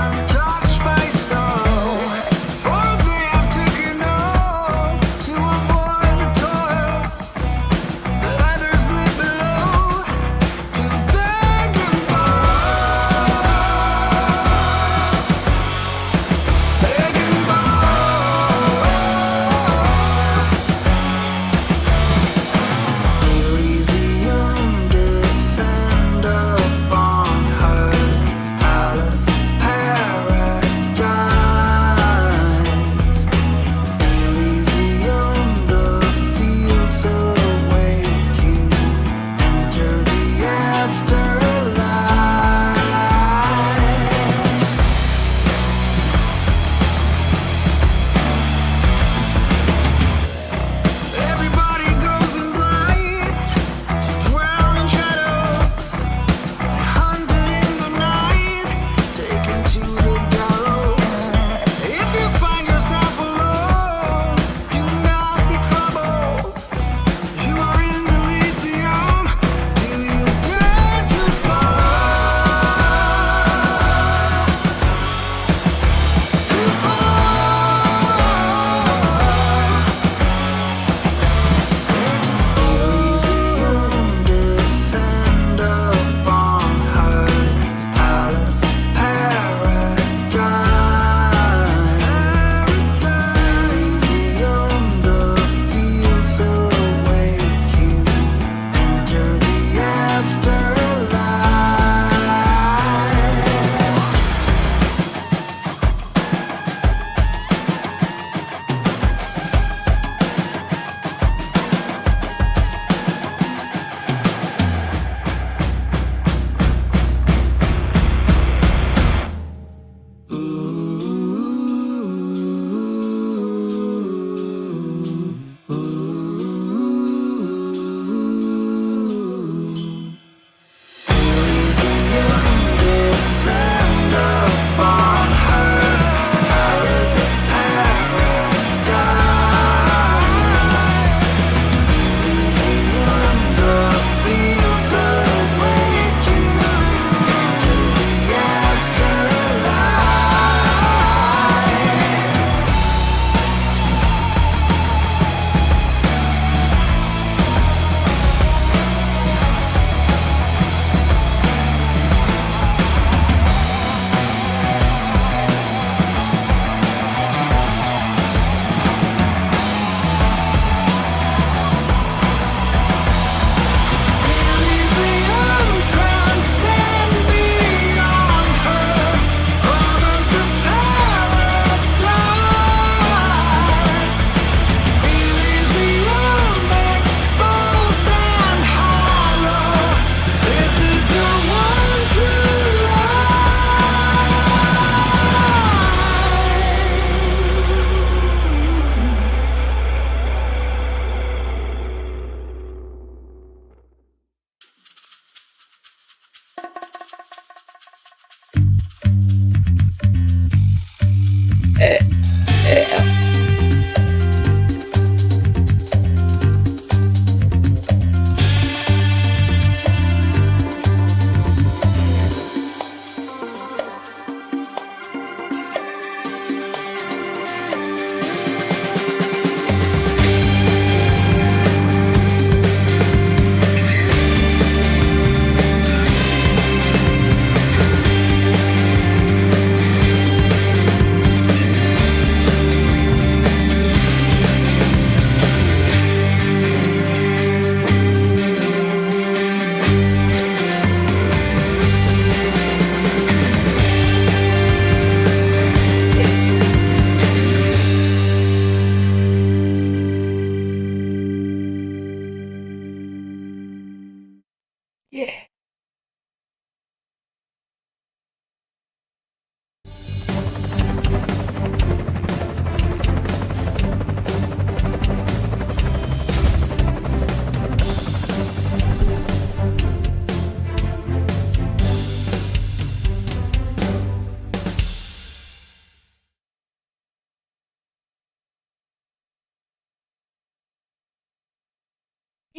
I'm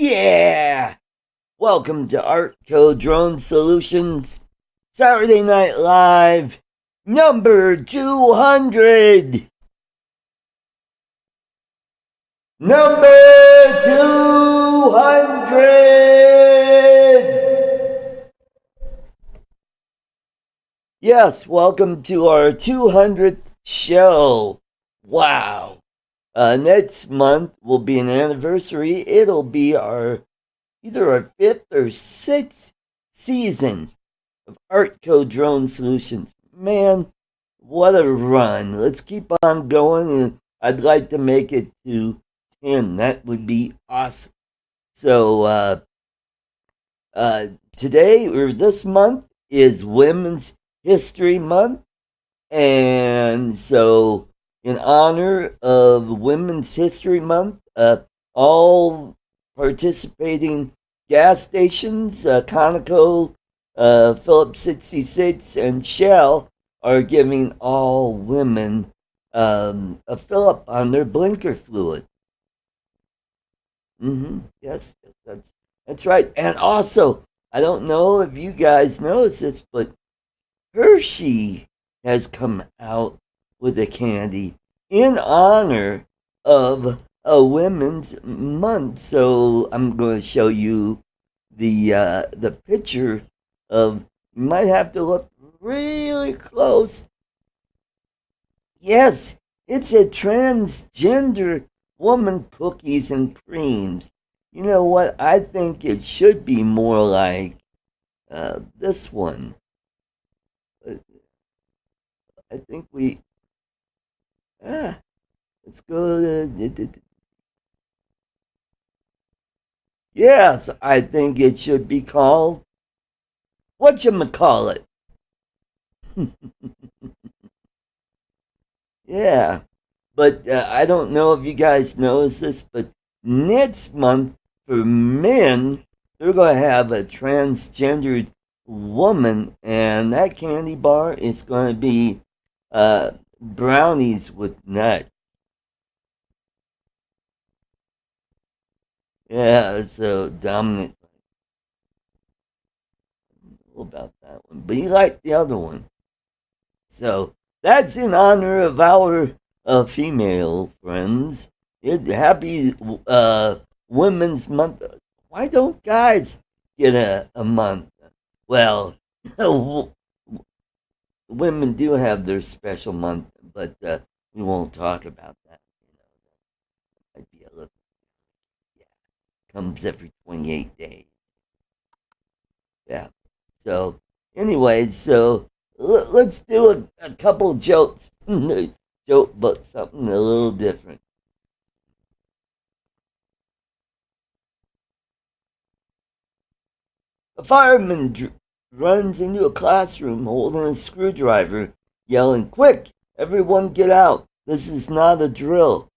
Yeah! Welcome to ArtCo Drone Solutions Saturday Night Live number 200! Number 200! Yes, welcome to our 200th show. Wow. Next month will be an anniversary. It'll be either our fifth or sixth season of ArtCo Drone Solutions. Man, what a run. Let's keep on going, and I'd like to make it to 10. That would be awesome. So, today, or this month, is Women's History Month. And so, in honor of Women's History Month, all participating gas stations, Conoco, Phillips 66, and Shell are giving all women a fill up on their blinker fluid. Yes, that's right. And also, I don't know if you guys noticed this, but Hershey has come out with a candy in honor of a Women's Month. So I'm going to show you the picture of. You might have to look really close. Yes, it's a transgender woman cookies and creams. You know what? I think it should be more like this one. I think let's go to, yes, I think it should be called, whatchamacallit. Yeah, but I don't know if you guys notice this, but next month for men, they're going to have a transgendered woman, and that candy bar is going to be brownies with nuts. Yeah, so Dominic about that one, but he liked the other one. So that's in honor of our female friends. Happy Women's Month. Why don't guys get a month? Well, women do have their special month, but we won't talk about that. I'd be a little, yeah, comes every 28 days. Yeah. So, anyway, let's do a couple jokes. Joke, but something a little different. A fireman runs into a classroom holding a screwdriver, yelling, "Quick, everyone get out. This is not a drill."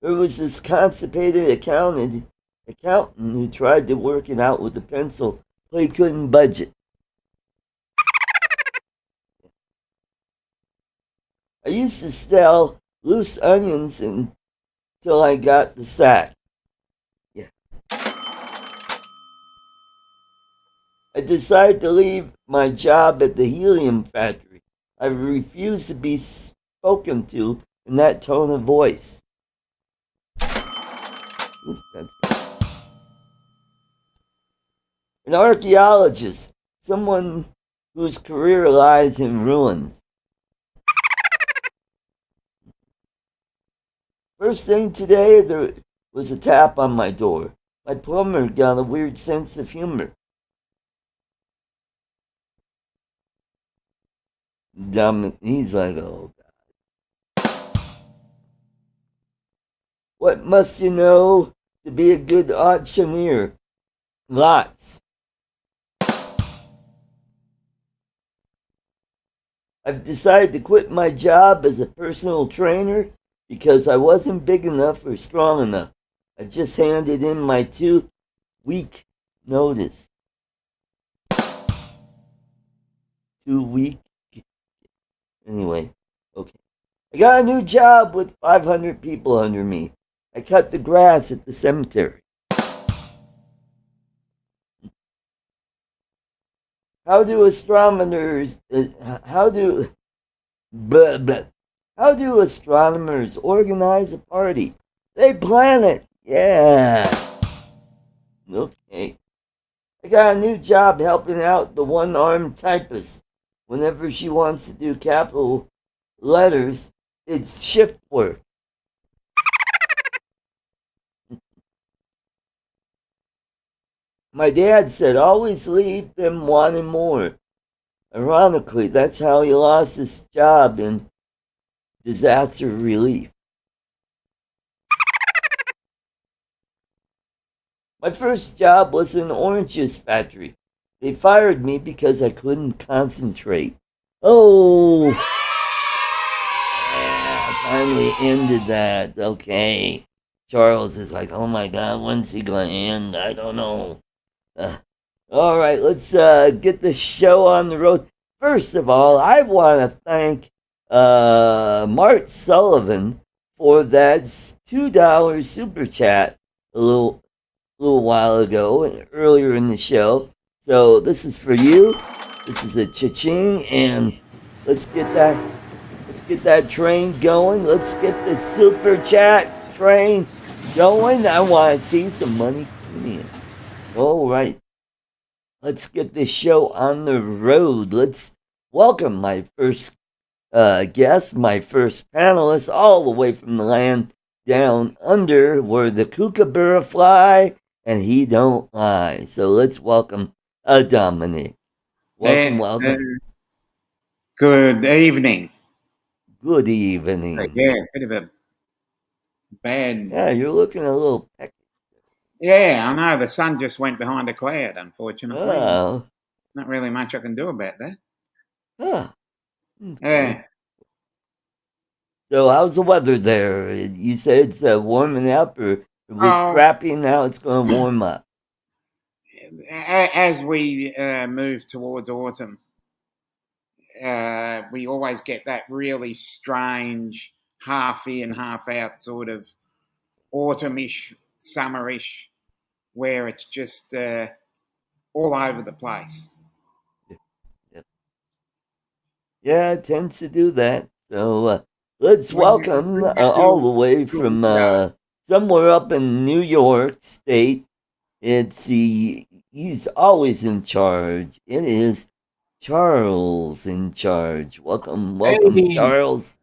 There was this constipated accountant who tried to work it out with a pencil, but he couldn't budge it. I used to sell loose onions until I got the sack. Yeah. I decided to leave my job at the helium factory. I refused to be spoken to in that tone of voice. Ooh, that's an archaeologist, someone whose career lies in ruins. First thing today, there was a tap on my door. My plumber got a weird sense of humor. He's like, "Oh, what must you know to be a good auctioneer?" Lots. I've decided to quit my job as a personal trainer because I wasn't big enough or strong enough. I just handed in my 2 week notice. 2 week. Anyway, okay. I got a new job with 500 people under me. I cut the grass at the cemetery. How do astronomers? How do blah, blah, how do astronomers organize a party? They plan it. Yeah. Okay. I got a new job helping out the one-armed typist. Whenever she wants to do capital letters, it's shift work. My dad said always leave them wanting more. Ironically, that's how he lost his job in disaster relief. My first job was in an orange juice factory. They fired me because I couldn't concentrate. Oh, yeah, finally ended that. Okay. Charles is like, oh my God, when's he going to end? I don't know. Uh, all right, let's get the show on the road. First of all, I want to thank Mart Sullivan for that $2 super chat a little while ago, earlier in the show. So this is for you. This is a cha-ching, and let's get that train going. Let's get the super chat train going. I want to see some money coming in. All right. Let's get this show on the road. Let's welcome my first guest, my first panelist, all the way from the land down under where the kookaburra fly and he don't lie. So let's welcome Dominic. Welcome. Good evening. Good evening. Yeah, bit of a bad. Yeah, you're looking a little peckish. Yeah, I know. The sun just went behind a cloud, unfortunately. Oh, Not really much I can do about that. huh. Okay. Yeah. So how's the weather there? You said it's warming up, or it was Oh, crappy. Now it's going to warm up. as we move towards autumn, we always get that really strange half in, half out sort of autumnish, summerish, where it's just all over the place. Yeah, it tends to do that. So let's welcome When you all do the way good from stuff, somewhere up in New York State. He's always in charge. It is Charles in charge. Welcome, Hey, Charles.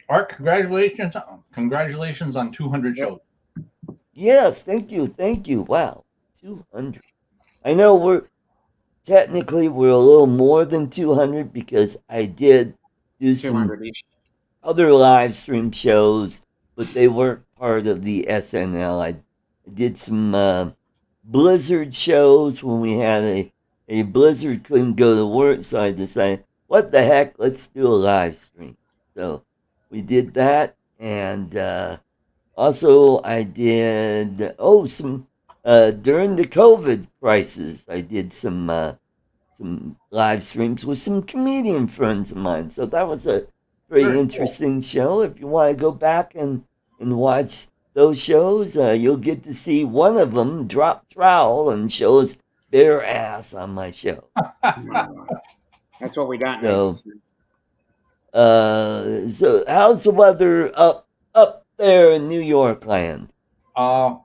Art, congratulations on 200 yep. shows. Yes, thank you. Wow, 200. I know we're a little more than 200 because I did do some 200-ish. other live stream shows, but they weren't part of the SNL. I did some Blizzard shows when we had a Blizzard couldn't go to work, so I decided, what the heck, let's do a live stream. So we did that, and also I did some during the COVID crisis. I did some live streams with some comedian friends of mine. So that was a very Very cool. interesting show. If you want to go back and watch those shows, you'll get to see one of them drop trowel and show his bare ass on my show. No, that's what we don't need to So, see. so how's the weather up there in New York land? Uh,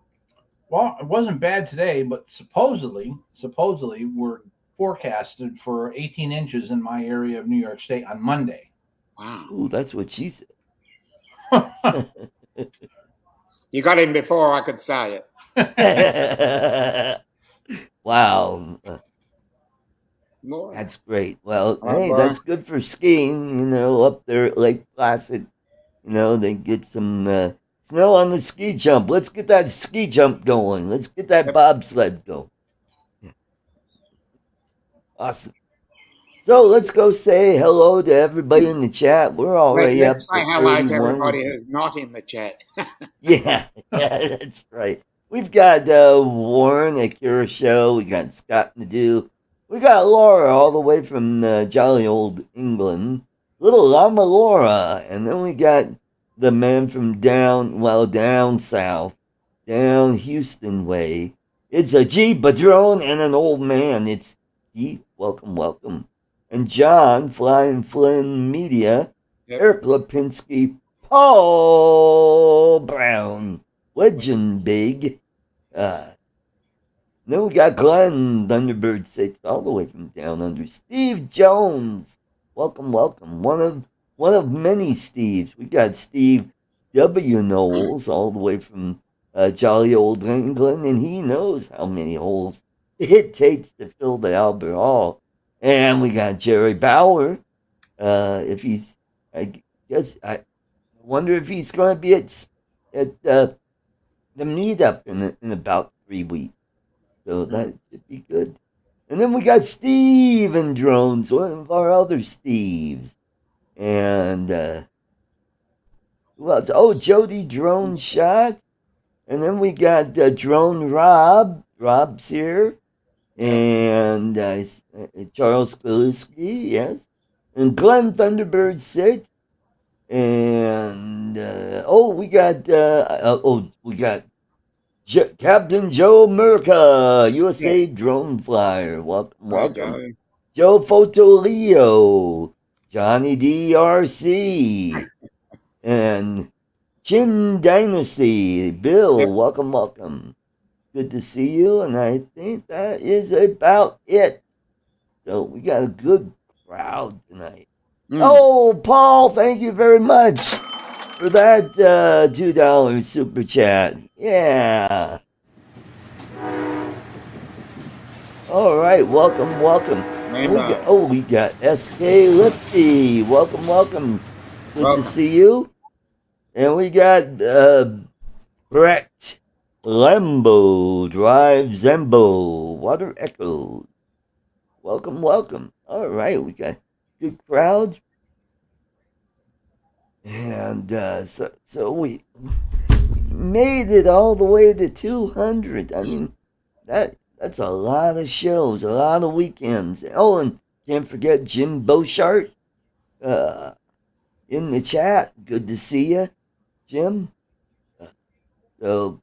well, it wasn't bad today, but supposedly we're forecasted for 18 inches in my area of New York State on Monday. Wow. Ooh, that's what she said. You got him before I could say Wow. it. Lord. That's great. Well, All hey, right. that's good for skiing, up there at Lake Placid. They get some snow on the ski jump. Let's get that ski jump going. Let's get that Yep. bobsled going. Awesome. So let's go say hello to everybody in the chat. We're already Let's up say to hello to 31, everybody which is, who's not in the chat. yeah, yeah, that's right. We've got Warren at Kira Show. We got Scott Nadeau. We got Laura all the way from jolly old England. Little Lama Laura, and then we got the man from down south, down Houston way. It's a G Padron and an old man. It's Keith. Welcome, welcome. And John, Flying Flynn Media, Yep. Eric Lipinski, Paul Brown, Legend Big. Then we got Glenn, Thunderbird 6, all the way from down under. Steve Jones. Welcome, welcome. One of many Steves. We got Steve W. Knowles, all the way from jolly old England, and he knows how many holes it takes to fill the Albert Hall. And we got Jerry Bauer. If he's, I guess, I wonder if he's going to be at the meetup in about 3 weeks. So that should be good. And then we got Steve and Drones, one of our other Steves. And who else? Oh, Jody Drone Shot. And then we got Drone Rob. Rob's here. And Charles Kaluski, yes. And Glenn Thunderbird 6. And we got Captain Joe Murka, USA Yes. Drone Flyer. Welcome, Hi, welcome. Joe. Joe Fotoleo, Johnny DRC, and Chin Dynasty. Bill, Yep. welcome, welcome. Good to see you, and I think that is about it. So we got a good crowd tonight. Oh, Paul, thank you very much for that $2 super chat. Yeah. All right, welcome, welcome. We got SK Lifty. Welcome, welcome. Good to see you. And we got Brett Lembo Drive Zembo Water Echoes. Welcome, welcome. All right, we got good crowd. And so we made it all the way to 200. I mean, that's a lot of shows, a lot of weekends. Oh, and can't forget Jim Beauchart in the chat. Good to see you, Jim. So,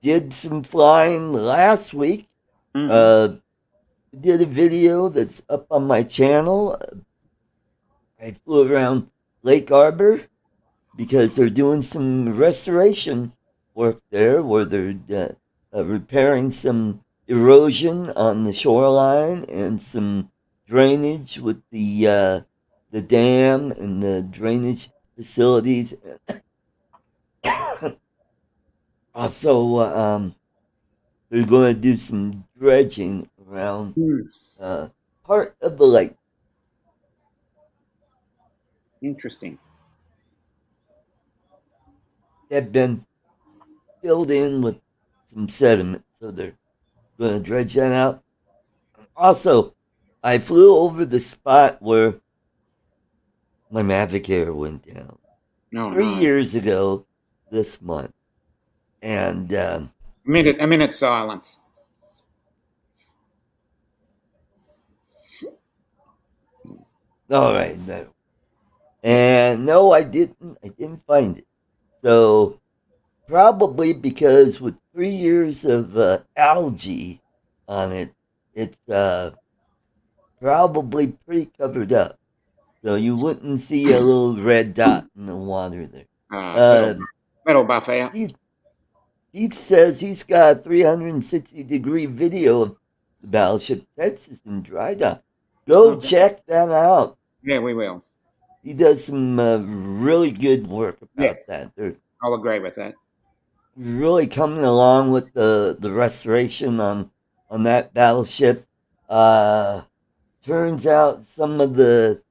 did some flying last week. Did a video that's up on my channel. I flew around Lake Arbor because they're doing some restoration work there where they're repairing some erosion on the shoreline and some drainage with the dam and the drainage facilities. Also, they're going to do some dredging around part of the lake. Interesting. Have been filled in with some sediment, so they're going to dredge that out. Also, I flew over the spot where my Mavic Air went down 3 years ago this month, and a minute silence. All right, no, and no, I didn't find it. So probably because with 3 years of algae on it, it's probably pretty covered up. So you wouldn't see a little red dot in the water there. Metal buff out. He says he's got a 360-degree video of the battleship Texas in dry dock. Go check that out. Yeah, we will. He does some really good work about that. I'll agree with that. Really coming along with the restoration on that battleship. Turns out some of the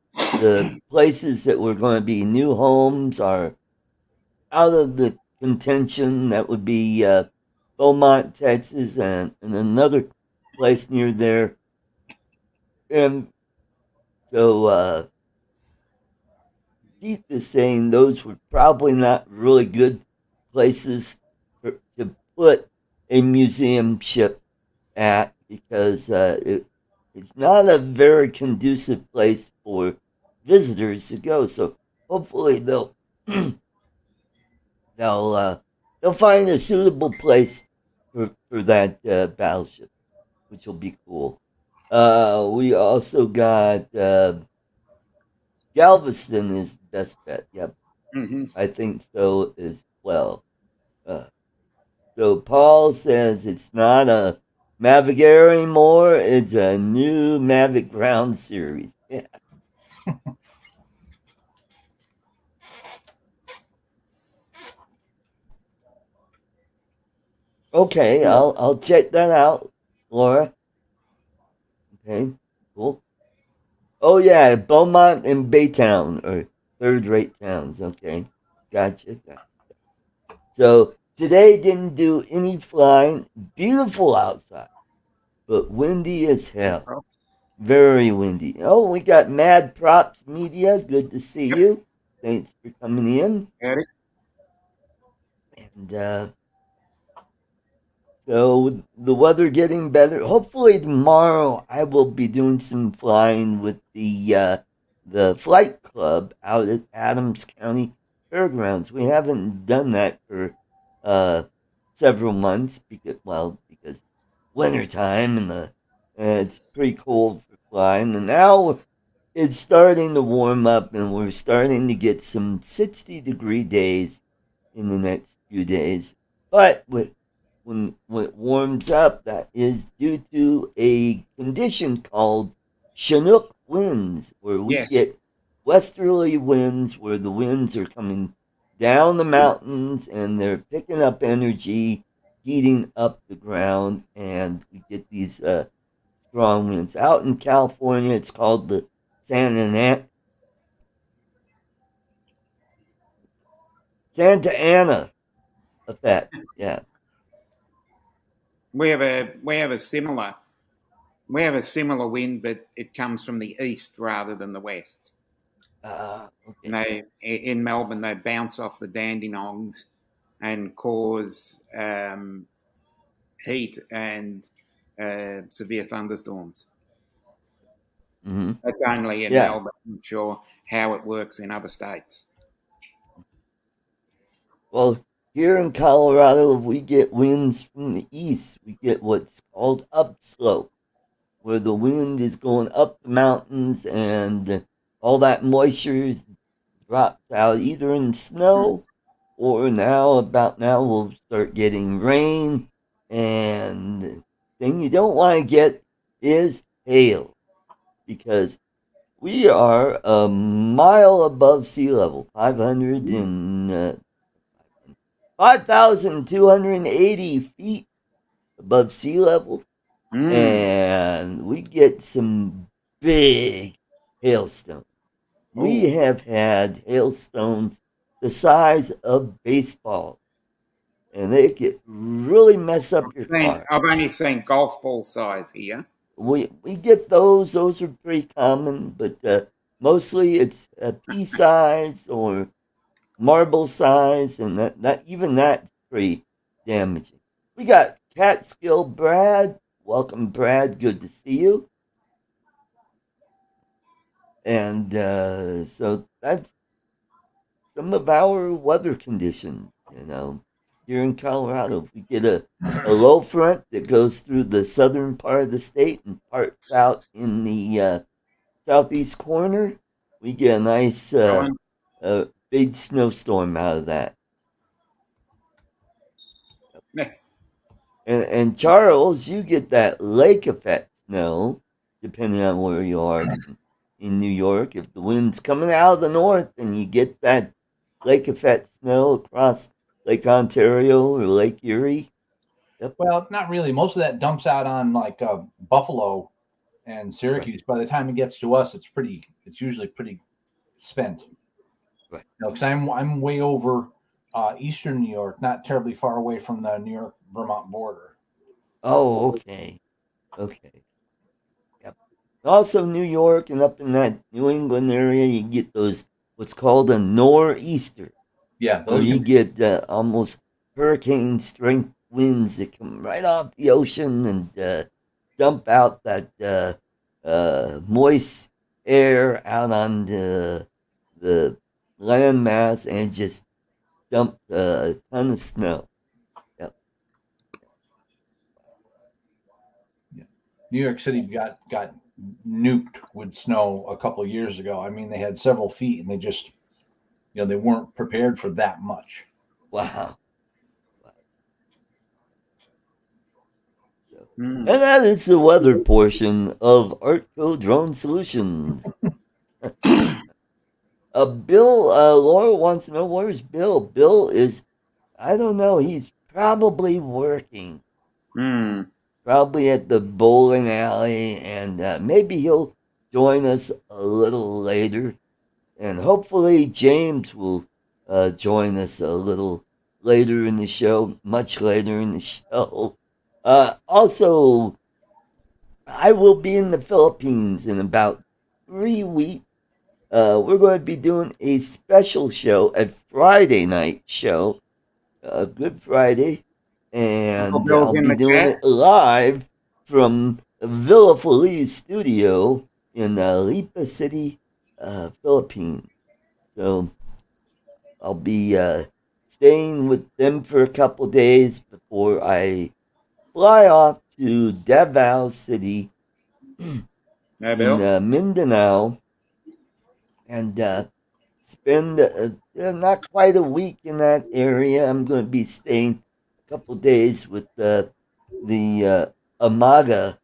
places that were going to be new homes are out of the contention. That would be Beaumont, Texas, and another place near there. And so Keith is saying those were probably not really good places to put a museum ship at because it's not a very conducive place for visitors to go. So hopefully they'll find a suitable place for that battleship, which will be cool. We also got Galveston is best bet. Yep, Hmm. I think so as well. Uh, so Paul says it's not a Mavic Air anymore. It's a new Mavic Ground series. Yeah. Okay, Yeah. I'll check that out, Laura. Okay, cool. Oh yeah, Beaumont and Baytown are third-rate towns. Okay, gotcha. So today didn't do any flying. Beautiful outside, but windy as hell. Props. Very windy. Oh, we got Mad Props Media. Good to see Yep. you. Thanks for coming in. Howdy. And so the weather getting better. Hopefully tomorrow I will be doing some flying with the flight club out at Adams County Fairgrounds. We haven't done that for uh several months because wintertime and it's pretty cold for flying. And now it's starting to warm up and we're starting to get some 60-degree days in the next few days. But when it warms up, that is due to a condition called Chinook winds, where we Yes. get westerly winds, where the winds are coming down the mountains and they're picking up energy, heating up the ground, and we get these strong winds. Out in California, it's called the Santa Ana effect. Yeah. We have a similar wind, but it comes from the east rather than the west. And Okay. in Melbourne, they bounce off the Dandenongs and cause heat and severe thunderstorms. Hmm. That's only in Yeah. Melbourne. I'm not sure how it works in other states. Well, here in Colorado, if we get winds from the east, we get what's called upslope, where the wind is going up the mountains and all that moisture drops out either in snow or about now we'll start getting rain. And the thing you don't want to get is hail because we are a mile above sea level, 5,280 feet above sea level, Mm. and we get some big hailstones. We Oh, have had hailstones the size of baseball, and they could really mess up your car. I've only seen golf ball size here. We get those; those are pretty common, but mostly it's a pea size or marble size, and that even that's pretty damaging. We got Catskill Brad. Welcome, Brad. Good to see you. And so that's some of our weather conditions. Here in Colorado, we get a low front that goes through the southern part of the state and parts out in the southeast corner. We get a nice Alan. big snowstorm out of that. And Charles, you get that lake effect snow, depending on where you are in New York. If the wind's coming out of the north, and you get that lake effect snow across Lake Ontario or Lake Erie. Yep. Well, not really. Most of that dumps out on like Buffalo and Right. Syracuse. By the time it gets to us, it's usually pretty spent. Right. Because I'm way over eastern New York, not terribly far away from the New York Vermont border. Oh, okay. Okay. Yep. Also, New York and up in that New England area, you get those what's called a nor'easter, Yeah, where those you can. get almost hurricane strength winds that come right off the ocean and dump out that moist air out on the landmass and just dumped a ton of snow. Yep. New York City got nuked with snow a couple of years ago. I mean, they had several feet, and they just, they weren't prepared for that much. Wow. Mm. And that is the weather portion of ArtCo Drone Solutions. Bill, Laura wants to know, where's Bill? Bill is, I don't know, he's probably working. Mm. Probably at the bowling alley, and maybe he'll join us a little later. And hopefully James will join us a little later in the show, much later in the show. Also, I will be in the Philippines in about 3 weeks. We're going to be doing a special show, a Friday night show, Good Friday, and Bill's I'll in be the doing chat. it live from Villa Feliz studio in Lipa City, Philippines. So I'll be staying with them for a couple days before I fly off to Davao City Yeah, in Bill. Mindanao and spend not quite a week in that area. I'm going to be staying a couple days with the Amaga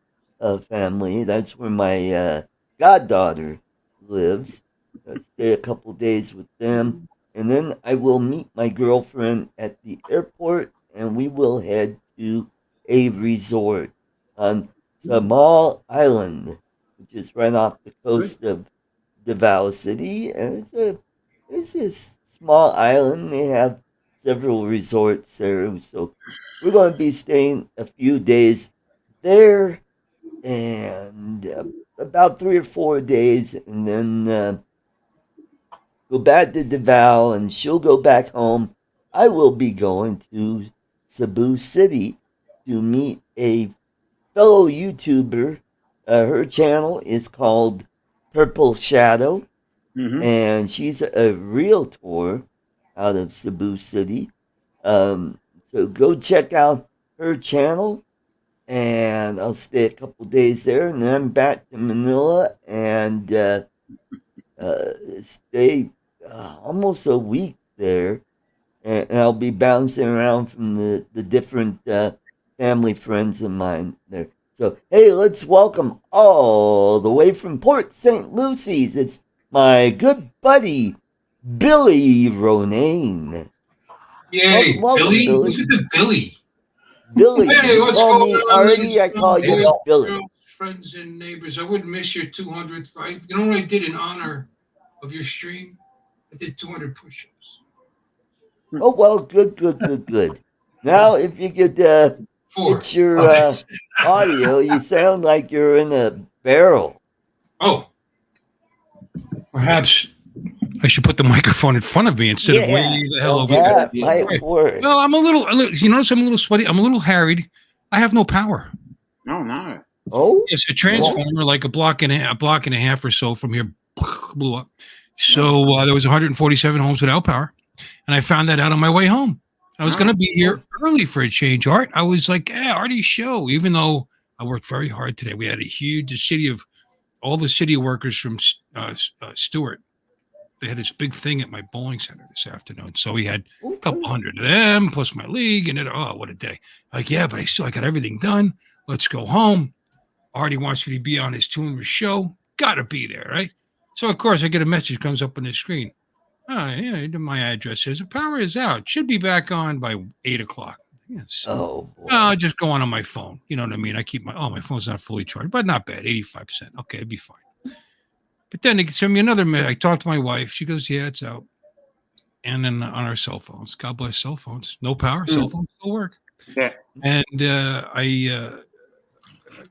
family. That's where my goddaughter lives. Stay a couple days with them, and then I will meet my girlfriend at the airport, and we will head to a resort on Samal Island, which is right off the coast of Davao City, and it's a small island. They have several resorts there, so we're going to be staying a few days there, and about 3 or 4 days, and then go back to Davao, and she'll go back home. I will be going to Cebu City to meet a fellow YouTuber. Her channel is called Purple Shadow, Mm-hmm. and she's a realtor out of Cebu City. So go check out her channel, and I'll stay a couple days there, and then I'm back to Manila and stay almost a week there, and I'll be bouncing around from the different family friends of mine there. So, hey, let's welcome all the way from Port St. Lucy's. It's my good buddy, Billy Ronayne. Yay, Welcome, Billy. Billy. Look at the Billy. Billy, Hey, you what's call going me on, ladies Artie, I and call gentlemen, you Billy. girls, friends and neighbors? I wouldn't miss your 200th. You know what I did in honor of your stream? I did 200 push-ups. Oh, well, good. Now, if you could Four. fix your audio, you sound like you're in a barrel. Oh, perhaps I should put the microphone in front of me instead of way the hell over there. That might work. Well, I'm a little. You notice I'm a little sweaty. I'm a little harried. I have no power. Oh no. Oh, It's a transformer, like a block and a half or so from here, blew up. So there was 147 homes without power, and I found that out on my way home. I was going to be here early for a change, Art. I was like, Artie's show, even though I worked very hard today. We had all the city workers from Stewart. They had this big thing at my bowling center this afternoon. So we had a couple hundred of them, plus my league, and what a day. Like, yeah, but I got everything done. Let's go home. Artie wants me to be on his 200 show. Got to be there, right? So, of course, I get a message comes up on the screen. My address says the power is out. Should be back on by 8 o'clock. Yes. boy. I'll just go on my phone. You know what I mean? I keep my phone's not fully charged, but not bad. 85%. Okay, it'd be fine. But then they send me another message. I talked to my wife. She goes, yeah, it's out. And then on our cell phones, God bless cell phones. No power, cell phones still work. Yeah. And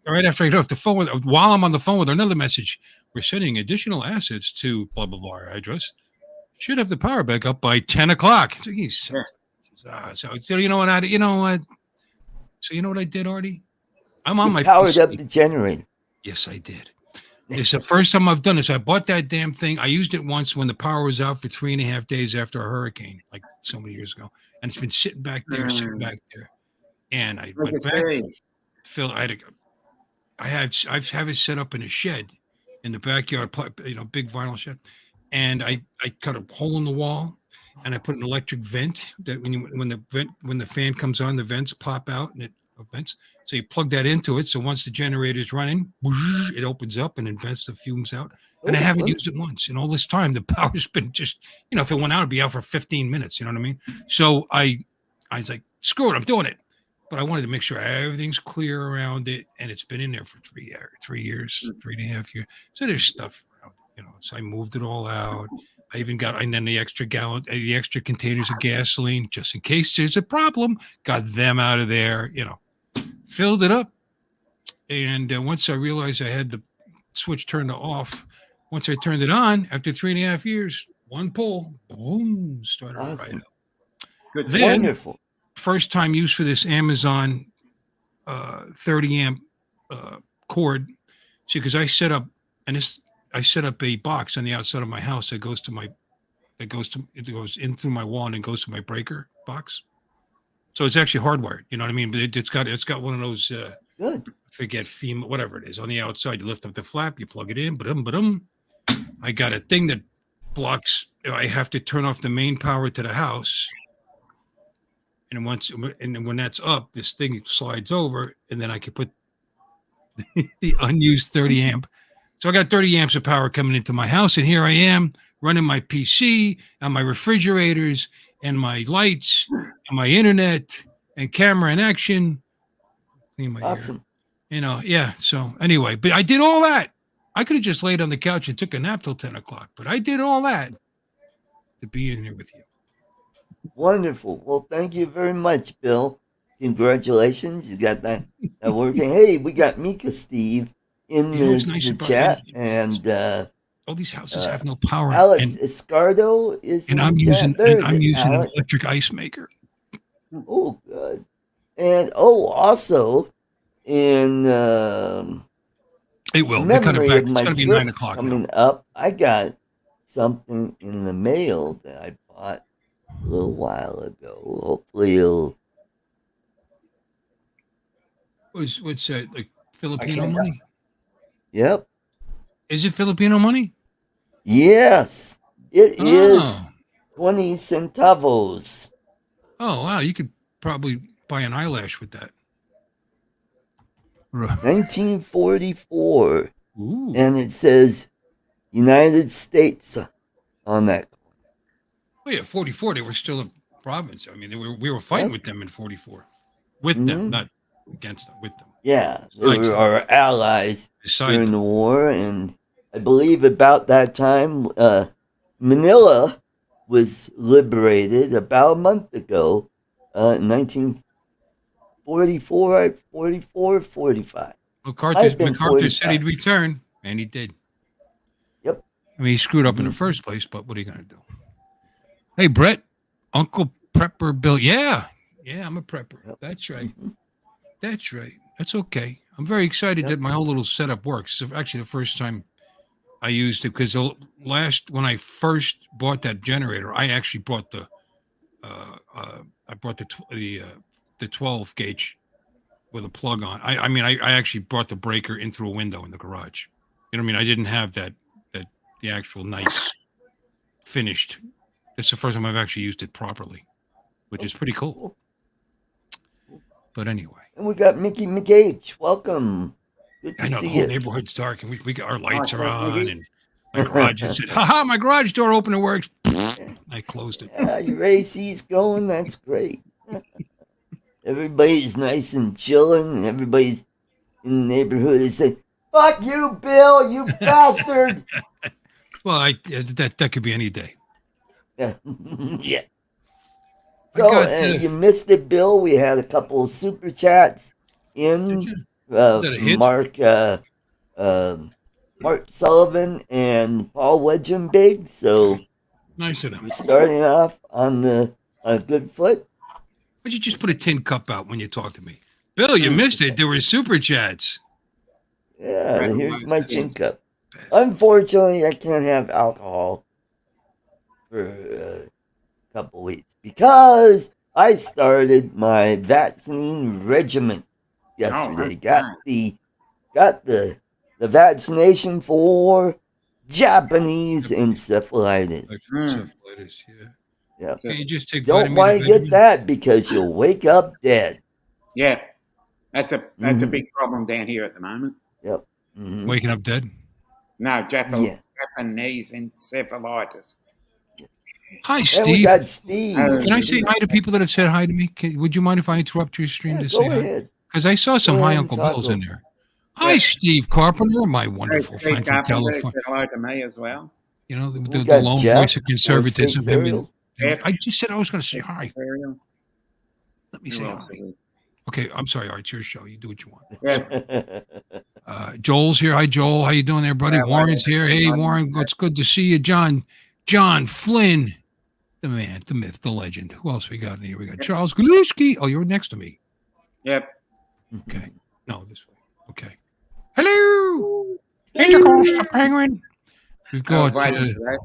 right after I get off the phone while I'm on the phone with another message, we're sending additional assets to blah, blah, blah address. Should have the power back up by 10 o'clock. So you know what? So you know what I did, Artie? I'm on my powered PC. up the generator. Yes, I did. It's the first time I've done this. I bought that damn thing. I used it once when the power was out for 3.5 days after a hurricane, like so many years ago. And it's been sitting back there. And I Like went I back. say, Phil, I have it set up in a shed in the backyard, big vinyl shed. And I cut a hole in the wall and I put an electric vent that when the fan comes on, the vents pop out and it vents. So you plug that into it. So once the generator is running, it opens up and it vents the fumes out. And I haven't used it once. And all this time, the power's been just, if it went out, it'd be out for 15 minutes. You know what I mean? So I was like, screw it, I'm doing it. But I wanted to make sure everything's clear around it. And it's been in there for 3 years, 3.5 years. So there's stuff around it, So I moved it all out. I even got, and then the extra containers of gasoline, just in case there's a problem, got them out of there, filled it up. And once I realized I had the switch turned to off, once I turned it on, after 3.5 years, one pull, boom, started right up. Good. Then, Wonderful. first time use for this Amazon 30 amp cord. See, because I set up a box on the outside of my house that goes in through my wall and then goes to my breaker box. So it's actually hardwired. You know what I mean? But it's got one of those Good. forget FEMA, whatever it is. On the outside, you lift up the flap, you plug it in, but I got a thing that blocks. I have to turn off the main power to the house. And when that's up, this thing slides over, and then I can put the unused 30 amp. So I got 30 amps of power coming into my house, and here I am running my PC and my refrigerators and my lights and my internet and camera and action. Awesome. Yeah. So anyway, but I did all that. I could have just laid on the couch and took a nap till 10 o'clock, but I did all that to be in here with you. Wonderful. Well, thank you very much, Bill. Congratulations. You got that working. Hey, we got Mika Steve in the chat. And all these houses have no power. Alex Escardo is in I'm the using, chat. I'm using an electric ice maker. Oh, good. And also in it will. memory of my it's going to be trip 9 o'clock coming up, I got something in the mail that I bought a little while ago. Hopefully it'll... What's that, like Filipino money? Yep. Is it Filipino money? Yes. It is 20 centavos. Oh, wow. You could probably buy an eyelash with that. 1944. Ooh. And it says United States on that. Oh, yeah, 44, they were still a province. I mean, we were fighting with them in 44. With them, not against them, with them. Yeah, they were our allies during the war. And I believe about that time, Manila was liberated about a month ago, in 1944, 45. MacArthur said he'd return, and he did. Yep. I mean, he screwed up in the first place, but what are you going to do? Hey, Brett, Uncle Prepper Bill. Yeah, I'm a prepper. Yep. That's right. That's right. That's okay. I'm very excited that my whole little setup works. It's actually the first time I used it, because when I first bought that generator, I actually bought the 12 gauge with a plug on. I actually brought the breaker in through a window in the garage. You know what I mean? I didn't have the actual nice finished. It's the first time I've actually used it properly, which is pretty cool. But anyway. And we got Mickey McH. Welcome. Good to see the whole you. neighborhood's dark, and we got our lights are on, and my garage is said, "Ha ha! My garage door opener works." I closed it. Yeah, your AC's going. That's great. Everybody's nice and chilling, and everybody's in the neighborhood. They say, "Fuck you, Bill, you bastard." Well, that could be any day. Yeah. Yeah. So you missed it, Bill. We had a couple of super chats in Mark Sullivan and Paul Wedgenbig. So nice of them. We're starting off on a good foot. Why'd you just put a tin cup out when you talk to me, Bill? You missed it. There were super chats. Yeah, here's my tin cup. Unfortunately, I can't have alcohol for a couple weeks because I started my vaccine regimen yesterday. Got the vaccination for Japanese encephalitis. Like Mm. encephalitis, yeah. Yeah. Can't you just take Don't vitamin want and to get vitamin? that because you'll wake up dead. Yeah, that's a Mhm. big problem down here at the moment. Yep. Mhm. Waking up dead. No, Yeah. Japanese encephalitis. Hi, And we Steve. got Steve. Can I say hi to people that have said hi to me? Would you mind if I interrupt your stream Yeah, to say go hi? ahead. Because I saw some Go hi ahead and Uncle talk Bills to in him. there. Hi, Yeah. Steve Carpenter, my Hey, wonderful Steve friend from Carpenter California. said hello to me as well. You know, We the got lone Jeff, voice of 4 State conservatism. Cereal. Jeff. I just said I was going to say hi. Cereal. Let me Who say else hi. are we? Okay, I'm sorry, Art. It's your show. You do what you want. I'm Yeah. sorry. Joel's here. Hi, Joel. How you doing there, buddy? Hello, Warren's here. Hey, everybody. Warren. It's good to see you, John. John Flynn, the man, the myth, the legend. Who else we got in here? We got Charles Galuski. Oh, you're next to me. Yep. Okay. No, this way. Okay. Hello, Angel Coast, the Penguin. We've I was got waiting for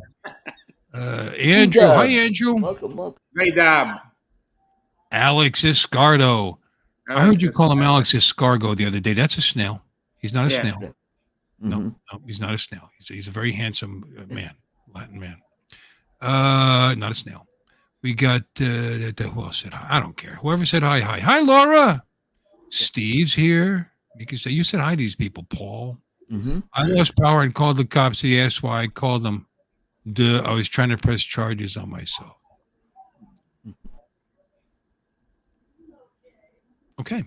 that. Andrew. Hi, T-Dub. Andrew. Welcome. V-Dub. Alex Escardo. I heard you call him Alex Escargo the other day. That's a snail. He's not a Yeah. snail. No, Mhm. no, he's not a snail. He's a very handsome man, Latin man. Not a snail. We got who else said hi? I don't care. Whoever said hi, hi. Hi, Laura. Steve's here. You can say you said hi to these people, Paul. Mhm. I lost power and called the cops. He asked why I called them. Duh, I was trying to press charges on myself. Okay,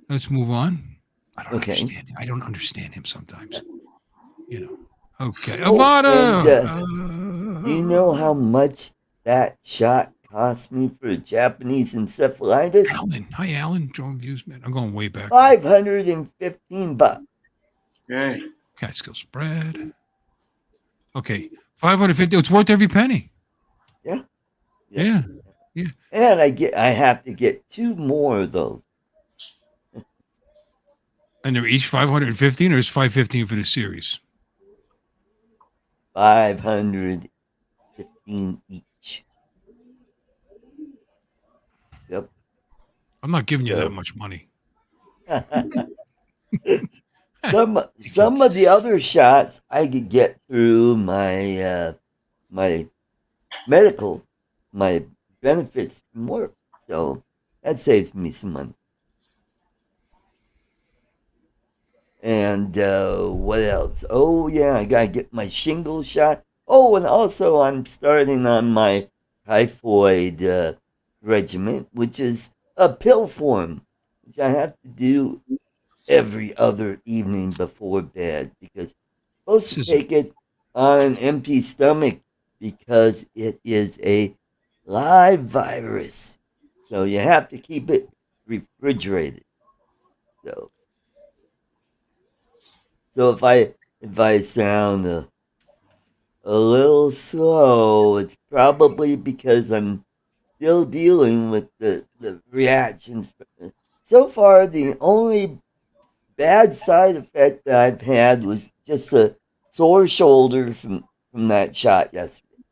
let's move on. I don't understand him sometimes. You know. Okay, Oh, Avada. and do you know how much that shot cost me for Japanese encephalitis? Alan? Hi, Alan. Drone views, man. I'm going way back. $515. Yeah. Catskill spread. Okay, 550. It's worth every penny. Yeah. Yeah. And I have to get 2 more of those. And they're each 515, or is 515 for the series? 515 each. Yep. I'm not giving you that much money. some of the other shots I could get through my my medical, my benefits from work, so that saves me some money. And what else? Oh yeah, I gotta get my shingle shot. Oh, and also I'm starting on my typhoid regimen, which is a pill form, which I have to do every other evening before bed because I'm supposed to take it on an empty stomach because it is a live virus. So you have to keep it refrigerated. So if I sound a little slow, it's probably because I'm still dealing with the reactions. So far, the only bad side effect that I've had was just a sore shoulder from that shot yesterday.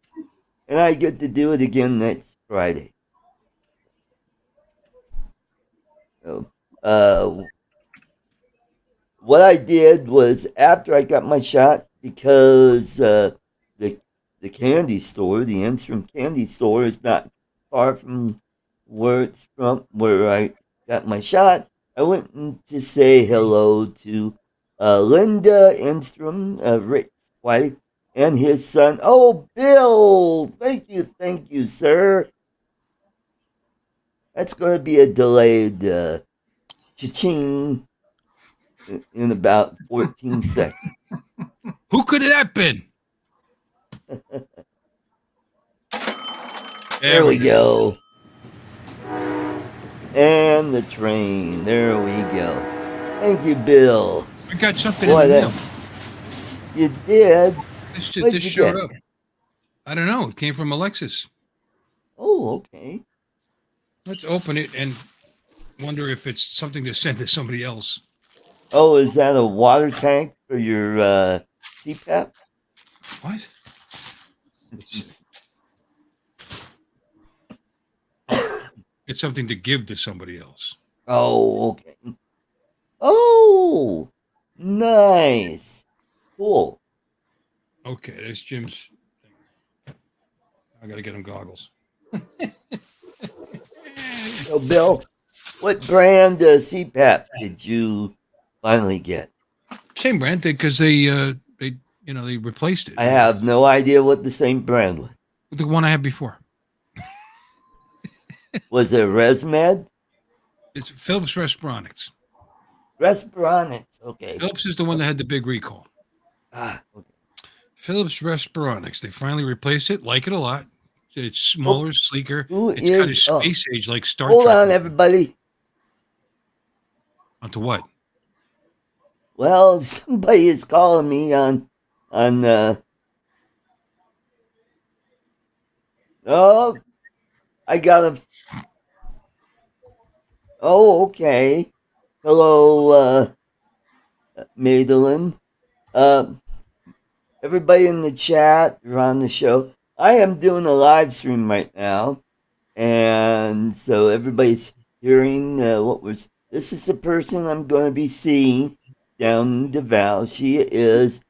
And I get to do it again next Friday. So, what I did was after I got my shot, because the candy store, the Enstrom candy store, is not far from where I got my shot. I went in to say hello to Linda Enstrom, Rick's wife, and his son. Oh, Bill! Thank you, sir. That's going to be a delayed cha-ching in about 14 seconds. Who could have that been? There we go. And the train. There we go. Thank you, Bill. I got something in the mail. You did? This showed up. I don't know. It came from Alexis. Oh, okay. Let's open it and wonder if it's something to send to somebody else. Oh, is that a water tank for your CPAP? What? It's something to give to somebody else. Oh, okay. Oh, nice. Cool. Okay, there's Jim's thing. I gotta get him goggles. So, Bill, what brand CPAP did you finally get? Same brand because they replaced it. I have no idea what the same brand was. The one I had before. Was it ResMed? It's Philips Respironics. Respironics. Okay. Philips is the one that had the big recall. Okay. Philips Respironics. They finally replaced it. Like it a lot. It's smaller, sleeker. It's kind of space age, like Star Trek. Hold on, everybody. Onto what? Well, somebody is calling me on oh, I got a. Oh, okay. Hello, Madeline. Everybody in the chat or on the show. I am doing a live stream right now, and so everybody's hearing what was. This is the person I'm going to be seeing down the Val. She is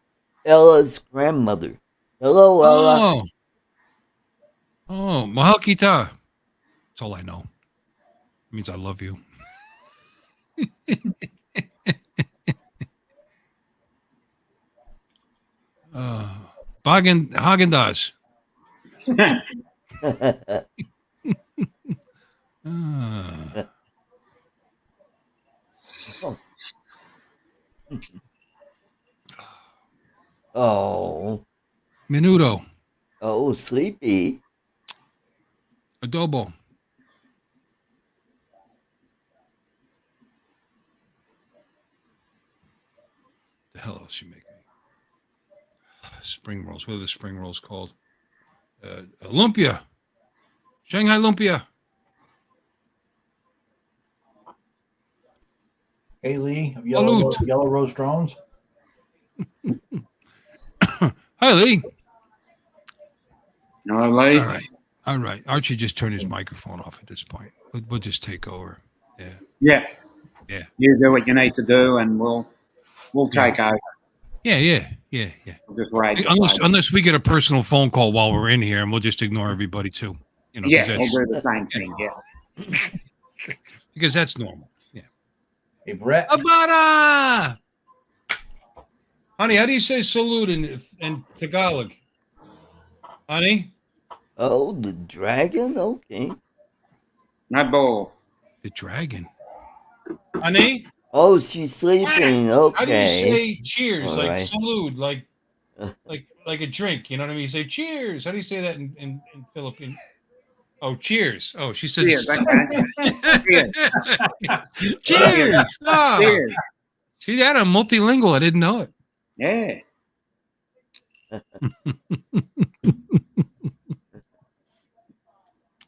Ella's grandmother. Hello, Ella. Oh, mahal kita. That's all I know. It means I love you. Hagen-Dazs. Oh. Menudo. Oh, sleepy. Adobo. The hell else you make me? Spring rolls. What are the spring rolls called? Lumpia. Shanghai lumpia. Hey, Lee, of Yellow Rose Drones. Hi, Lee. No, Lee. All right. Archie just turned his microphone off at this point. We'll just take over. Yeah. You do what you need to do, and we'll take over. Yeah. We'll just ride. Unless we get a personal phone call while we're in here, and we'll just ignore everybody too. We'll do the same thing. Yeah. Because that's normal. Yeah. Hey, Brett. Abada! Honey, how do you say salute in Tagalog? Honey? Oh, the dragon? Okay. My ball. The dragon. Honey? Oh, she's sleeping. Okay. How do you say cheers? All like right. salute, like a drink. You know what I mean? You say cheers. How do you say that in Philippine? Oh, cheers. Oh, she says Cheers. cheers. Cheers. Oh. Cheers. See that? I'm multilingual. I didn't know it. Yeah.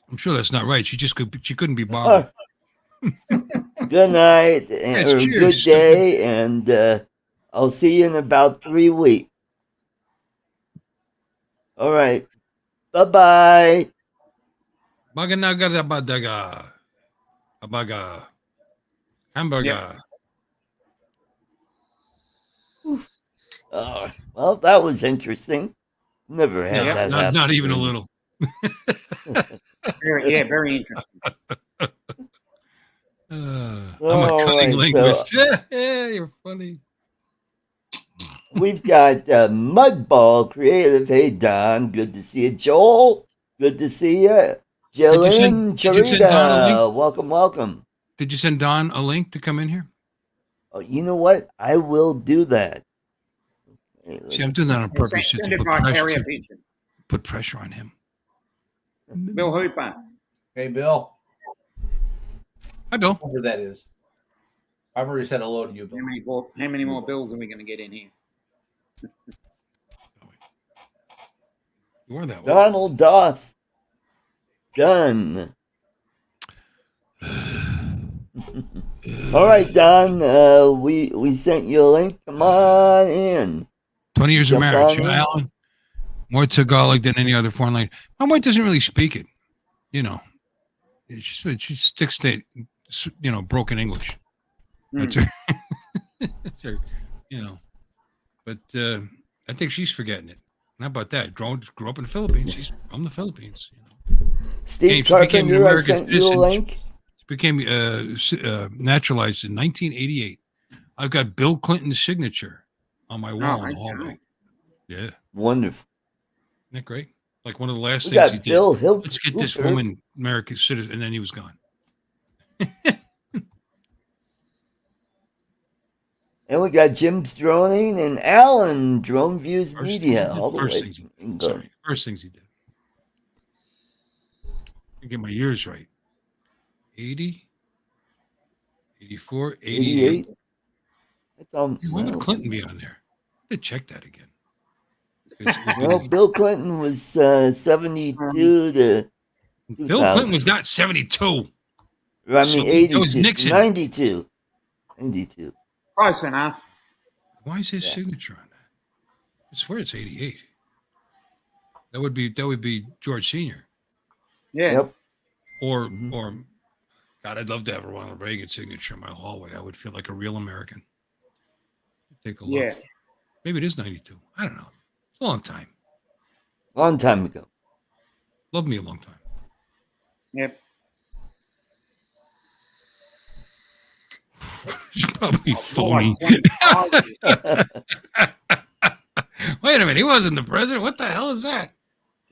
I'm sure that's not right. She couldn't be bothered. Good night, or good day, and I'll see you in about 3 weeks. All right. Bye-bye. Baganaga Abaga. Hamburger. Yep. Well, that was interesting. Never had that happen. Not even a little. Very interesting. I'm a cunning linguist. Yeah, you're funny. We've got Mudball Creative. Hey, Don. Good to see you. Joel, good to see you. Jillian, Charita, welcome. Did you send Don a link to come in here? Oh, you know what? I will do that. See, I'm doing that on purpose. Send it by carrier pigeon. Put pressure on him. Bill Hooper. Hey, Bill. Hi, Bill. Whoever that is. I've already said hello to you, Bill. How many more bills are we going to get in here? You are that way. Donald Doss. Done. All right, Don. We sent you a link. Come on in. 20 years of Jump marriage. on in? Alan, more Tagalog than any other foreign language. My wife doesn't really speak it. You know, she sticks to, broken English. That's her. That's her. You know, but I think she's forgetting it. How about that? Grew up in the Philippines. She's from the Philippines. Steve She became an Carpenter, I American sent you a citizen. link. She became naturalized in 1988. I've got Bill Clinton's signature on my wall in the hallway. Yeah, Wonderful. isn't that great? Like one of the last We things he got did. Bill Let's get this woman American citizen, and then he was gone. And we got Jim's droning and Alan Drone Views Media all the way from England. First things he did. I get my years right. 80, 84, 88. That's all. Why would Clinton be on there? I have to check that again. Well, Bill Clinton was 72 to 2000. Bill Clinton was not 72. I mean, 82. That was Nixon. 92. 92. Close enough. Why is his signature on that? I swear it's 88. That would be George Sr. Yeah. Yep. Or God, I'd love to have a Ronald Reagan signature in my hallway. I would feel like a real American. Take a look. Yeah. Maybe it is 92. I don't know. It's a long time. Long time ago. Love me a long time. Yep. It's probably phony. Wait a minute. He wasn't the president. What the hell is that?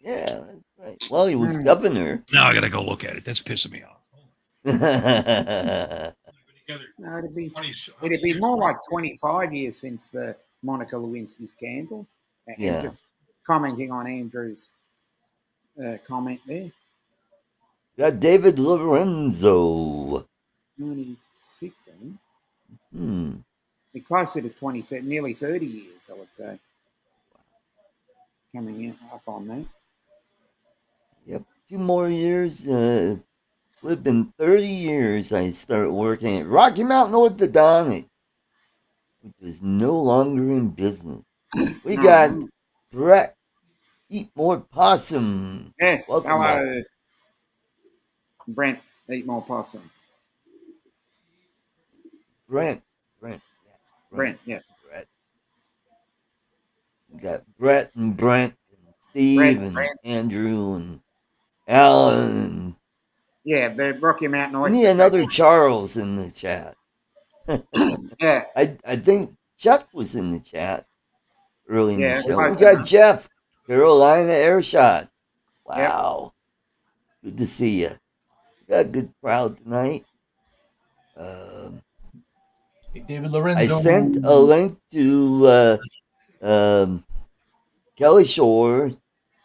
Yeah, that's right. Well, he was governor. Now I got to go look at it. That's pissing me off. No, it'd be more like 25 years since the Monica Lewinsky scandal. Yeah. Just commenting on Andrew's comment there. Got David Lorenzo. 96, I think. Be closer to 27, nearly 30 years, I would say. Coming in up on that. Yep. 2 more years. Would have been 30 years I started working at Rocky Mountain Orthodontic, which is no longer in business. We got Brett Eat More Possum. Yes. Welcome Hello, back. Brent Eat More Possum. Brent. Yeah. Brett. We got Brett and Brent and Steve and Andrew and Alan and yeah, the Rocky Mountain we need another Charles in the chat. Yeah. I think Chuck was in the chat early in the show. We close got enough. Jeff, Carolina Air Shots. Wow. Good to see you. We got a good crowd tonight. David Lorenzo. I sent a link to Kelly Shore.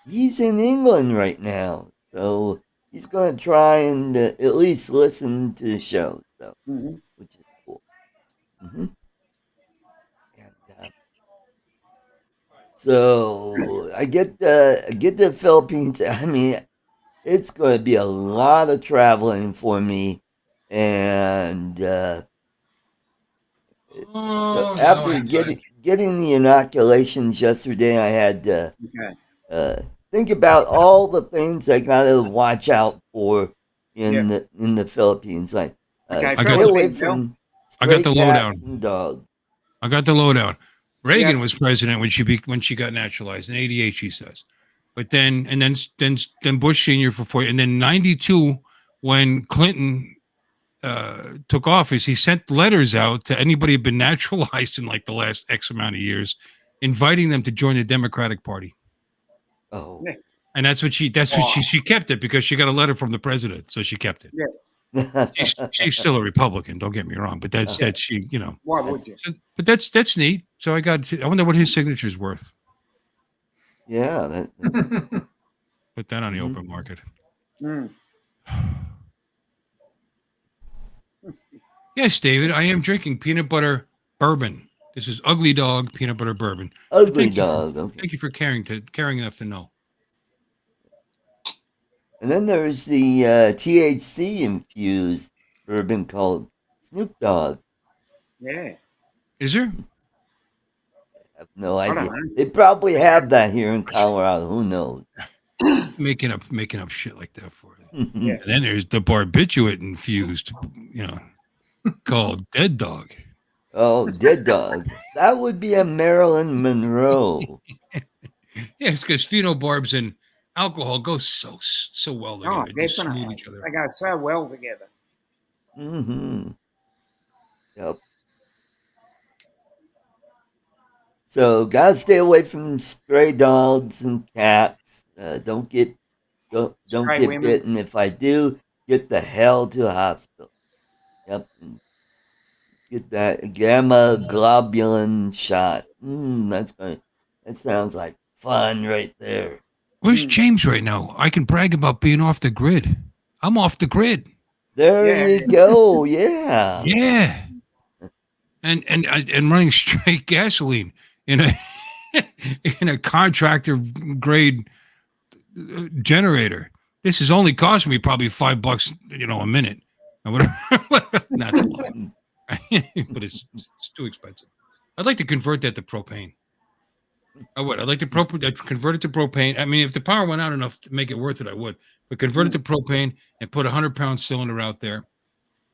He's in England right now, so he's going to try and at least listen to the show, so which is cool. And, so I get the Philippines. I mean, it's going to be a lot of traveling for me, and so after getting the inoculations yesterday, I had to think about all the things I got to watch out for in the Philippines. Like stay away from stray cats and dogs. I got the lowdown. Reagan was president when she got naturalized in '88. She says, but then Bush Senior for 4, and then '92 when Clinton took office, he sent letters out to anybody who'd been naturalized in like the last X amount of years, inviting them to join the Democratic Party. Oh, and that's what she kept it because she got a letter from the president, so she kept it. Yeah. She's still a Republican. Don't get me wrong, but that's she. Why would you? But that's neat. So I wonder what his signature's worth. Yeah. Put that on the open market. Yes, David, I am drinking peanut butter bourbon. This is Ugly Dog peanut butter bourbon. Ugly Dog. Okay. Thank you for caring enough to know. And then there's the THC infused bourbon called Snoop Dogg. Yeah. Is there? have no I don't idea. know. They probably have that here in Colorado. Who knows? making up shit like that for you. Yeah. And then there's the barbiturate infused, called Dead Dog. Oh, dead dog. That would be a Marilyn Monroe. Yes, because phenobarbs and alcohol go so well Oh, together. They just smooth definitely. each other. They go so well together. Mm-hmm. Yep. So gotta stay away from stray dogs and cats. Don't get Stray get women. bitten. If I do, get the hell to the hospital. Yep. And get that gamma globulin shot. That sounds like fun right there. Where's James right now? I can brag about being off the grid. I'm off the grid. There Yeah. you go. Yeah. Yeah. And running straight gasoline in a in a contractor grade generator. This has only cost me probably $5, a minute. Or whatever. Not a lot. But it's too expensive. I'd like to convert that to propane. I would. I'd like to convert it to propane. I mean, if the power went out enough to make it worth it, I would. But convert it to propane and put a 100-pound cylinder out there,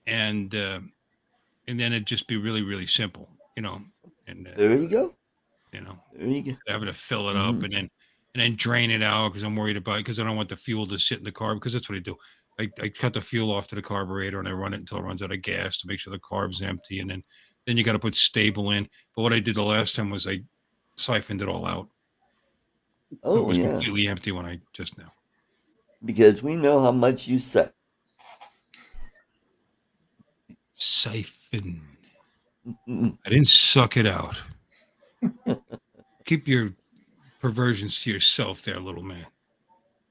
and then it'd just be really, really simple, And There you go. There you go. having to fill it up and then drain it out because I'm worried about it because I don't want the fuel to sit in the carb because that's what I do. I cut the fuel off to the carburetor and I run it until it runs out of gas to make sure the carb's empty, and then you got to put stable in. But what I did the last time was I siphoned it all out. So it Oh was yeah. completely empty when I just now. Because we know how much you suck. Siphon. I didn't suck it out. Keep your perversions to yourself there, little man.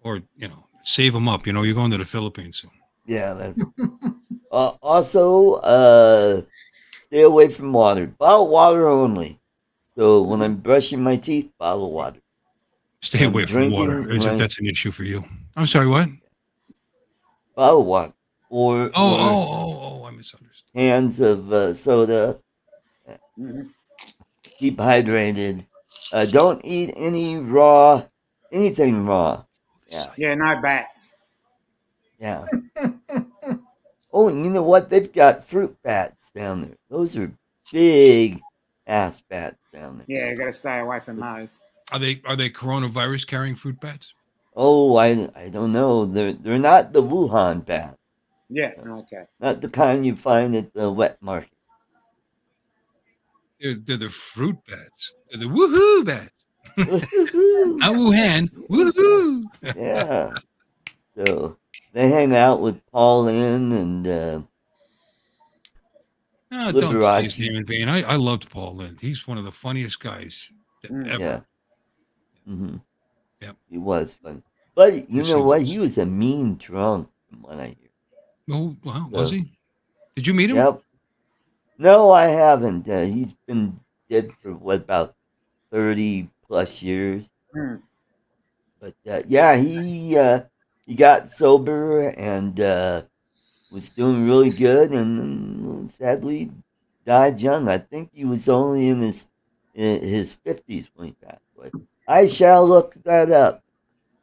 Or, save them up. You're going to the Philippines soon. Yeah, that's also stay away from water. Bottled water only. So when I'm brushing my teeth, bottled water. Stay away from water, as if that's an issue for you. I'm sorry, what? Bottled water. Or I misunderstood. cans of soda. Keep hydrated. Don't eat anything raw. Yeah, no bats. Yeah. Oh, and you know what? They've got fruit bats down there. Those are big ass bats down there. Yeah, you got to stay away from those. Are they coronavirus carrying fruit bats? Oh, I don't know. They're not the Wuhan bat. Yeah, okay. Not the kind you find at the wet market. They're the fruit bats. They're the woohoo bats. Not Wuhan. Woohoo. Yeah. So they hang out with Paul Lynn and don't say his name in vain. I loved Paul Lynn. He's one of the funniest guys ever. Yeah. Mm-hmm. Yep. He was funny. But you Yes, know he what? was. He was a mean drunk from what I hear. Oh, wow. Was he? Did you meet him? Yep. No, I haven't. He's been dead for about 30 plus years. But yeah, he got sober and was doing really good, and sadly died young. I think he was only in his 50s when he passed away. I shall look that up.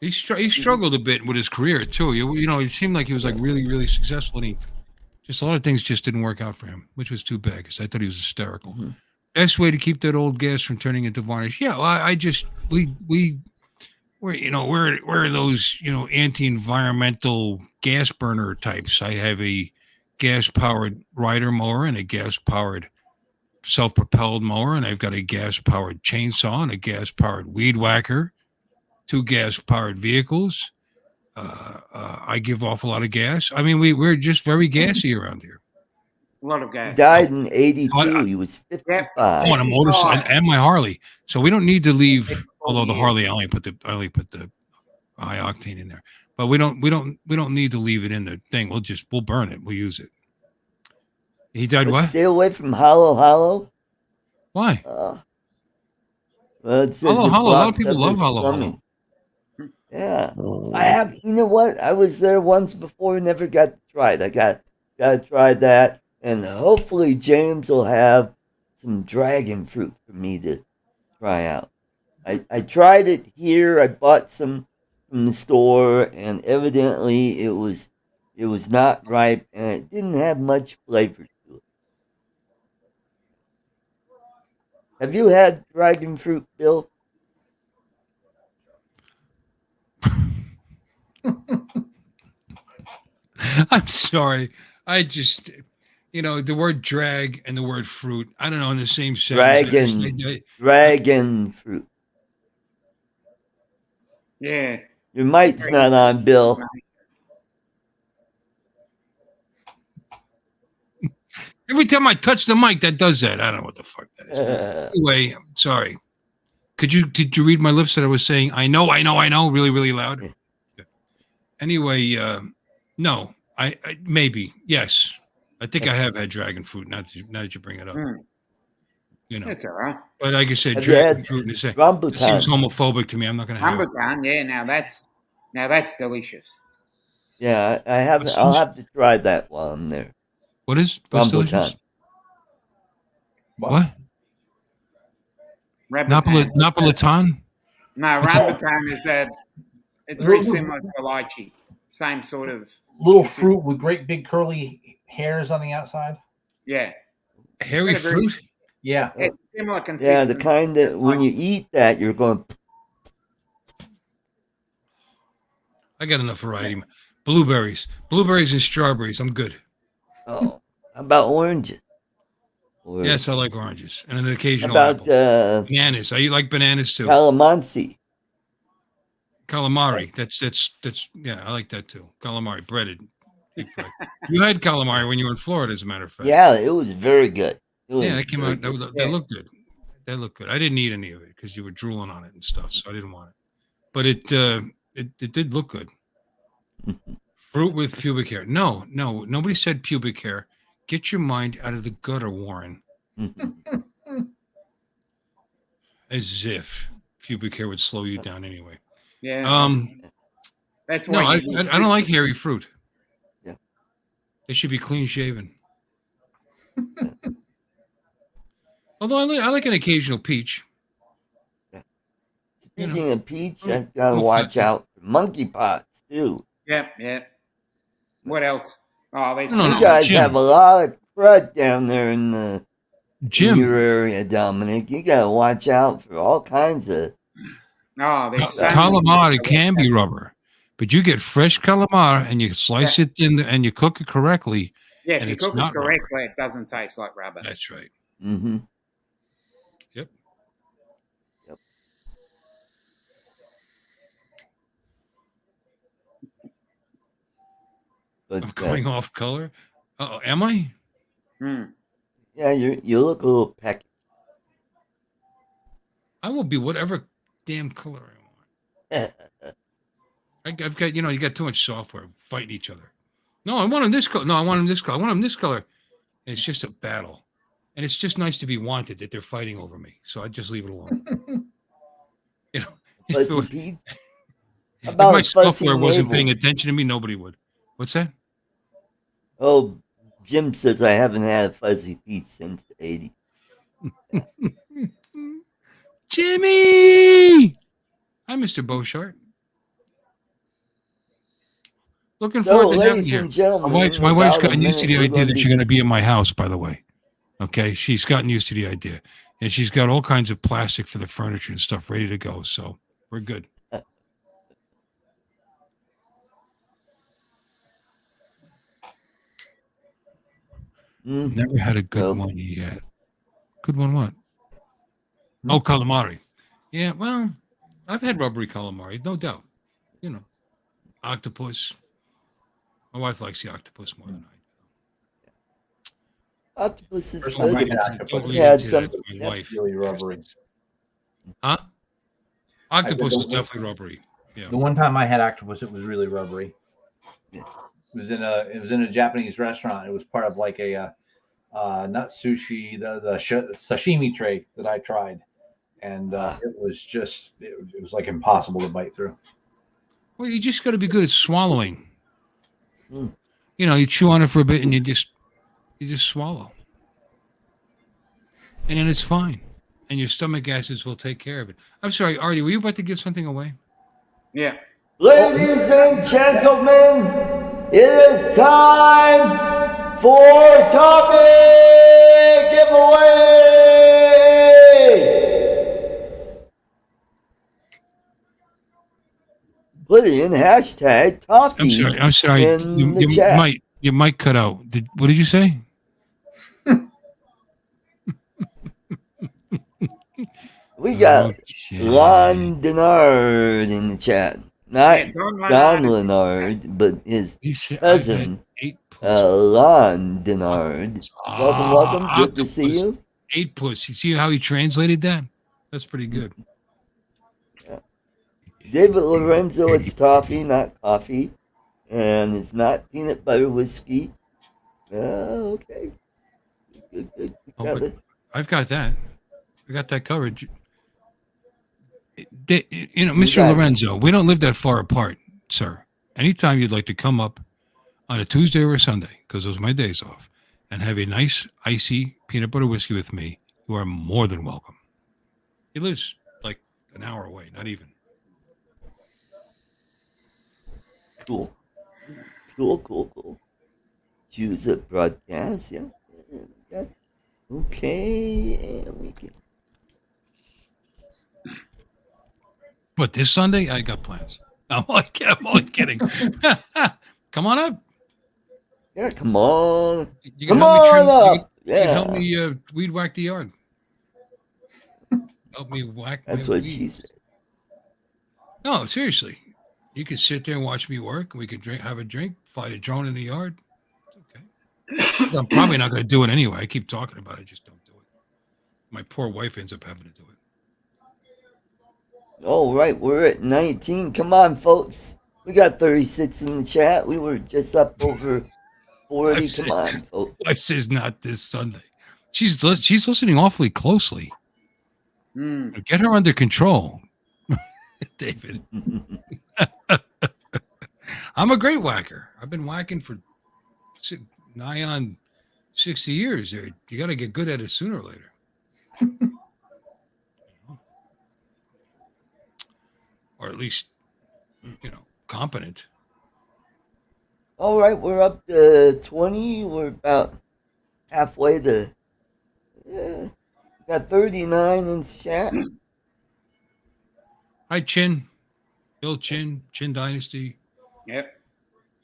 He struggled a bit with his career too. It seemed like he was like really, really successful, and just a lot of things just didn't work out for him, which was too bad because I thought he was hysterical. Mm-hmm. Best way to keep that old gas from turning into varnish. Yeah, we're those anti-environmental gas burner types. I have a gas-powered rider mower and a gas-powered self-propelled mower, and I've got a gas-powered chainsaw and a gas-powered weed whacker. 2 gas-powered vehicles. I give off a lot of gas. I mean, we're just very gassy around here. A lot of gas. He died in 82. He was 55. On a motorcycle and my Harley. So we don't need to leave. Although the Harley, I only put the high octane in there. But we don't need to leave it in the thing. We'll burn it. We'll use it. He died what? Stay away from Hollow. Why? Well, it says Hollow. A lot of people love Hollow. Yeah. I have. You know what? I was there once before. Never got to try it. I got to try that, and hopefully James will have some dragon fruit for me to try out. I tried it here. I bought some from the store, and evidently it was not ripe, and it didn't have much flavor to it. Have you had dragon fruit, Bill? I'm sorry. I just, the word drag and the word fruit, I don't know, in the same sentence. Dragon fruit. Yeah. Your mic's not on, Bill. Every time I touch the mic, that does that. I don't know what the fuck that is. Anyway, sorry. Did you read my lips that I was saying, I know, really, really loud? Yeah. Anyway, no, I maybe, yes. I think I have had dragon fruit, now that you bring it up. That's all right. But like I said, Have dragon fruit it seems homophobic to me. I'm not going to have it. Rambutan, yeah, now that's delicious. Yeah, I have. I'll have to try that while I'm there. What's delicious? What? Napolitan? No, rambutan is it's very similar to lychee. Same sort of little fruit with great big curly hairs on the outside. Yeah. Hairy fruit? Yeah. It's similar consistency. Yeah, the kind that when you eat that, you're going. I got enough variety. Blueberries and strawberries. I'm good. Oh, how about oranges? Yes, I like oranges and an occasional apple. Bananas. I like bananas too. Calamansi. Calamari. That's yeah, I like that too. Calamari, breaded. You had calamari when you were in Florida, as a matter of fact. Yeah, it was very good. Yeah, that came out. That looked good. That looked good. I didn't eat any of it because you were drooling on it and stuff, so I didn't want it. But it did look good. Fruit with pubic hair. No, nobody said pubic hair. Get your mind out of the gutter, Warren. As if pubic hair would slow you down anyway. Yeah. That's why. No, I don't like hairy fruit. Yeah. They should be clean shaven. Although I like an occasional peach. Yeah. Speaking of peach, I've got to watch out for monkeypox too. Yep. What else? Oh, you guys have a lot of crud down there in your area, Dominic. You got to watch out for all kinds of. Oh, calamari can be rubber, but you get fresh calamari and you slice it in and you cook it correctly. Yeah, if you cook it correctly, it doesn't taste like rubber. That's right. Mm-hmm. Yep. But, I'm going off color. Oh, am I? Yeah, you look a little pecky. I will be whatever damn color I want. I've got, you got too much software fighting each other. No, I want him this color. No, I want him this color. I want him this color. And it's just a battle. And it's just nice to be wanted that they're fighting over me. So I just leave it alone. If my software wasn't paying attention to me, nobody would. What's that? Oh, Jim says I haven't had a fuzzy piece since the 80s. Jimmy! Hi, Mr. Beauchart. Looking forward to having you. My wife's gotten used to the idea that she's going to be in my house, by the way. Okay? She's gotten used to the idea. And she's got all kinds of plastic for the furniture and stuff ready to go. So we're good. Never had a good one yet. Good one what? Oh, calamari. Yeah, well, I've had rubbery calamari, no doubt. Octopus. My wife likes the octopus more than I do. Octopus is good. Yeah, some really rubbery. Huh? Octopus is definitely rubbery. Yeah. The one time I had octopus, it was really rubbery. Yeah. It was in a Japanese restaurant. It was part of like a not sushi, the sashimi tray that I tried, and it was like impossible to bite through. Well, you just got to be good at swallowing. You chew on it for a bit and you just swallow, and then it's fine, and your stomach acids will take care of it. I'm sorry, Artie, were you about to give something away? Yeah. Ladies and gentlemen, it is time for toffee giveaway. Put in hashtag toffee. I'm sorry. In the chat. Your mic cut out. What did you say? We got Okay. Lon Denard in the chat. Not Yeah, Don Lenard, but his He said, cousin, Lon Denard. Welcome. Good to see you. 8 puss. You see how he translated that? That's pretty good. Yeah. David Lorenzo, it's toffee, not coffee. And it's not peanut butter whiskey. Okay. Good. I've got that. I got that covered. Mr. Lorenzo, we don't live that far apart, sir. Anytime you'd like to come up on a Tuesday or a Sunday, because those are my days off, and have a nice, icy peanut butter whiskey with me, you are more than welcome. He lives like an hour away, not even. Cool. Choose a broadcast, yeah. Okay, and we can. But this Sunday, I got plans. I'm only kidding. Come on up. Yeah, come on. You can help me up. You can help me weed whack the yard. Help me whack. That's what she said. No, seriously. You can sit there and watch me work. We could have a drink, fly the drone in the yard. It's okay. I'm probably not going to do it anyway. I keep talking about it. Just don't do it. My poor wife ends up having to do it. All right, we're at 19. Come on, folks. We got 36 in the chat. We were just up over 40. Come on, folks. Wife says not this Sunday. She's listening awfully closely. Get her under control, David. I'm a great whacker. I've been whacking for nigh on 60 years. You got to get good at it sooner or later. Or at least, competent. All right, we're up to 20. We're about halfway to. Got 39 in chat. Hi, Chin. Bill Chin Dynasty. Yep.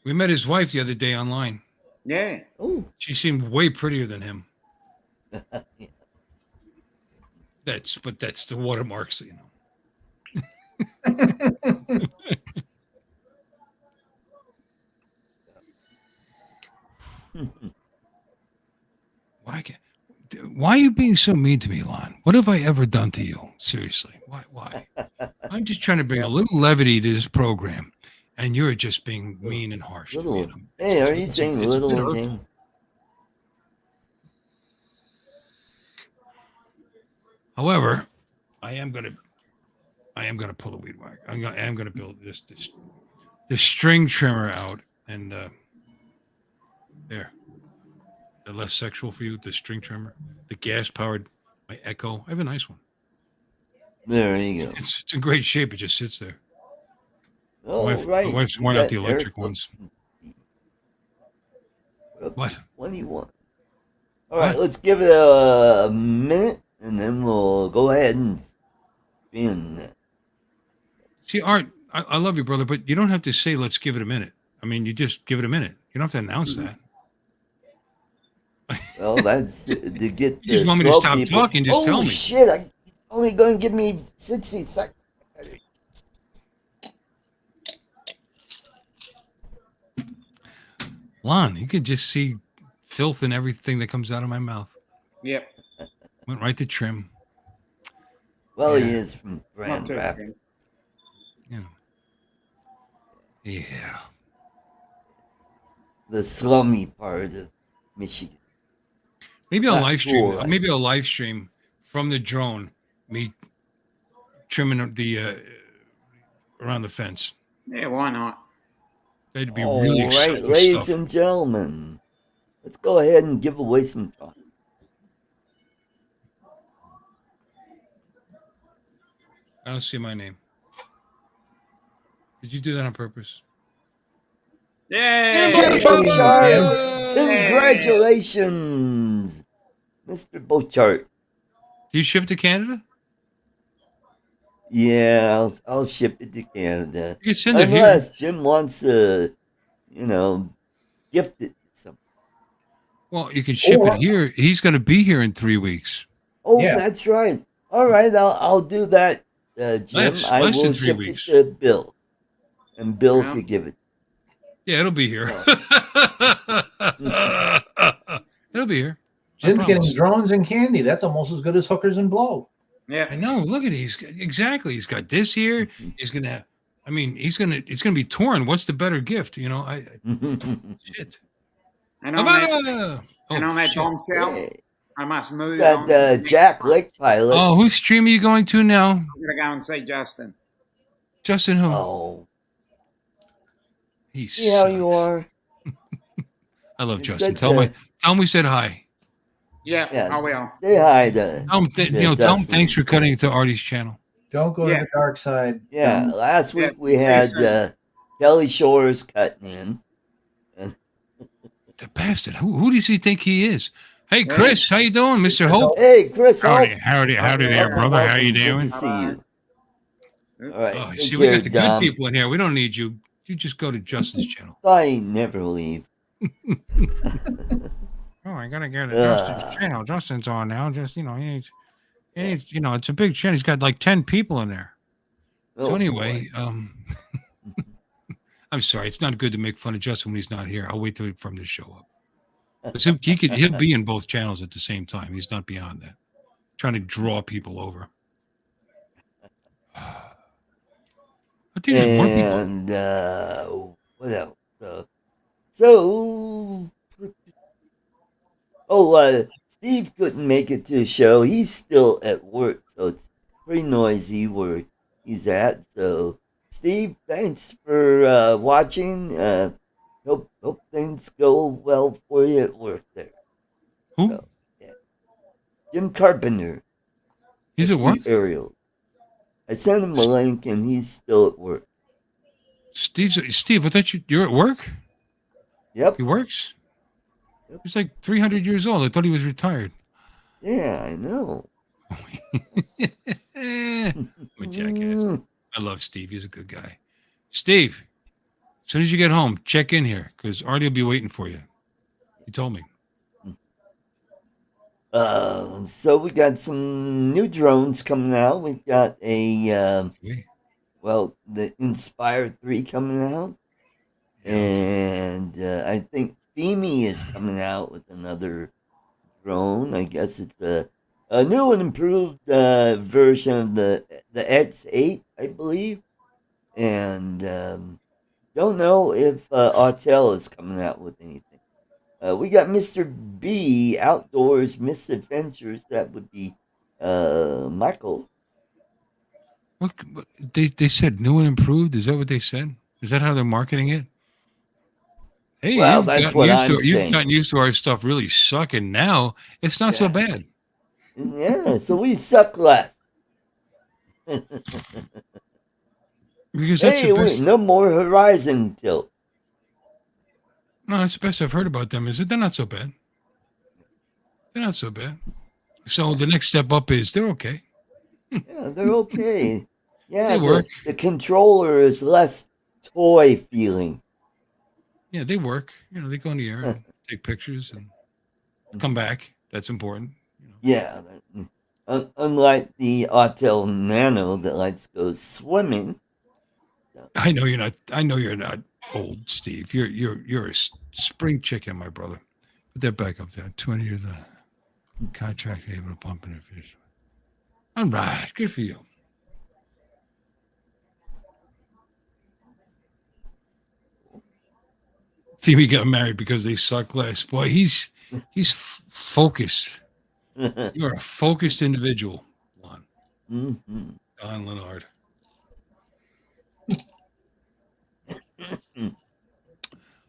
We met his wife the other day online. Yeah. Oh. She seemed way prettier than him. Yeah. That's the watermarks, Why are you being so mean to me, Lon? What have I ever done to you? Seriously, why? I'm just trying to bring a little levity to this program, and you're just being mean and harsh. Hey, are you saying little again? However, I am gonna pull a weed whack. I am gonna build this string trimmer out, and there. The less sexual for you, the string trimmer, the gas powered, my Echo. I have a nice one. There you go. It's in great shape. It just sits there. Oh, right. My wife's worn out the electric ones. What? 21. All right, let's give it a minute, and then we'll go ahead and spin. See, Art, I love you, brother, but you don't have to say, let's give it a minute. I mean, you just give it a minute. You don't have to announce that. Well, that's to get the you just want me to stop talking, just tell me. Oh, shit, I'm only going to give me 60 seconds. Lon, you can just see filth in everything that comes out of my mouth. Yep. Went right to trim. Well, he is from Grand Rapids. Yeah. The slummy part of Michigan. Maybe I'll live stream. Cool. Maybe I'll live stream from the drone. Me trimming the around the fence. Yeah, why not? That'd be really exciting. All right, ladies and gentlemen, let's go ahead and give away some time. I don't see my name. Did you do that on purpose? Yay! Jim Hey, Bochart! Jim. Congratulations, Mr. Bochart. Do you ship to Canada? Yeah, I'll ship it to Canada. You can send it here. Unless Jim wants to, gift it to somebody. Well, you can ship Or- it here. He's going to be here in 3 weeks. Oh, Yeah. that's right. All right, I'll do that, Jim. I Less will than 3 ship weeks. it to Bill, and Bill Yeah. could give it. Yeah, it'll be here. It'll be here. I Jim's promise. getting drones and candy. That's almost as good as hookers and blow. I Yeah. know. Look at it. Exactly. He's got this here. He's gonna have. I mean, it's gonna be torn. What's the better gift? Shit. And on that, Havana! and on that shit. bombshell, Hey, I must move. got on to the next Jack one. Lake Pilot. Oh, whose stream are you going to now? I'm gonna go and see Justin. Justin who? Oh, He see how sucks. you are. I love It's Justin. such Tell a- him we said hi. Yeah, Yeah. I will. Say hi to. Tell him, Yeah, tell him Dustin. thanks for cutting to Artie's channel. Don't go Yeah. to the dark side. Yeah, Don't. last Yeah, week we say had so. Kelly Shores cutting in. The bastard. Who does he think he is? Hey, Yeah. Chris, how you doing, Mr. Hope? Hey, Chris, Howdy, Hope. howdy there, Welcome, brother. How you welcome. Good doing? to see you. All right. Oh, take see, we care, got the Dom. good people in here. We don't need you. You just go to Justin's channel. I never leave. Oh, I gotta go to Justin's Justin's channel. Justin's on now. Just he needs, it's a big channel. He's got like 10 people in there. Oh, So anyway, I'm sorry. It's not good to make fun of Justin when he's not here. I'll wait till for him to show up. 'Cause he'll be in both channels at the same time. He's not beyond that. Trying to draw people over. I think there's more people. And what else? So, Steve couldn't make it to the show. He's still at work, so it's pretty noisy where he's at. So, Steve, thanks for watching. Hope things go well for you at work there. Who? So, yeah. Jim Carpenter. He's at work? Ariel. I sent him a link, and he's still at work. Steve, I thought you're at work? Yep. He works? Yep. He's like 300 years old. I thought he was retired. Yeah, I know. I'm a jackass. I love Steve. He's a good guy. Steve, as soon as you get home, check in here because Artie will be waiting for you. He told me. So we got some new drones coming out. We've got the Inspire 3 coming out. And I think Femi is coming out with another drone. I guess it's a new and improved version of the X8, I believe. And don't know if Autel is coming out with anything. We got Mr. B Outdoors Misadventures. That would be Michael. What they said new and improved? Is that what they said? Is that how they're marketing it? Hey, Well, that's what I'm You've saying. gotten used to our stuff really sucking. Now it's not so bad. Yeah, so we suck less. Because that's the best. No more Horizon tilt. No, that's the best I've heard about them. Is that they're not so bad. They're not so bad. So the next step up is they're okay. Yeah, they're okay. Yeah, They work. The controller is less toy feeling. Yeah, they work. They go in the air and take pictures and come back. That's important. Yeah, unlike the Autel Nano that likes to go swimming. I know you're not. I know you're not old, Steve. You're a spring chicken, my brother. Put that back up there. 20 years of contract able to pump in a fish. All right, good for you. Phoebe got married because they suck less. Boy, he's focused. You're a focused individual, Lon. Mm-hmm. Don Leonard.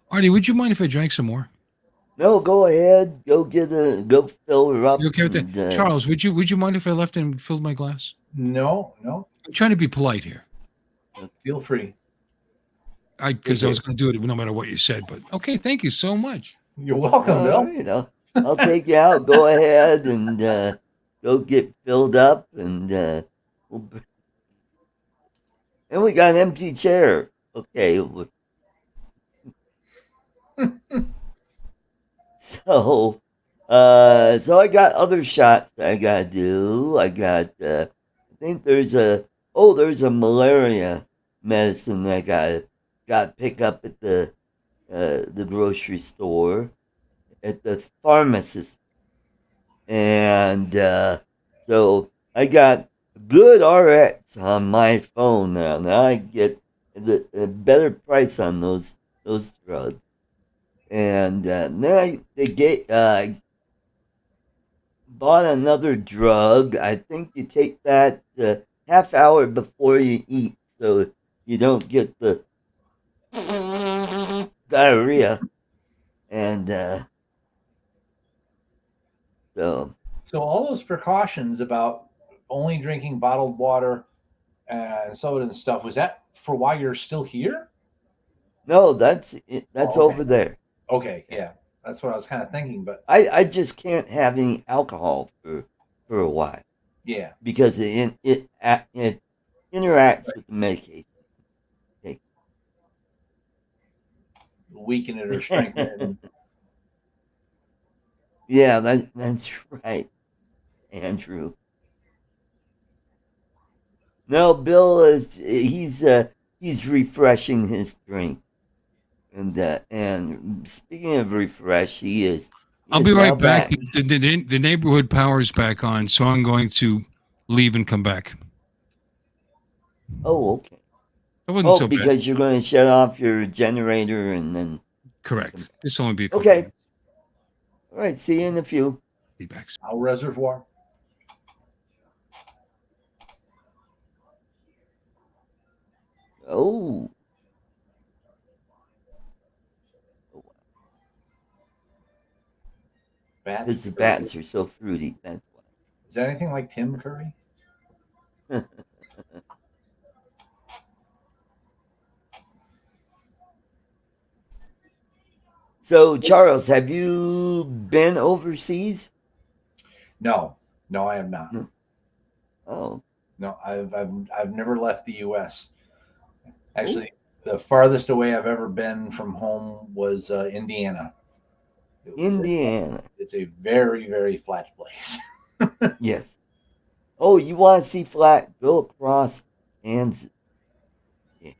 Artie, would you mind if I drank some more? No, go ahead. Go fill her up. You okay with that? and, Charles, would you mind if I left and filled my glass? No. I'm trying to be polite here. Feel free. Because I was going to do it no matter what you said. But okay, thank you so much. You're welcome, All Bill. right, I'll take you out. Go ahead and go get filled up, and and we got an empty chair. Okay. So, so I got other shots that I gotta do. I got, I think there's there's a malaria medicine that I got to pick up at the grocery store at the pharmacist, and so I got good RX on my phone now. Now I get a better price on those drugs. And then I bought another drug. I think you take that half hour before you eat, so you don't get the diarrhea. And so So all those precautions about only drinking bottled water and soda and stuff, was that for why you're still here? no, that's it. That's Oh, okay. over there. Okay, yeah. That's what I was kind of thinking, but I just can't have any alcohol for a while yeah. because it interacts with the medication. Weaken it or strengthen it. Yeah, that's right, Andrew. No, Bill he's refreshing his drink, and speaking of refresh, he I'll is be now right back. The neighborhood power is back on, so I'm going to leave and come back. Oh, okay. That wasn't so bad. Because you're going to shut off your generator and then. Correct. This will only be a couple Okay. minutes. All right. See you in a few. Be back. Our reservoir. Oh. Because the bats are so fruity. That's why. Is that anything like Tim Curry? So, Charles, have you been overseas? No, I have not. No. Oh. No, I've never left the U.S. Actually, the farthest away I've ever been from home was Indiana. Indiana. It's a very, very flat place. Yes. Oh, you want to see flat? Go across Kansas. Yeah.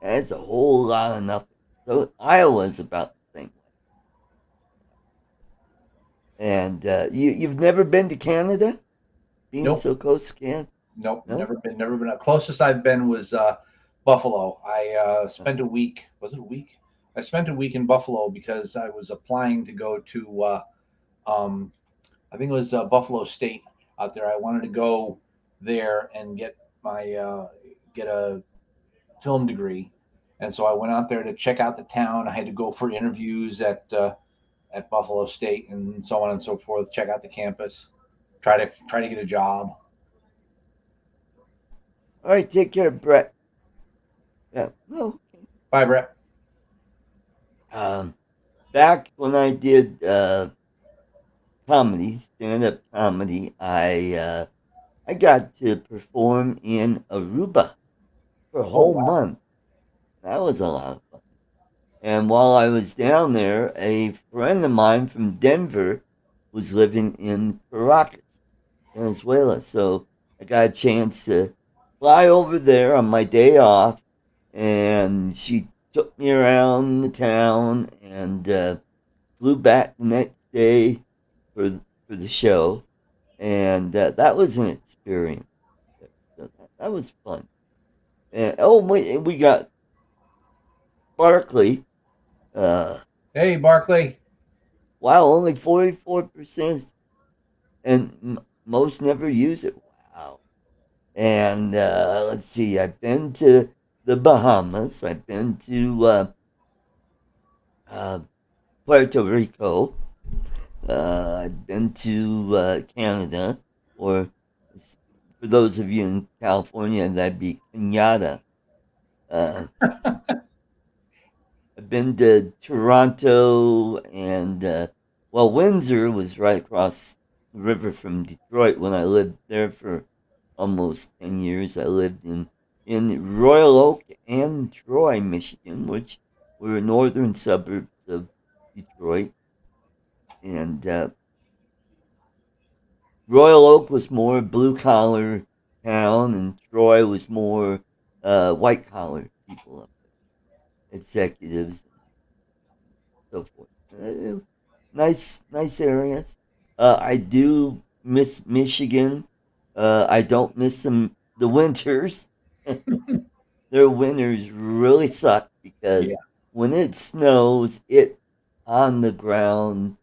That's a whole lot of nothing. So Iowa's about the same way. And you've never been to Canada? Being Nope. so close to Canada? Nope, no? Never been. The closest I've been was Buffalo. I spent a week. Was it a week? I spent a week in Buffalo because I was applying to go to, I think it was Buffalo State out there. I wanted to go there and get my get a film degree, and so I went out there to check out the town. I had to go for interviews at Buffalo State and so on and so forth. Check out the campus, try to get a job. All right, take care, Brett. Yeah. Oh, okay. Bye, Brett. Back when I did comedy, stand-up comedy, I got to perform in Aruba for a whole month. That was a lot of fun. And while I was down there, a friend of mine from Denver was living in Caracas, Venezuela. So I got a chance to fly over there on my day off, and she took me around the town and flew back the next day for the show, and that was an experience. So that was fun. And we got Barkley. Hey, Barkley. Wow, only 44%, and most never use it. Wow. And let's see, I've been to the Bahamas. I've been to Puerto Rico. I've been to Canada for for those of you in California, that'd be Kenyatta. I've been to Toronto and Windsor was right across the river from Detroit when I lived there for almost 10 years. I lived in Royal Oak and Troy, Michigan, which were northern suburbs of Detroit. And Royal Oak was more blue collar town, and Troy was more white collar people up there, executives, and so forth. Nice areas. I do miss Michigan. I don't miss the winters. Their winters really suck because Yeah. when it snows, it's on the ground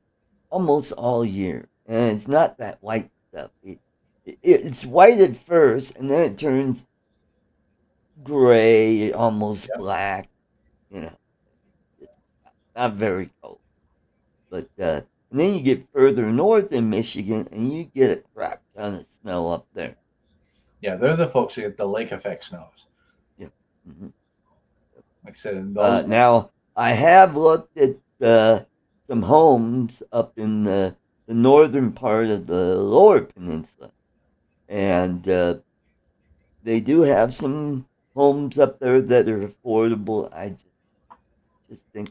almost all year, and it's not that white stuff. It's white at first, and then it turns gray, almost Yep. black. You know, it's not very cold. But and then you get further north in Michigan, and you get a crap ton of snow up there. Yeah, they're the folks who get the lake effect snows. Yeah. Mm-hmm. Like I said, those, Now I have looked at some homes up in the northern part of the Lower Peninsula, and they do have some homes up there that are affordable. I just think,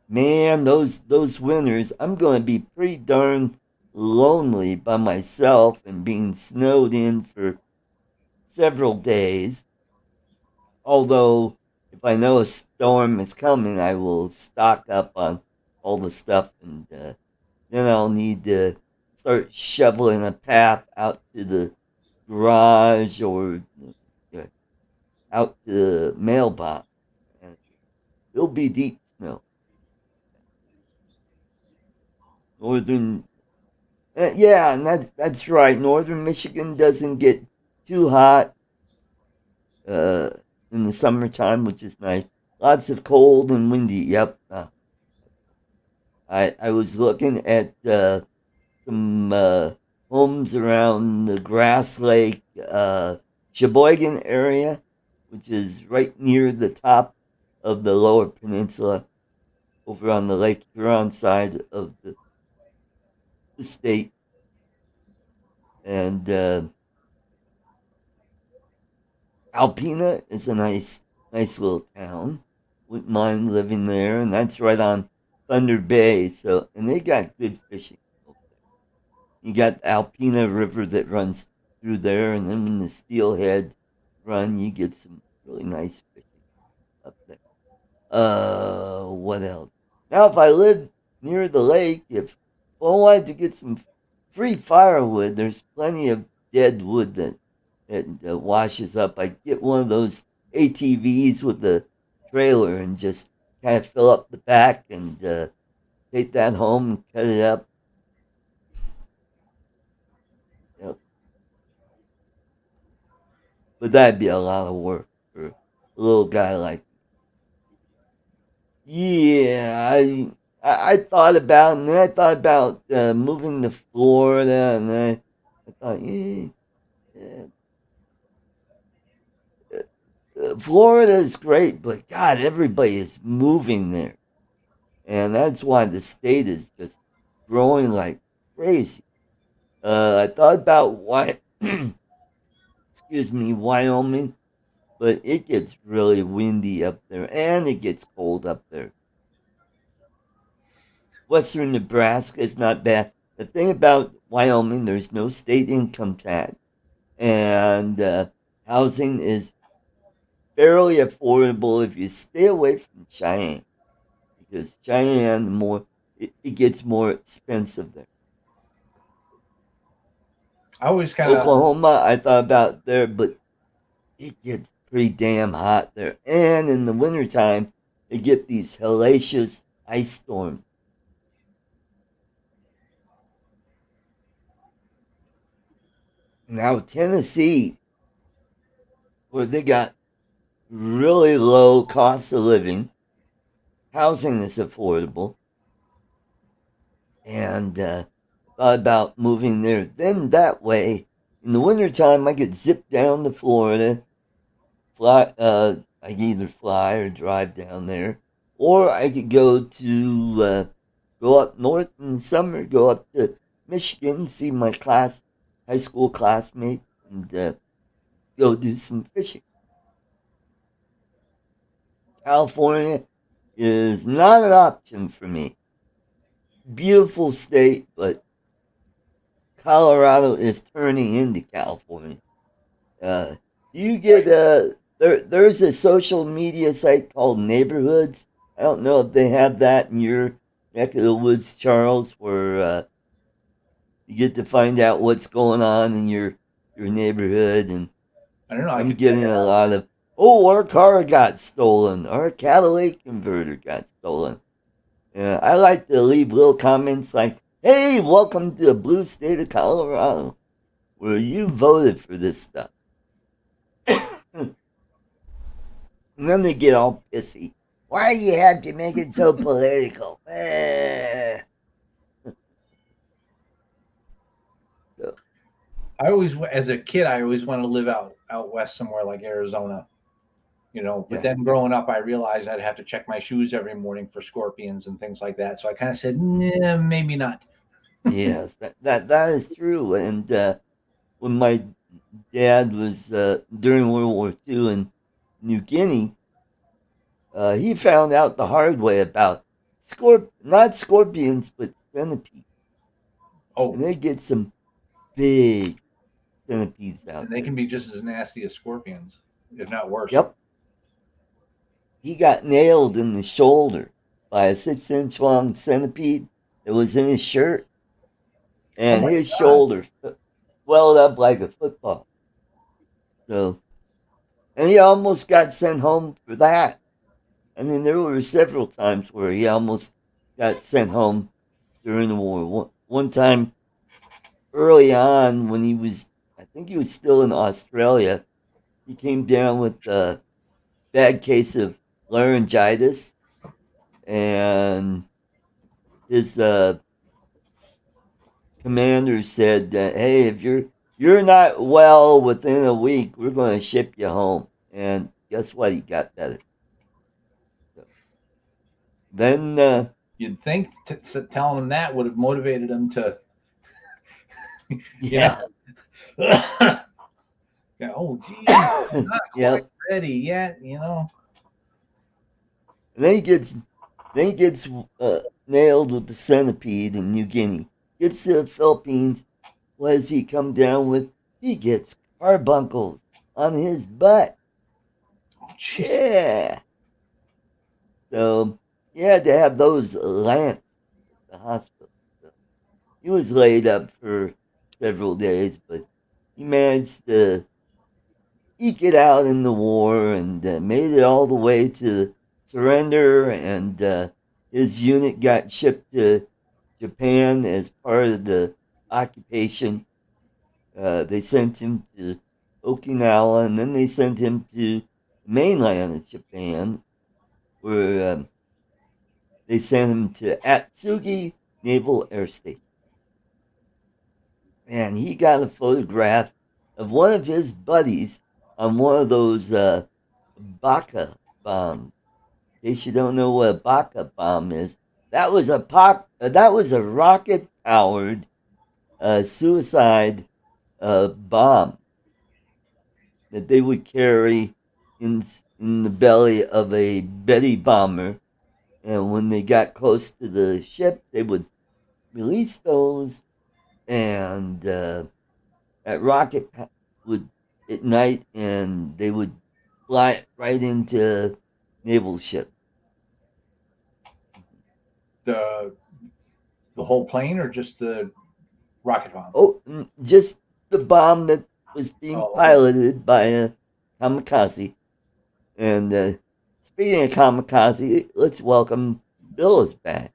man, those winters, I'm going to be pretty darn lonely by myself and being snowed in for several days. Although, if I know a storm is coming, I will stock up on all the stuff, and then I'll need to start shoveling a path out to the garage or uh, out to the mailbox. And it'll be deep snow. Northern, yeah, and that's right. Northern Michigan doesn't get too hot uh, in the summertime, which is nice. Lots of cold and windy. Yep. I was looking at some homes around the Grass Lake, Sheboygan area, which is right near the top of the Lower Peninsula, over on the Lake Huron side of the state, and Alpena is a nice little town. Wouldn't mind living there, and that's right on Thunder Bay. So, and they got good fishing over there. You got the Alpena River that runs through there, and then when the Steelhead run, you get some really nice fishing up there. What else? Now, if I lived near the lake, if I wanted to get some free firewood, there's plenty of dead wood that washes up. I get one of those ATVs with the trailer and just kind of fill up the back and take that home and cut it up. Yep. But that'd be a lot of work for a little guy like me. Yeah, I thought about it, and then I thought about moving to Florida, and then I thought, yeah, Florida is great, but God, everybody is moving there, and that's why the state is just growing like crazy. I thought about why, excuse me, Wyoming, but it gets really windy up there, and it gets cold up there. Western Nebraska is not bad. The thing about Wyoming, there's no state income tax, and housing is fairly affordable if you stay away from Cheyenne, because Cheyenne, it gets more expensive there. I always kind of, Oklahoma, I thought about there, but it gets pretty damn hot there, and in the wintertime, you get these hellacious ice storms. Now, Tennessee, where they got really low cost of living, housing is affordable, and thought about moving there. Then that way, in the wintertime, I could zip down to Florida, fly. I could either fly or drive down there, or I could go up north in the summer, go up to Michigan, see my high school classmates, and go do some fishing. California is not an option for me. Beautiful state, but Colorado is turning into California. Do you get there's a social media site called Neighborhoods. I don't know if they have that in your neck of the woods, Charles, where you get to find out what's going on in your neighborhood. And I don't know. I'm getting a lot of, oh, our car got stolen, our catalytic converter got stolen. Yeah, I like to leave little comments like, hey, welcome to the blue state of Colorado, where you voted for this stuff. And then they get all pissy. Why do you have to make it so political? So, I always, as a kid, I always wanted to live out west somewhere like Arizona, you know. But yeah. then growing up, I realized I'd have to check my shoes every morning for scorpions and things like that. So I kind of said, nah, maybe not. Yes, that is true. And when my dad was during World War II in New Guinea, he found out the hard way about not scorpions, but centipedes. Oh, And they get some big centipedes out and they there. can be just as nasty as scorpions, if not worse. Yep. He got nailed in the shoulder by a 6-inch long centipede that was in his shirt. And his shoulder swelled up like a football. So, and he almost got sent home for that. I mean, there were several times where he almost got sent home during the war. One time early on, when I think he was still in Australia, he came down with a bad case of laryngitis, and his commander said that, hey, if you're not well within a week, we're going to ship you home. And guess what? He got better. So, then you'd think telling him that would have motivated him to. yeah. Yeah, oh, geez, not quite Yep. ready yet, you know. And then he gets nailed with the centipede in New Guinea. Gets to the Philippines. What does he come down with? He gets carbuncles on his butt. Oh, geez. Yeah. So he had to have those lanced at the hospital. So he was laid up for several days, but he managed to eke it out in the war and made it all the way to surrender. And his unit got shipped to Japan as part of the occupation. They sent him to Okinawa, and then they sent him to the mainland of Japan, where they sent him to Atsugi Naval Air Station. And he got a photograph of one of his buddies on one of those Baka bombs. In case you don't know what a Baka bomb is, that was a rocket powered suicide bomb that they would carry in the belly of a Betty bomber, and when they got close to the ship, they would release those, and that rocket would at night, and they would fly right into naval ship. The whole plane or just the rocket bomb? Oh, just the bomb that was being piloted by a kamikaze. And speaking of kamikaze, let's welcome Bill is back.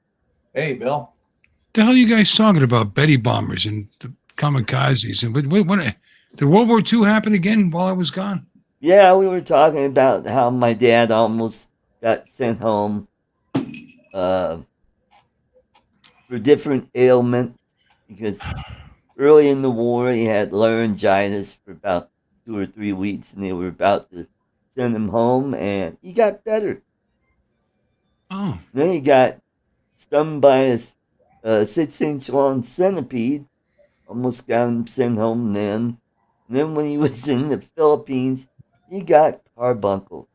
Hey, Bill. The hell are you guys talking about? Betty bombers and the kamikazes and what? Did World War II happen again while I was gone? Yeah, we were talking about how my dad almost got sent home for different ailments because early in the war, he had laryngitis for about 2 or 3 weeks, and they were about to send him home, and he got better. Oh, Then he got stung by a 6-inch long centipede, almost got him sent home then. And then when he was in the Philippines, he got carbuncle.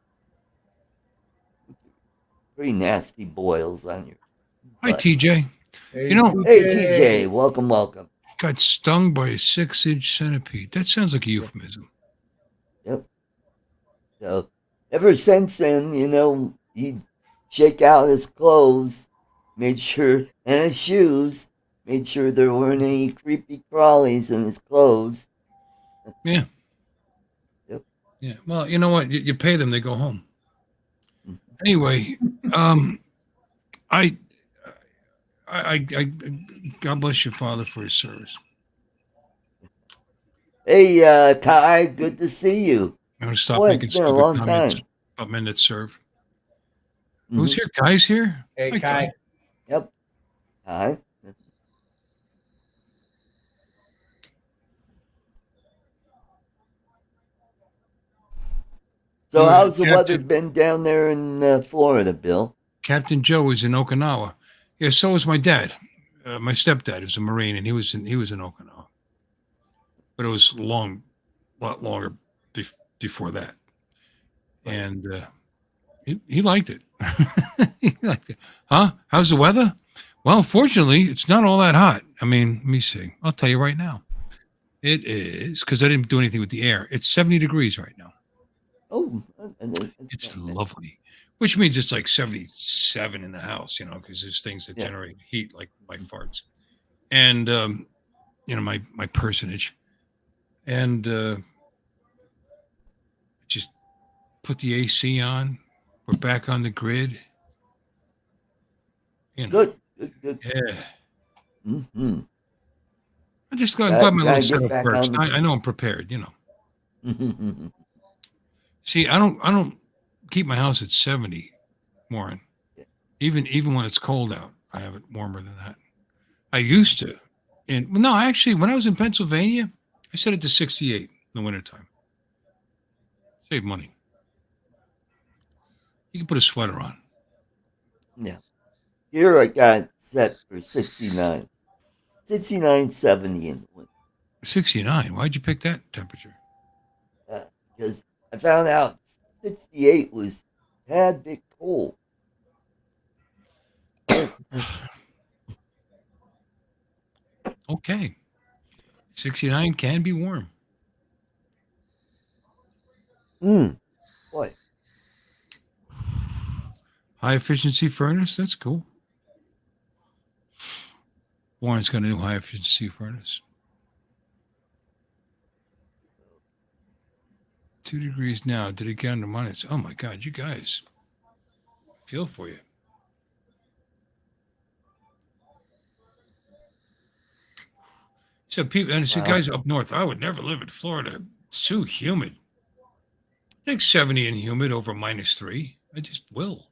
Pretty nasty boils on your hi, butt. TJ. Hey, You know, Hey, TJ, welcome, welcome. got stung by a 6-inch centipede. That sounds like a euphemism. Yep. So ever since then, he'd shake out his clothes, made sure, and his shoes, made sure there weren't any creepy crawlies in his clothes. Yeah. Yep. Yeah. Well, you know what? You pay them, they go home. Mhm. Anyway, I, I, God bless your father for his service. Hey, Ty, good to see you. I'm gonna stop Boy, it's making been a stupid long comments time. about men that serve. Mhm. Who's here? Guy's here. Hey, Hi, Kai. Yep. Ty. So, No, how's the weather Captain, been down there in Florida, Bill? Captain Joe is in Okinawa. Yeah, so was my dad. My stepdad is a Marine, and he was in Okinawa. But it was a lot longer before that. Right. And he liked it. He liked it. Huh? How's the weather? Well, fortunately, it's not all that hot. I mean, let me see. I'll tell you right now. It is because I didn't do anything with the air. It's 70 degrees right now. Oh, It's not bad. lovely, which means it's like 77 in the house, because there's things that Yeah. generate heat like my farts and, my personage. And just put the AC on. We're back on the grid. Good. Yeah. Mm-hmm. I'm glad my little Gotta get setup back works. on the I know I'm prepared. See, I don't keep my house at 70, Warren. Yeah. Even when it's cold out, I have it warmer than that. I used to. And no, actually, when I was in Pennsylvania, I set it to 68 in the wintertime. Save money. You can put a sweater on. Yeah. Here I got it set for 69. 69, 70 in the winter. 69. Why'd you pick that temperature? Because I found out 68 was a tad bit cold. Okay. 69 can be warm. Boy. High efficiency furnace. That's cool. Warren's got a new high efficiency furnace. 2 degrees now. Did it get under minus? Oh my God, you guys. I feel for you. So people and so Wow. guys up north, I would never live in Florida. It's too humid. I think 70 and humid over -3. I just will.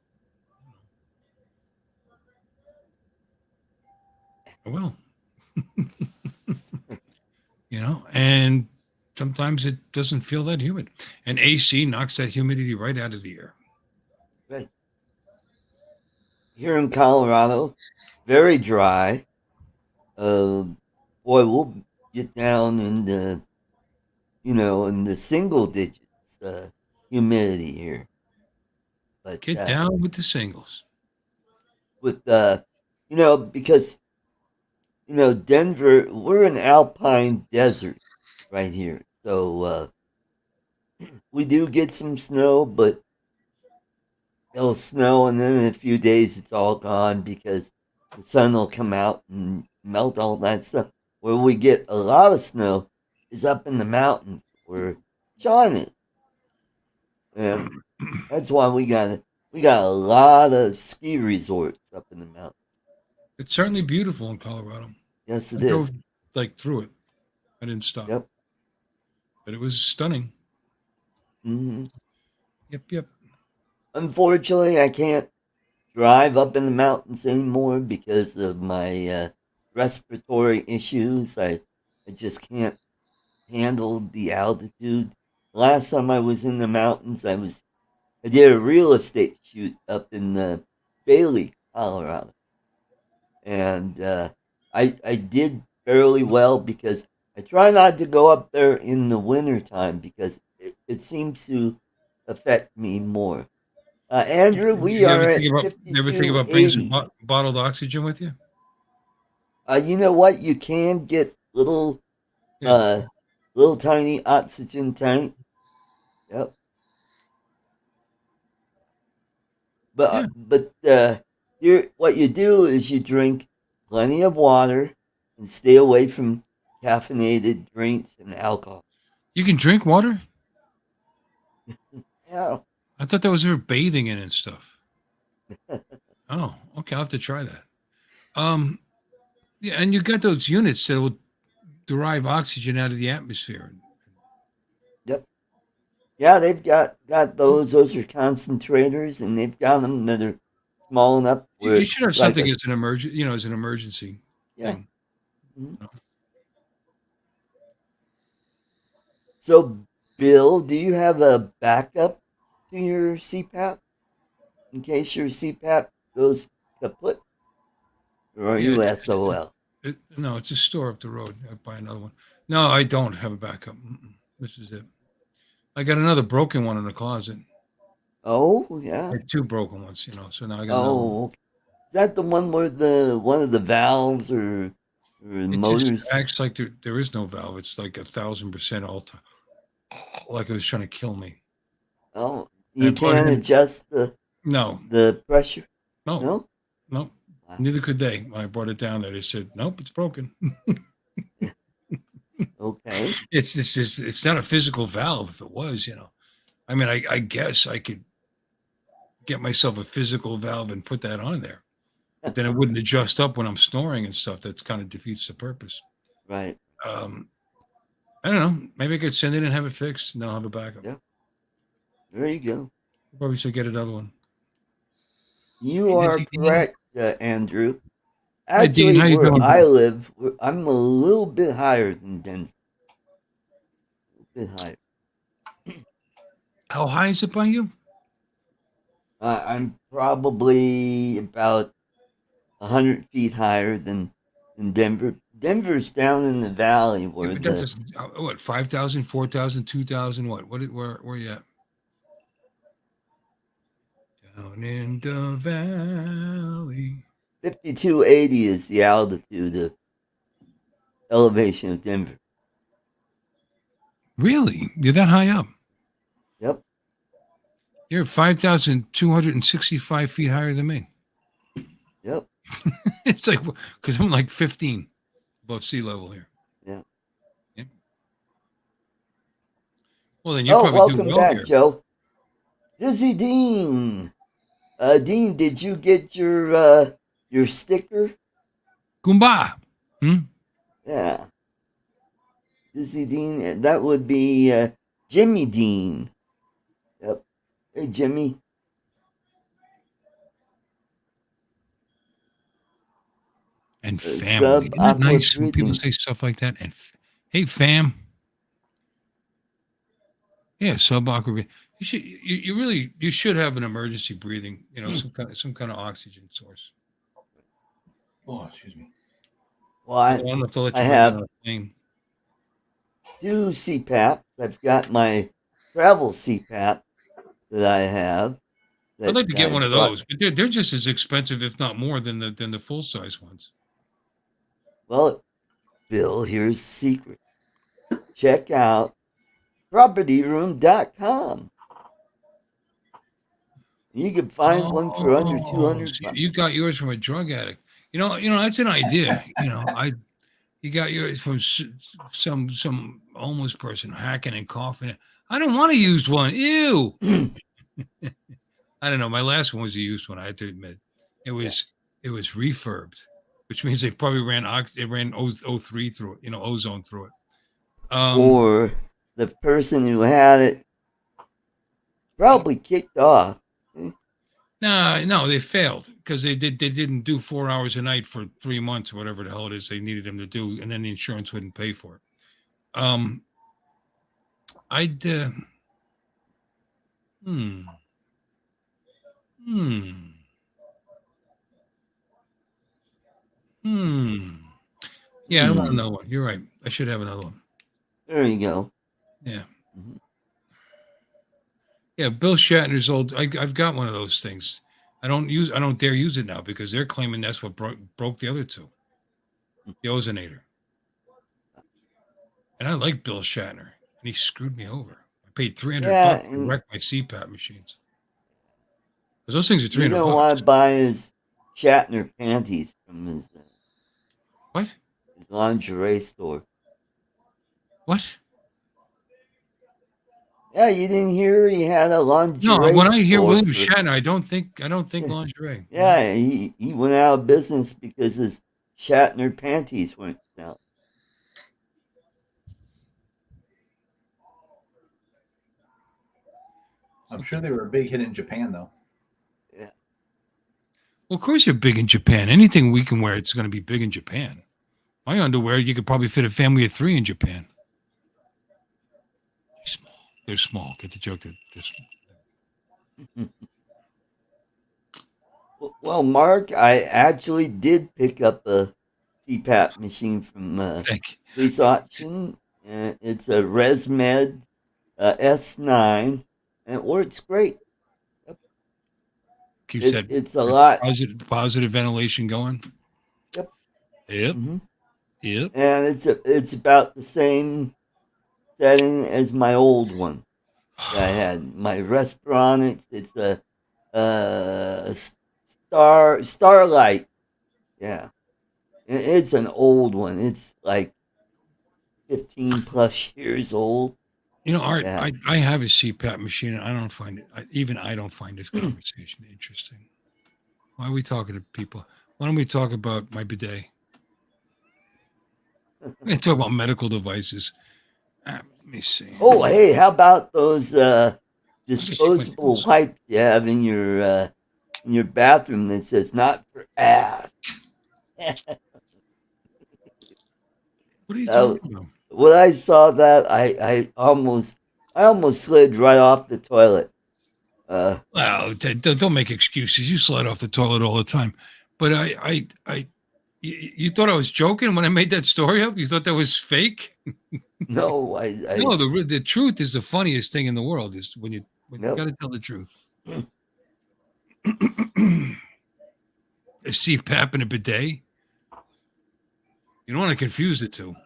I will. And sometimes it doesn't feel that humid. And AC knocks that humidity right out of the air. Right. Here in Colorado, very dry. Boy, we'll get down in the single digits humidity here. But Get down with the singles. with because Denver, we're an alpine desert right here, so we do get some snow, but it'll snow, and then in a few days it's all gone because the sun will come out and melt all that stuff. Where we get a lot of snow is up in the mountains where Sean is, and that's why we got a lot of ski resorts up in the mountains. It's certainly beautiful in Colorado. Yes, I it drove is. through it. I didn't stop. Yep. But it was stunning. Hmm. Yep. Unfortunately, I can't drive up in the mountains anymore because of my respiratory issues. I I just can't handle the altitude. Last time I was in the mountains, I did a real estate shoot up in Bailey, Colorado, and I did fairly well because I try not to go up there in the winter time because it seems to affect me more. Andrew, we You are ever at think about bringing some 5280. bottled oxygen with you? You know what? You can get little, Yeah. little tiny oxygen tank. Yep. Yeah. But what you do is you drink plenty of water and stay away from caffeinated drinks and alcohol. You can drink water? Yeah. I thought that was for bathing in and stuff. Oh, okay. I'll have to try that. Yeah, and you got those units that will derive oxygen out of the atmosphere. Yep. Yeah, they've got those. Those are concentrators, and they've got them that are small enough You where should have it's like something as an as an emergency yeah. thing. Mhm. So, Bill, do you have a backup to your CPAP in case your CPAP goes kaput, or are Yeah, you SOL? no, it's a store up the road. I buy another one. No, I don't have a backup. This is it. I got another broken one in the closet. Oh yeah. Or two broken ones, So now I got another one. Oh, okay. Is that the one where the one of the valves or It just motors? acts like there is no valve. It's like 1,000% all time, like it was trying to kill me. Oh, I you brought it can't in. adjust No, the pressure. no, No. no. Wow. Neither could they. When I brought it down there, they said, "Nope, it's broken." Okay. It's not a physical valve. If it was, I mean, I guess I could get myself a physical valve and put that on there, but then it wouldn't adjust up when I'm snoring and stuff. That kind of defeats the purpose. Right. Um, I don't know. Maybe I could send it and have it fixed, and I'll have a backup. Yeah. There you go. Probably should get another one. You Hey, are Dizzy Dean. correct, Andrew. Hi, Dean. Actually, How you where doing? I live, I'm a little bit higher than Denver. A little bit higher. How high is it by you? I'm probably about 100 feet higher than Denver. Denver's down in the valley Yeah, where but that's the just, what, 5,000, 4,000, 2,000. What? Where you at? Down in the valley. 5280 is the altitude of elevation of Denver. Really? You're that high up? Yep. You're 5,265 feet higher than me. Yep. It's like, because I'm like 15 above sea level here. Yeah. Yeah. Well, then you probably do welcome well back, here. Joe. Dizzy Dean. Dean, did you get your sticker? Goomba. Yeah. Dizzy Dean. That would be Jimmy Dean. Yep. Hey, Jimmy. And family. Isn't that nice when people greetings. say stuff like that? And hey, fam. Yeah, subaqua. You should have an emergency breathing. Some kind of oxygen source. Oh, excuse me. Well, I don't have to let I you have on a plane. 2 CPAPs. I've got my travel CPAP that I have. I'd like to get one of brought- those, but they're just as expensive, if not more, than the full size ones. Well, Bill, here's the secret. Check out propertyroom.com. You can find one for under $200. So you got yours from a drug addict. That's an idea. You got yours from some homeless person hacking and coughing. I don't want to use one. Ew. I don't know. My last one was a used one. I have to admit, it was refurbed, which means they probably ran O3 through it. Ozone through it. Or the person who had it probably kicked off. No, they failed because they didn't do 4 hours a night for 3 months or whatever the hell it is they needed them to do, and then the insurance wouldn't pay for it. I'd hmm hmm hmm. Yeah, I want another one. You're right. I should have another one. There you go. Yeah. Mhm. Yeah, Bill Shatner's old. I've got one of those things. I don't dare use it now because they're claiming that's what broke the other two, the ozonator. And I like Bill Shatner, and he screwed me over. I paid $300 to wreck my CPAP machines because those things are You don't $300. want to buy his Shatner panties from his What? his lingerie store. What? Yeah, you didn't hear he had a lingerie No, when I hear store William for- Shatner, I don't think lingerie. Yeah, he went out of business because his Shatner panties weren't out. I'm sure they were a big hit in Japan, though. Yeah. Well, of course, you're big in Japan. Anything we can wear, it's going to be big in Japan. My underwear, you could probably fit a family of 3 in Japan. They're small. They're small. Get the joke? They're small. Well, Mark, I actually did pick up a CPAP machine from Thank you. Police Auction. It's a ResMed S9, and it works great. Keeps It's a lot. Positive ventilation going. Yep. Yep. Mm-hmm. Yep. And it's about the same setting as my old one that I had. My Respironics. It's a Starlight. Yeah. It's an old one. It's like 15 plus years old. You know, Art, Yeah. I have a CPAP machine, and I don't find it. I don't find this conversation interesting. Why are we talking to people? Why don't we talk about my bidet? We're going to talk about medical devices. Let me see. Oh, hey, how about those disposable wipes you have in your bathroom that says "not for ass"? What are you talking about? When I saw that, I almost slid right off the toilet. Well, don't make excuses. You slide off the toilet all the time. But you thought I was joking when I made that story up? You thought that was fake? No, No, the truth is the funniest thing in the world. Is when you Nope. got to tell the truth. A CPAP and a bidet. You don't want to confuse the two.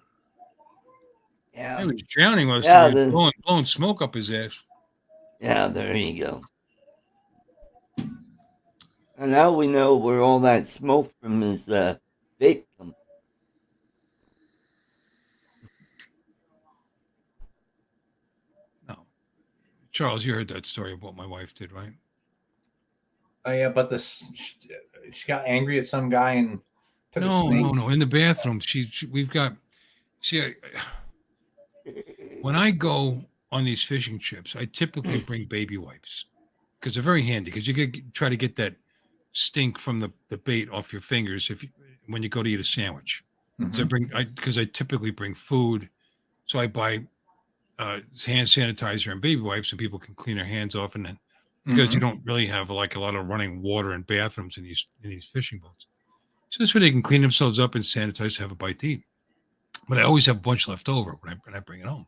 Yeah. He was drowning while blowing smoke up his ass. Yeah, there you go. And now we know where all that smoke from his vape comes. No, Charles, you heard that story of what my wife did, right? Oh yeah, but she got angry at some guy and took a snake. No. In the bathroom, when I go on these fishing trips, I typically bring baby wipes because they're very handy. Because you try to get that stink from the bait off your fingers when you go to eat a sandwich. Mm-hmm. Because I typically bring food, so I buy hand sanitizer and baby wipes, and people can clean their hands off, and then because you don't really have like a lot of running water in bathrooms in these fishing boats, so this way they can clean themselves up and sanitize to have a bite to eat. But I always have a bunch left over when I bring it home,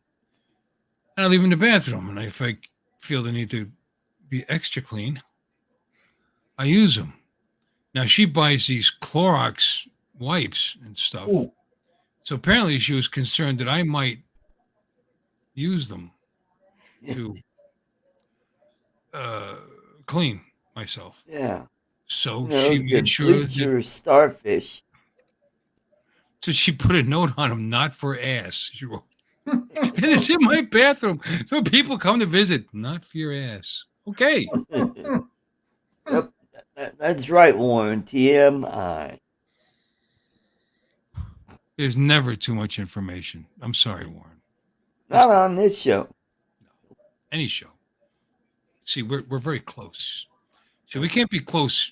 and I leave them in the bathroom. And if I feel the need to be extra clean, I use them. Now she buys these Clorox wipes and stuff. Ooh. So apparently she was concerned that I might use them to clean myself. Yeah. So she made sure bleach your starfish. So she put a note on them, not for ass. She wrote, and it's in my bathroom. So people come to visit, not for your ass. Okay. Yep, that's right, Warren. TMI. There's never too much information. I'm sorry, Warren. Not on this show. Any show. See, we're very close. So we can't be close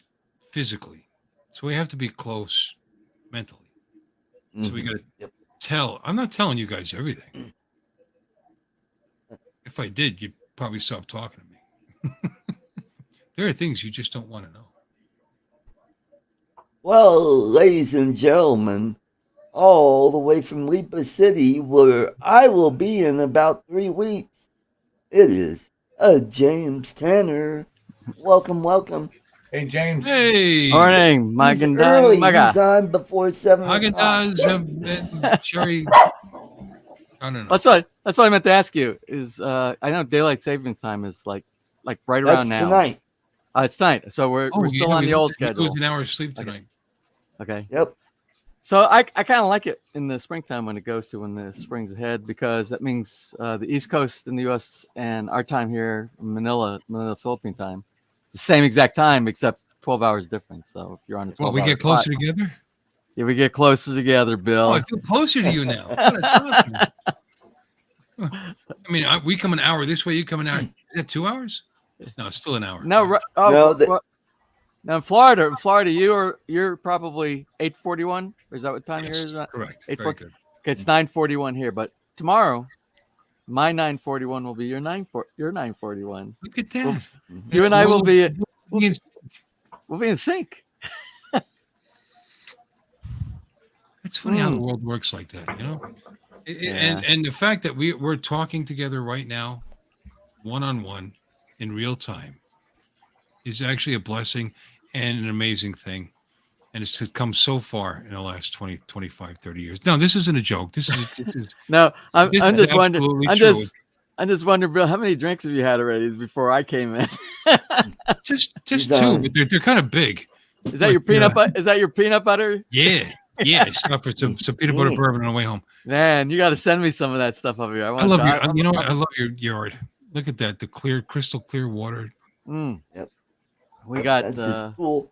physically. So we have to be close mentally. So we got to Yep. tell. I'm not telling you guys everything. If I did, you'd probably stop talking to me. There are things you just don't want to know. Well, ladies and gentlemen, all the way from Lipa City, where I will be in about 3 weeks, it is James Tanner. Welcome, welcome. Hey, James. Hey, Morning, He's Magen early. Maga. He's on before 7 Haagen o'clock. Dazs and Cherry. I don't know. That's what I meant to ask you. Is I know daylight savings time is like right around That's now. tonight. It's tonight, so we're still on the old He schedule. goes an hour of sleep tonight. Okay. Yep. So I kind of like it in the springtime when the spring's ahead, because that means the East Coast in the U.S. and our time here, Manila, Philippine time, the same exact time except 12 hours difference. So if you're on a 12 Well, we get closer together. Yeah, we get closer together, Bill. Oh, I feel closer to you now. That's awesome. I mean, we come an hour this way. You come an hour. Is that 2 hours? No, it's still an hour. No, now in Florida, you're probably 8:41. Or is that what time Yes, yours is? correct. 8:40. Very good. Okay, it's 9:41 here, but tomorrow, my 9:41 will be your 9:41. Look at that. You and I will be in- we'll be in sync. It's funny how the world works like that, you know. Yeah. And the fact that we're talking together right now, one-on-one, in real time, is actually a blessing and an amazing thing. And it's to come so far in the last 20, 25, 30 years. No, this isn't a joke. This is No, I'm just wondering. absolutely I'm just wondering, Bill, how many drinks have you had already before I came in? just He's two, on. but they're kind of big. Is that your peanut butter? Is that your peanut butter? Yeah. I stopped for some peanut butter bourbon on the way home. Man, you got to send me some of that stuff over here. I love I love your yard. Look at that, the crystal clear water. Yep. We got That's his pool.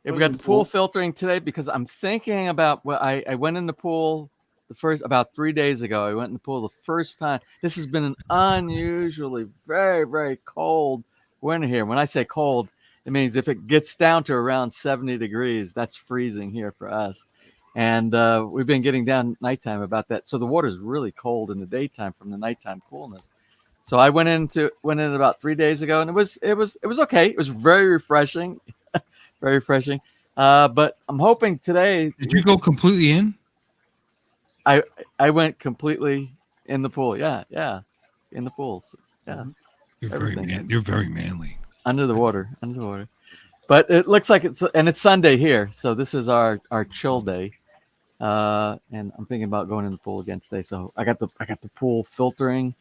we got the pool filtering today, because I'm thinking about I went in the pool about 3 days ago. I went in the pool the first time. This has been an unusually very, very cold winter here. When I say cold, it means if it gets down to around 70 degrees, that's freezing here for us. And we've been getting down nighttime about that. So the water is really cold in the daytime from the nighttime coolness. So I went in about 3 days ago, and it was okay. It was very refreshing, very refreshing. But I'm hoping today. Did you go completely in? I went completely in the pool. Yeah, in the pools. Yeah, You're very manly. under the water. But it looks like it's Sunday here, so this is our chill day. And I'm thinking about going in the pool again today. So I got the pool filtering.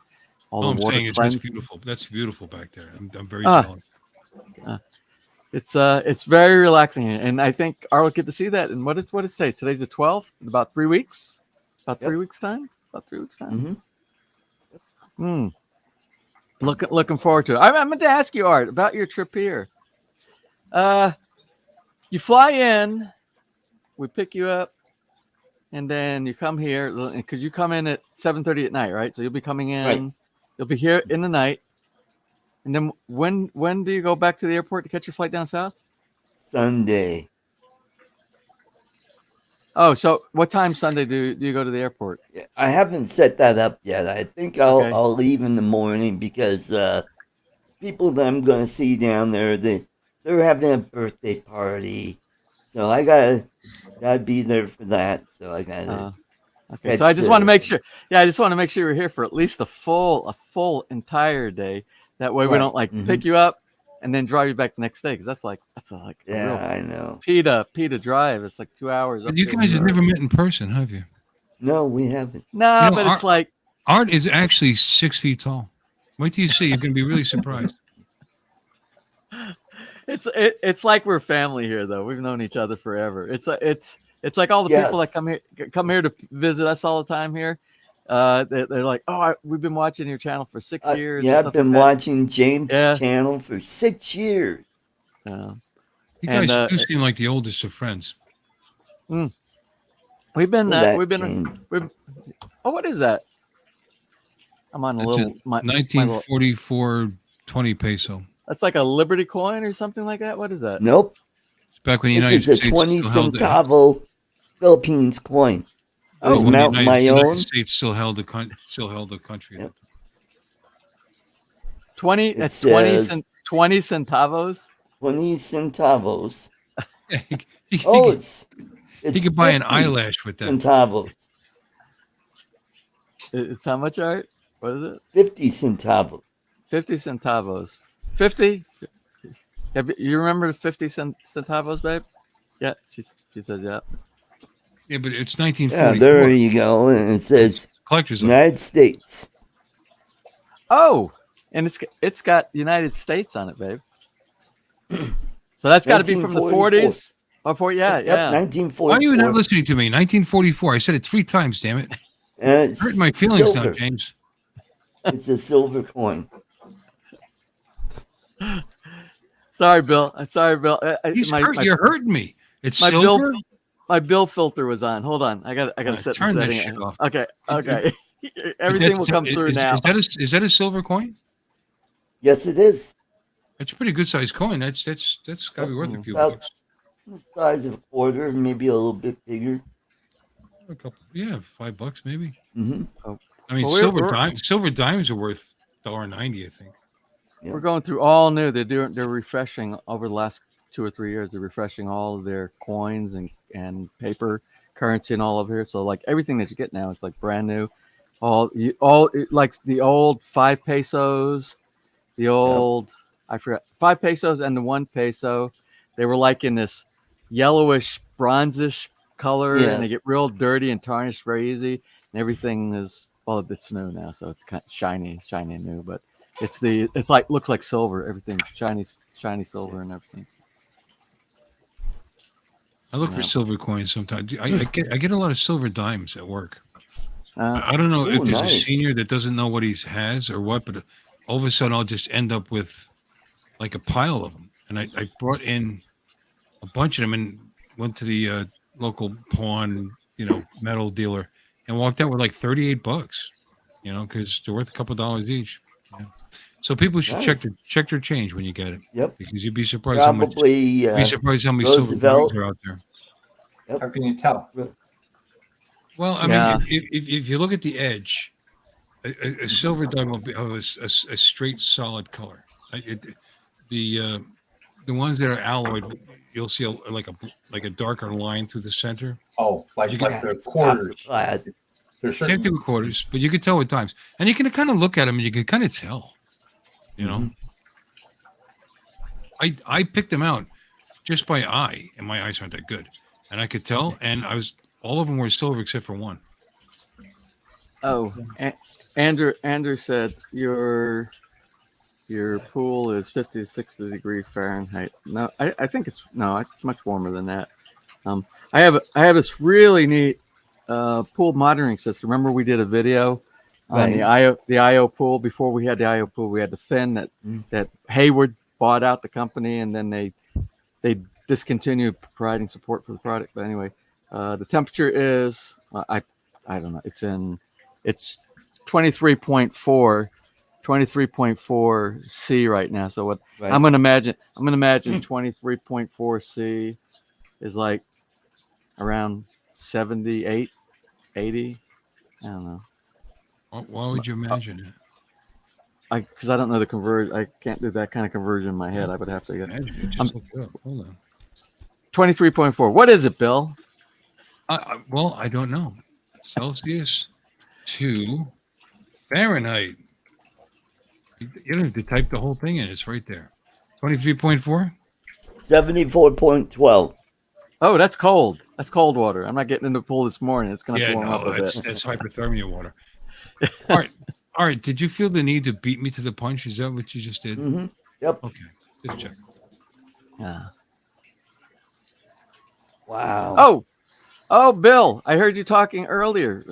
All the water saying cleansing. it's beautiful. That's beautiful back there. I'm very jealous. It's very relaxing, and I think Art will get to see that. And what did it say? Today's the 12th. In about 3 weeks. About 3 weeks time. Looking forward to it. I meant to ask you, Art, about your trip here. You fly in, we pick you up, and then you come here because you come in at 7:30 at night, right? So you'll be coming in. Right. You'll be here in the night, and then when do you go back to the airport to catch your flight down south? Sunday. Oh, so what time Sunday do you go to the airport? Yeah, I haven't set that up yet. I think I'll leave in the morning because people that I'm going to see down there, they're having a birthday party, so I gotta be there for that. So I gotta. Okay, so I just want to make sure. Yeah, I just want to make sure you're here for at least a full entire day. That way we don't pick you up and then drive you back the next day, because that's like a Yeah, real I know. PETA drive. It's like 2 hours. But you guys have never met in person, have you? No, we haven't. No, but it's like Art is actually 6 feet tall. Wait till you see. You're going to be really surprised. it's like we're family here, though. We've known each other forever. It's like all the people that come here to visit us all the time here. They're like, we've been watching your channel for 6 years. Yeah, I've been watching James' channel for 6 years. You guys do seem like the oldest of friends. We've been. James. What is that? I'm on a That's little. 1944 20 peso. That's like a Liberty coin or something like that. What is that? Nope. It's back when the This United is a States 20 still held centavo Philippines coin. Oh, There's when the Mount United Mayon. States still held the country. Yep. 20. It It's says 20 centavos. 20 centavos. He Oh, could- it's he could buy an 50 eyelash with that. centavos. It's how much, Art? What is it? 50 centavos. 50 centavos. 50? You remember the 50 centavos, babe? Yeah, she said yeah. Yeah, but it's Yeah, 1944. there you go. And it says Collector's item. United States. Oh, and it's got United States on it, babe. So that's got to be from the 40s. Before, yeah, Yep, yeah. 1944. Why are you not listening to me? 1944. I said it 3 times. Damn it! And it's Hurt my feelings silver. now, James. It's a silver coin. Sorry, Bill. Sorry, Bill. You're hurting me. It's my silver. My bill filter was on. Hold on. I got to set the turn that setting. shit off. Okay. Everything will come through now. Is that a silver coin? Yes, it is. That's a pretty good sized coin. That's got to be worth a few About bucks. the size of a quarter, maybe a little bit bigger. A couple, yeah, $5 maybe. Hmm I mean, Well, silver dimes are worth $1.90, I think. Yeah. We're going through all new. They're refreshing over the last 2 or 3 years. They're refreshing all of their coins and paper currency and all of here. So like everything that you get now, it's like brand new. Like the old 5 pesos, the old I forgot 5 pesos and the 1 peso. They were like in this yellowish, bronzish color, and they get real dirty and tarnished very easy. And everything is it's new now, so it's kind of shiny and new. But it's like looks like silver. Everything's shiny silver and everything. I look for silver coins sometimes. I get a lot of silver dimes at work. I don't know if there's a senior that doesn't know what he has or what, but all of a sudden I'll just end up with like a pile of them. And I brought in a bunch of them and went to the local pawn, metal dealer and walked out with like $38, because they're worth a couple dollars each. Yeah. So people should check their change when you get it. Yep. Because you'd be surprised how many silver coins are out there. Yep. How can you tell? Well, I mean, if you look at the edge, a silver dime will be a straight, solid color. The ones that are alloyed, you'll see like a darker line through the center. Oh, like the quarters. Same thing with quarters, but you can tell with dimes, and you can kind of look at them and you can kind of tell. I picked them out just by eye, and my eyes aren't that good, and I could tell, and all of them were silver except for one. Oh, Andrew said your pool is 50 to 60 degrees Fahrenheit. No, I think it's much warmer than that. I have this really neat pool monitoring system. Remember we did a video on the IO pool. Before we had the IO pool, we had the Fin that Hayward bought out the company, and then they discontinued providing support for the product. But anyway, the temperature is I don't know. It's 23.4 C right now. So what I'm gonna imagine 23.4 C is like around 78, 80. I don't know. Why would you imagine it? Because I don't know the conversion. I can't do that kind of conversion in my head. I would have to get. Just look it up. Hold on. 23.4. What is it, Bill? Well, I don't know. Celsius to Fahrenheit. You don't have to type the whole thing in. It's right there. 23.4? 74.12. Oh, that's cold. That's cold water. I'm not getting in the pool this morning. It's going to warm up a bit. That's hypothermia water. All right. Did you feel the need to beat me to the punch? Is that what you just did? Mm-hmm. Yep. Okay. Just check. Yeah. Wow. Oh, Bill, I heard you talking earlier.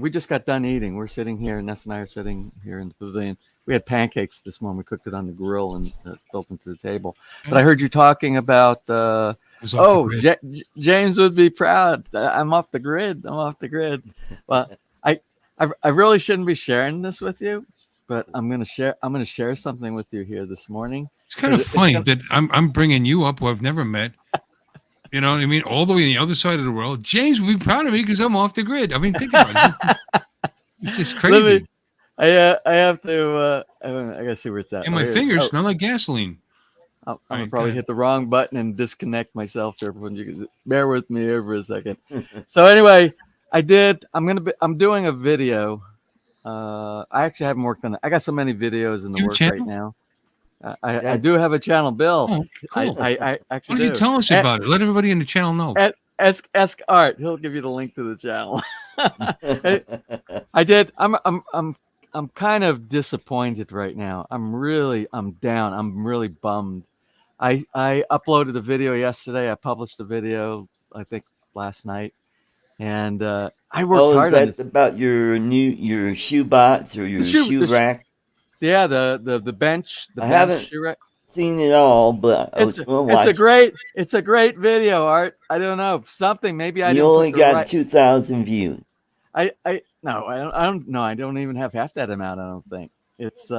We just got done eating. We're sitting here, Ness and I are sitting here in the pavilion. We had pancakes this morning. We cooked it on the grill and built them to the table. But I heard you talking about, James would be proud. I'm off the grid. Well, I really shouldn't be sharing this with you, but I'm gonna share something with you here this morning. It's kind of funny that I'm bringing you up who I've never met. You know what I mean? All the way on the other side of the world. James will be proud of me because I'm off the grid. I mean, think about it. It's just crazy. I have to. I gotta see where it's at. And my fingers smell like gasoline. I'm gonna probably hit the wrong button and disconnect myself there. Everyone, you can bear with me here for a second. So anyway, I'm doing a video. I actually haven't worked on it. I got so many videos in the works right now. I do have a channel, Bill. Oh, cool. I actually. Why don't you tell us about it? Let everybody in the channel know. Ask Art. He'll give you the link to the channel. I did. I'm kind of disappointed right now. I'm down. I'm really bummed. I uploaded a video yesterday. I published a video, I think, last night, and I worked hard on this. About your shoe box or your shoe rack? Yeah, the bench. I haven't seen it all, but it's a great video, Art. I don't know, something maybe I. You only got 2,000 views. I don't even have half that amount. I don't think it's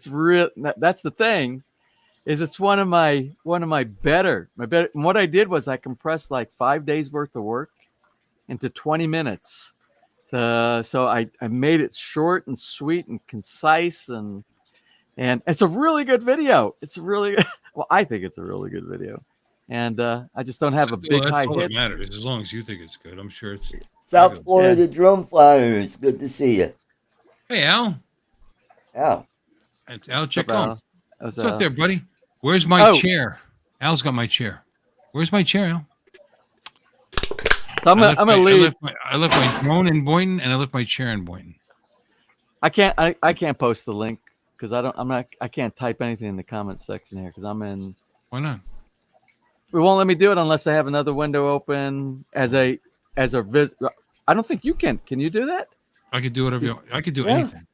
real. That's the thing, is it's one of my better. What I did was I compressed like 5 days worth of work into 20 minutes. So I made it short and sweet and concise, and it's a really good video. It's really well, I think it's a really good video, and I just don't have a big high hit. That matters as long as you think it's good. I'm sure it's. South Florida Drum Flyers. Good to see you. Hey, Al. Al. It's Al Chacon. What's up there, buddy? Where's my chair? Al's got my chair. Where's my chair, Al? So I'm gonna leave. I left my drone in Boynton, and I left my chair in Boynton. I can't post the link because I can't type anything in the comments section here because I'm in. Why not? It won't let me do it unless I have another window open as a I don't think you can. Can you do that? I could do whatever I could do anything.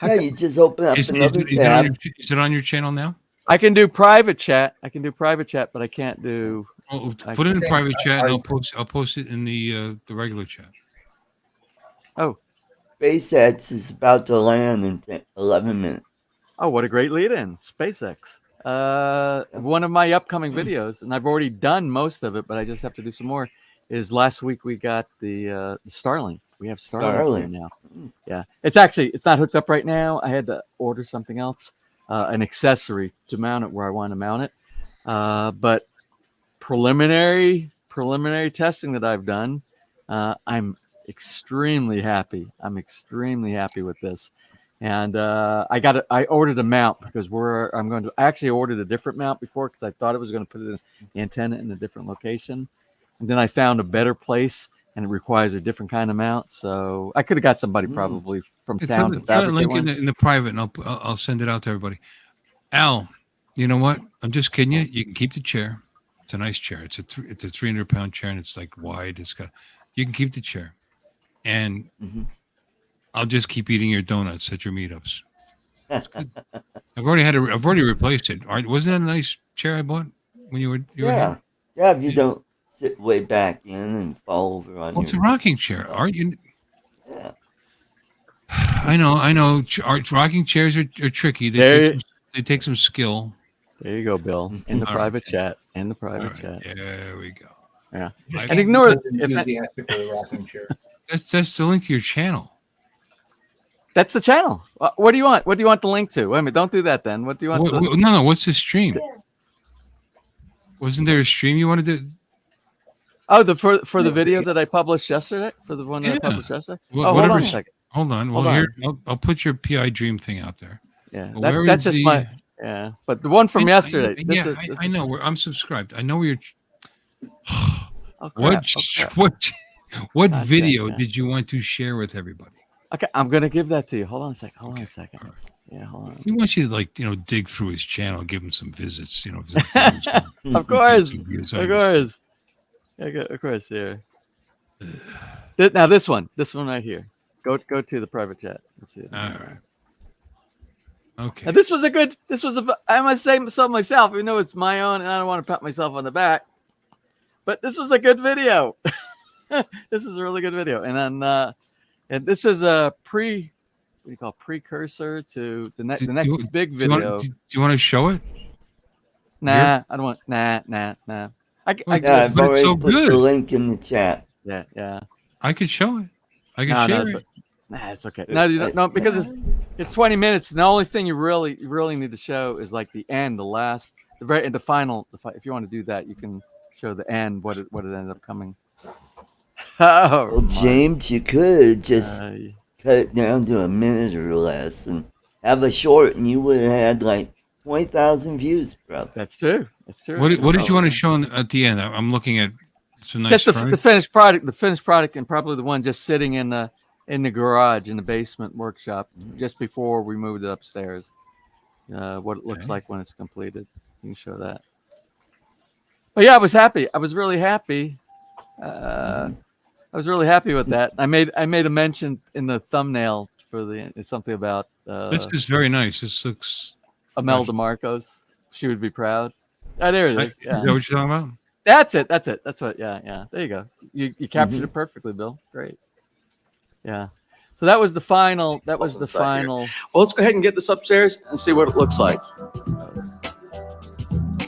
Yeah, you just open up another tab. Is it on your channel now? I can do private chat. But I can't do. Oh, put it in private chat, and I'll post it in the regular chat. Oh, SpaceX is about to land in 11 minutes. Oh, what a great lead-in, SpaceX. One of my upcoming videos, and I've already done most of it, but I just have to do some more. Is last week we got the Starlink. We have Starlink now. Yeah, it's not hooked up right now. I had to order something else, an accessory to mount it where I want to mount it. But preliminary testing that I've done, I'm extremely happy. With this, and I ordered a mount because I actually ordered a different mount before because I thought I was going to put the antenna in a different location. And then I found a better place, and it requires a different kind of mount. So I could have got somebody probably from town to fabricate link one. in the private, and I'll send it out to everybody. Al, you know what? I'm just kidding you. You can keep the chair. It's a nice chair. It's a 300-pound chair, and it's like wide. You can keep the chair, and I'll just keep eating your donuts at your meetups. I've already replaced it. Wasn't that a nice chair I bought when you were here? Yeah. If you don't sit way back in and fall over on it's a rocking chair, Art. Yeah. I know. Rocking chairs are tricky. They take some skill. There you go, Bill. In the private chat. In the private chat. There we go. Yeah. And ignore it. Rocking chair. That's the link to your channel. That's the channel. What do you want? What do you want the link to? Wait a minute. Don't do that then. What do you want? No. What's the stream? Wasn't there a stream you wanted to? Oh, for the video that I published yesterday? For the one that I published yesterday? Hold on a second. Hold on. Well, here, I'll put your PI Dream thing out there. Yeah, that's just my... Yeah, but the one from yesterday. I know. I'm subscribed. I know where you're... What video did you want to share with everybody? Okay, I'm going to give that to you. Hold on a second. Hold on. Yeah, hold on. He wants you to dig through his channel, give him some visits. Of course. Of course, yeah. Now this one right here. Go to the private chat. Let's see it. All right. Okay. Now I must say so myself, even though it's my own, and I don't want to pat myself on the back. But this was a good video. This is a really good video, and then and this is a do you call it, precursor to the next Do- the next do- big Do you want- video. do you want to show it? Nah, I don't want. Nah. I Oh, Yeah, just, I've but it's already so put the good. link in the chat. yeah. I could show it. I could No, share it's, it. nah, it's okay. No, you don't, no, because it's 20 minutes. And the only thing you really need to show is like the end, the final. If you want to do that, you can show the end, what it ended up coming. Oh, Well, James, you could just uh, cut it down to a minute or less and have a short, and you would have had like 20,000 views, bro. that's true. That's true. What did you want to show at the end? I'm looking at some nice. Just the finished product, and probably the one just sitting in the garage in the basement workshop just before we moved it upstairs. What it looks like when it's completed. You can show that. But yeah, I was happy. I was really happy. I was really happy with that. I made a mention in the thumbnail for it's something about This is very nice. This looks. Imelda Marcos. She would be proud. Oh, there it is. Is that what you're talking about? That's it. That's what. Yeah. There you go. You captured it perfectly, Bill. Great. Yeah. So that was the final. That was the final. Well, let's go ahead and get this upstairs and see what it looks like.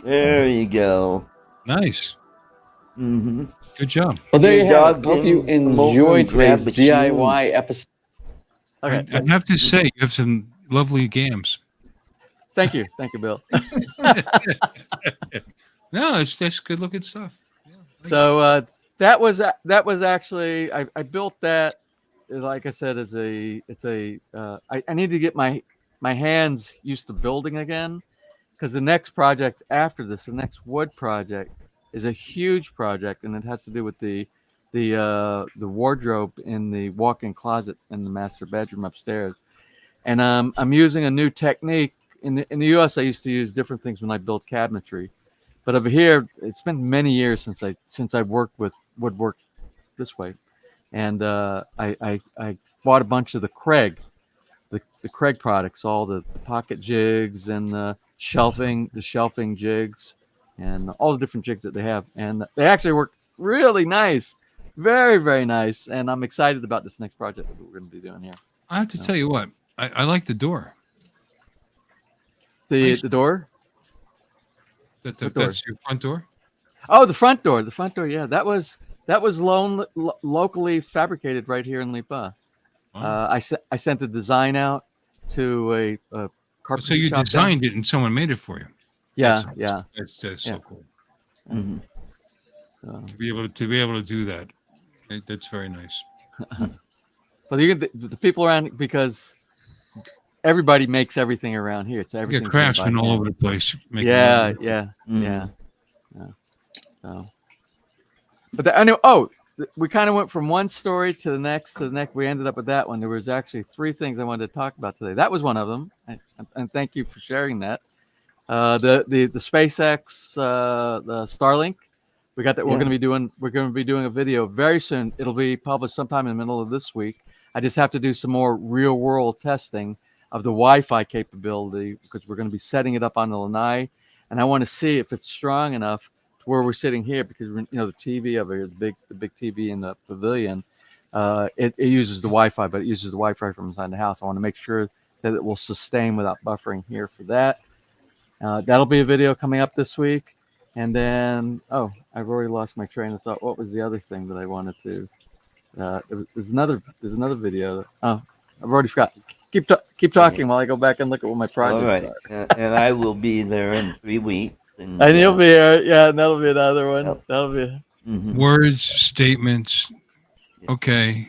There you go. Nice. Mm-hmm. Good job. Well, there Your you have dog it. Hope you didn't come over enjoyed and grab today's a shoe. DIY episode. Okay. I have to say, you have some lovely gams. Thank you, Bill. No, that's good looking stuff. So that was actually I built that, like I said, I need to get my hands used to building again, because the next project after this, the next wood project, is a huge project, and it has to do with the wardrobe in the walk-in closet in the master bedroom upstairs. And I'm using a new technique. In the U.S., I used to use different things when I built cabinetry, but over here, it's been many years since I worked with woodwork this way, and I bought a bunch of the Craig products, all the pocket jigs and the shelving jigs, and all the different jigs that they have, and they actually work really nice, very, very nice, and I'm excited about this next project that we're going to be doing here. I have to tell you what, I like the door. The Nice. door. That's door? your front door? Oh, the front door. Yeah, that was locally fabricated right here in Lipa. Wow. I sent the design out to a carpenter. So you shop designed it and someone made it for you. Yeah, That's yeah. That's Yeah. so cool. Mm-hmm. To be able to do that, that's very nice. But the people around, because everybody makes everything around here. It's You everything. get craftsmen all over the place. making Yeah, it. yeah, Mhm. yeah. So, but I know. We kind of went from one story to the next. We ended up with that one. There was actually 3 things I wanted to talk about today. That was one of them, and thank you for sharing that. The SpaceX, the Starlink. We got that. We're Yeah. going to be doing a video very soon. It'll be published sometime in the middle of this week. I just have to do some more real world testing of the Wi-Fi capability, because we're going to be setting it up on the lanai, and I want to see if it's strong enough to where we're sitting here, because the TV over here, the big TV in the pavilion, it uses the Wi-Fi, but it uses the Wi-Fi from inside the house. I want to make sure that it will sustain without buffering here for that. That'll be a video coming up this week. And then, I've already lost my train of thought. What was the other thing that I wanted to? There's another video. Oh, I've already forgot. Keep talking while I go back and look at what my projects All right, are. and I will be there in 3 weeks. And you'll be here. Yeah, and that'll be another one. Yep. That'll be. Mhm. Words, statements. Okay.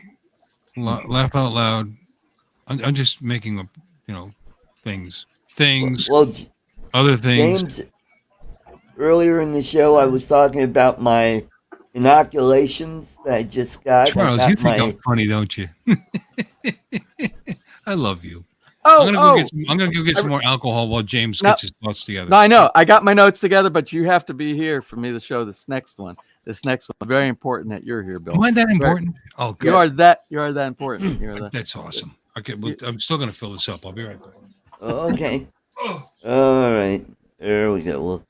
Laugh out loud. I'm just making up, things. Well, Other things. James, earlier in the show, I was talking about my inoculations that I just got. Charles, I you got think I'm funny, don't you? I love you. Oh, I'm gonna go get some more alcohol while James No. gets his thoughts together. No, I know. I got my notes together, but you have to be here for me to show this next one. Very important that you're here, Bill. Am I that important? Oh, good. You are that important. That's awesome. Okay, well, I'm still gonna fill this up. I'll be right back. Okay. Oh. All right. There we go. We'll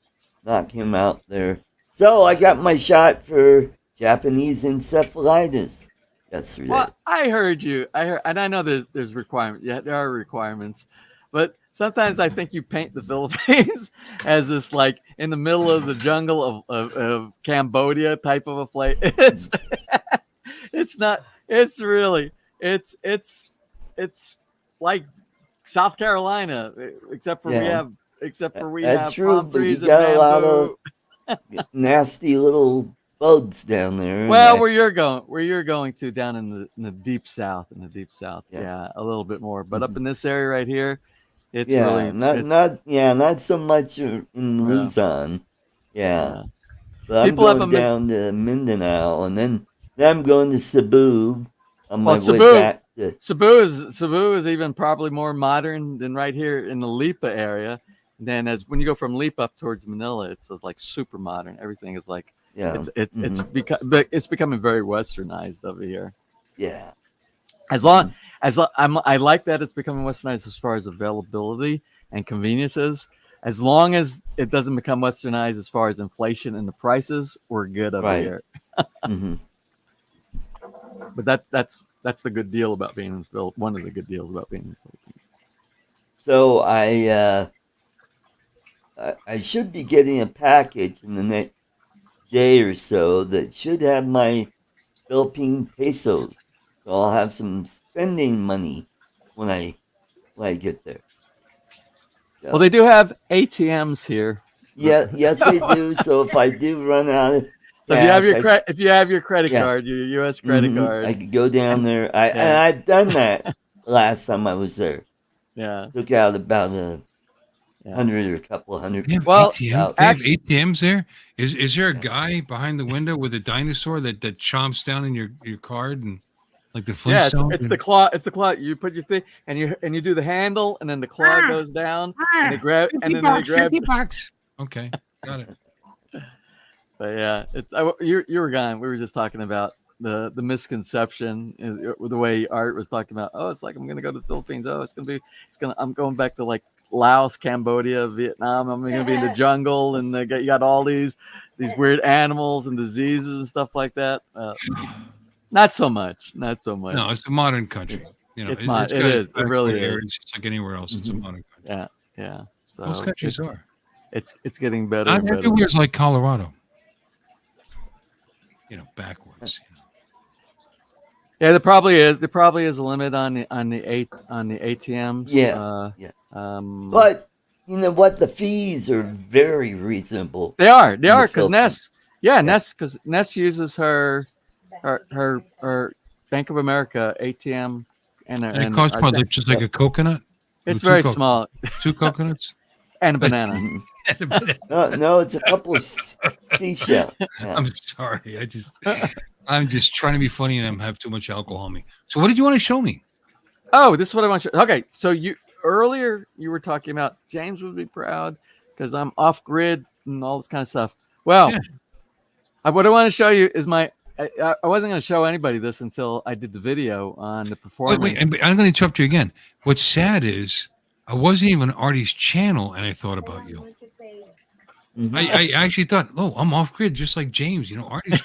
knock him out there. So I got my shot for Japanese encephalitis yesterday. Well, I heard you. I heard, and I know there's requirements. Yeah, there are requirements, but sometimes I think you paint the Philippines as this like in the middle of the jungle of Cambodia type of a place. It's not. It's really. It's like South Carolina, except for we Yeah. have That's have true, palm but you trees and got a lot of bamboo. nasty little bugs down there. Well, and where you're going to down in the deep south, Yeah. yeah, a little bit more. But up in this area right here, it's yeah, really not so much in Luzon. Yeah. yeah. But I'm People have going a down to Mindanao, and then I'm going to Cebu on my Well, way Cebu, back to. Cebu is even probably more modern than right here in the Lipa area. And then as when you go from Lipa up towards Manila, it's just like super modern. Everything is like Yeah. it's becoming very westernized over here. Yeah. As long as I like that it's becoming westernized as far as availability and conveniences. As long as it doesn't become westernized as far as inflation and the prices, we're good over Right. here. hmm But that's the good deal about being in Philippines. One of the good deals about being in the Philippines. So I should be getting a package in the next day or so that should have my Philippine pesos. So I'll have some spending money when I get there. Well, they do have ATMs here. Yeah, yes they do. So if I do run out of So cash, if you have your credit Yeah. card, your U.S. credit Mhm, card, I could go down there. And Yeah. I've done that last time I was there. yeah. Took out about a Yeah. hundred or a couple of hundred. They have Well, ATM, they have ATMs there. Is there a guy behind the window with a dinosaur that chomps down in your card and like the Yeah, Flintstones? it's the claw. It's the claw. You put your thing and you do the handle, and then the claw goes down, and they grab, and then they grab. $50. Okay, got it. But yeah, you were gone. We were just talking about the misconception, the way Art was talking about. Oh, it's like I'm gonna go to the Philippines. Oh, I'm going back to like Laos, Cambodia, Vietnam. I'm gonna be in the jungle, and you got all these weird animals and diseases and stuff like that. Not so much. Not so much. No, it's a modern country. You know, It is. It really is. It's just like anywhere else. It's a modern country. Yeah, yeah. So Most countries are. It's getting better. Not and better. everywhere's like Colorado. You know, backwards. You know. Yeah, there probably is. There probably is a limit on the ATMs. Yeah, But you know what? The fees are very reasonable. They are the because Philippines. Ness uses her Bank of America ATM And it costs probably just like a coconut. It's Two very small. 2 coconuts. And a banana. No, it's a couple of seashells. Yeah. I'm sorry. I'm just trying to be funny and I have too much alcohol on me. So what did you want to show me? Oh, this is what I want to show. Okay, so earlier you were talking about James would be proud because I'm off grid and all this kind of stuff. Well, what I want to show you is I wasn't going to show anybody this until I did the video on the performance. Wait, I'm going to interrupt you again. What's sad is I wasn't even on Artie's channel and I thought about you. Mhm. I actually thought, oh, I'm off grid just like James. You know, Artie's.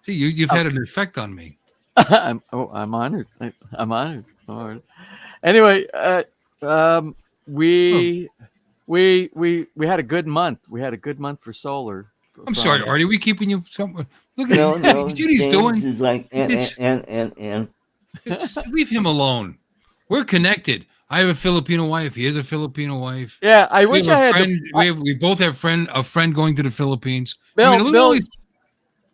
See, you've had an effect on me. I'm honored. I'm honored. Anyway, we had a good month. We had a good month for solar. I'm sorry, Artie. We keeping you somewhere. Look at No, him. no. See what he's doing? James is like It's- and. Just leave him alone. We're connected. I have a Filipino wife. He has a Filipino wife. Yeah, I We wish have I a had. friend. We both have a friend going to the Philippines. Bill, I mean, look at all these-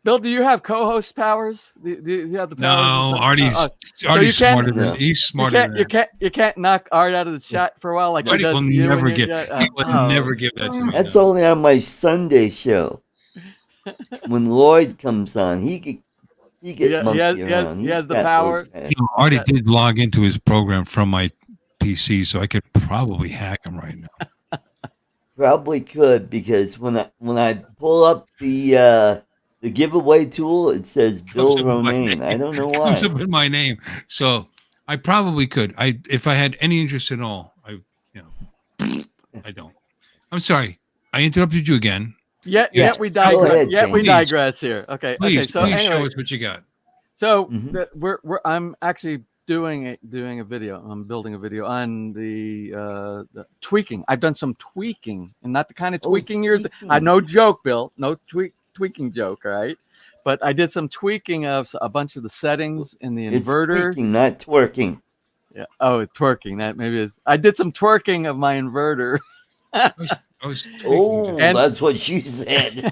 Bill, do you have co-host powers? Do you have the powers? no, Artie's you Artie's can't- smarter than No. he's smarter than that. You can't knock Art out of the chat for a while like he Artie does will to you. never when give. He would never give that to me. That's no. only on my Sunday show. When Lloyd comes on, he get monkey around. he has the got power. those kind You know, Artie did log into his program from my PC, so I could probably hack him right now. Probably could because when I pull up the giveaway tool, it says Bill Comes up with my Romaine. name. I don't know why. Comes up with my name, so I probably could. If I had any interest at all, I don't. I'm sorry. I interrupted you again. Yet we Go digress. ahead, Yet we James. digress here. Okay. Please, Okay. So please show anyway, us what you got. so Mhm. I'm actually doing a video. I'm building a video on the tweaking. I've done some tweaking, and not the kind of Oh, tweaking I tweaking. no joke, Bill. No tweaking joke, all right? But I did some tweaking of a bunch of the settings in the It's inverter. tweaking, not twerking. Yeah. Oh, twerking. That maybe is. I did some twerking of my inverter. I was tweaking Oh, just- that's what you said.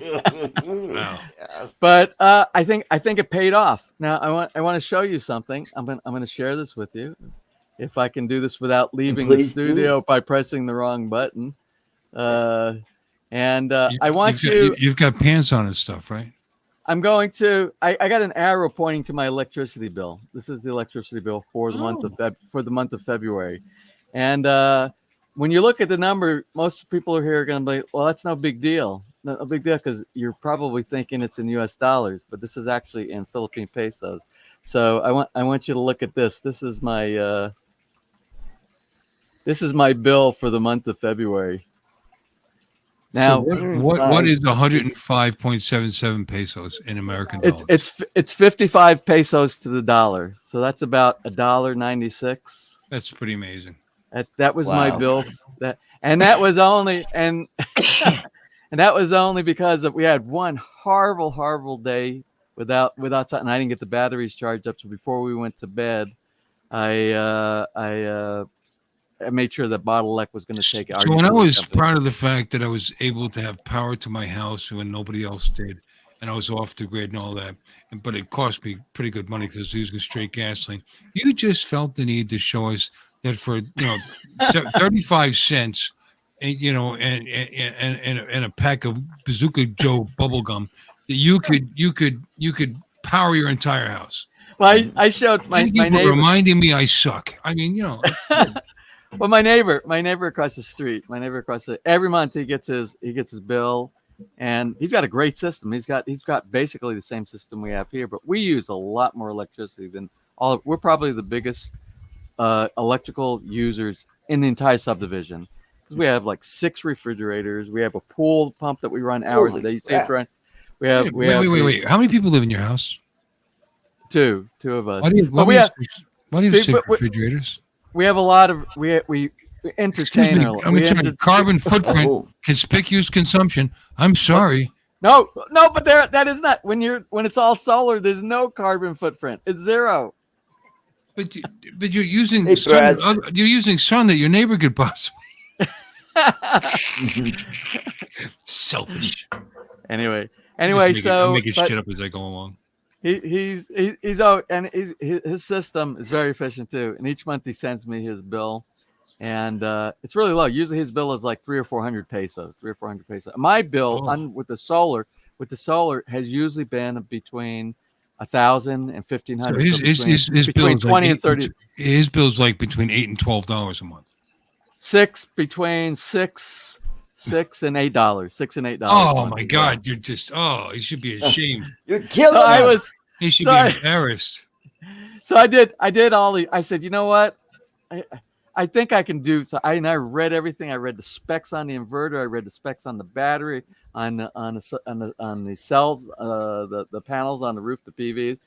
Wow. Yes. But I think it paid off. Now I want to show you something. I'm going to share this with you. If I can do this without leaving the please do. studio by pressing the wrong button. I want You've got pants on and stuff, right? I'm going to. I got an arrow pointing to my electricity bill. This is the electricity bill for the month of February, and when you look at the number, most people are here going to be, well, that's no big deal. Not a big deal because you're probably thinking it's in U.S. dollars, but this is actually in Philippine pesos. So I want you to look at this. This is my bill for the month of February. Now, so what is 105.77 pesos in American dollars? it's 55 pesos to the dollar, so that's about $1.96. That's pretty amazing. That was my Wow. bill. That was only and that was only because we had one horrible day without something. I didn't get the batteries charged up, so before we went to bed, I made sure that Bottleneck was going to take it. So when I was proud of the fact that I was able to have power to my house when nobody else did, and I was off the grid and all that, but it cost me pretty good money because I was using straight gasoline. You just felt the need to show us that for 35 cents, and and a pack of Bazooka Joe bubble gum, that you could power your entire house. Well, I showed my Thank you for neighbor. reminding me I suck. I mean, Well, my neighbor across the street, every month he gets his bill, and he's got a great system. He's got basically the same system we have here, but we use a lot more electricity than we're probably the biggest electrical users in the entire subdivision, because we have like 6 refrigerators. We have a pool pump that we run hours a Holy day. You crap. to run. We have wait. How many people live in your house? two of us. Why do you have 6 refrigerators? We have a lot of we entertain. I'm sorry, carbon footprint, Oh. conspicuous consumption. I'm sorry. No, but that is not when it's all solar. There's no carbon footprint. It's zero. But you're using Hey, sun. Brad. You're using sun that your neighbor could possibly. Selfish. Anyway, I'm so making but shit up as I go along. his system is very efficient too. And each month he sends me his bill, and it's really low. Usually his bill is like 300 or 400 pesos. My bill with the solar has usually been between 1,000 and 1,500. So his between bill's 20 like and 30. His bill's like between $8 and $12 a month. Between $6 and $8. $6 and $8. Oh my God! You're just you should be ashamed. You're killing So I us. was. You should Sorry. be embarrassed. So I did all the. I said, you know what? I think I can do. So I read everything. I read the specs on the inverter. I read the specs on the battery, on the cells, the panels on the roof, the PVs,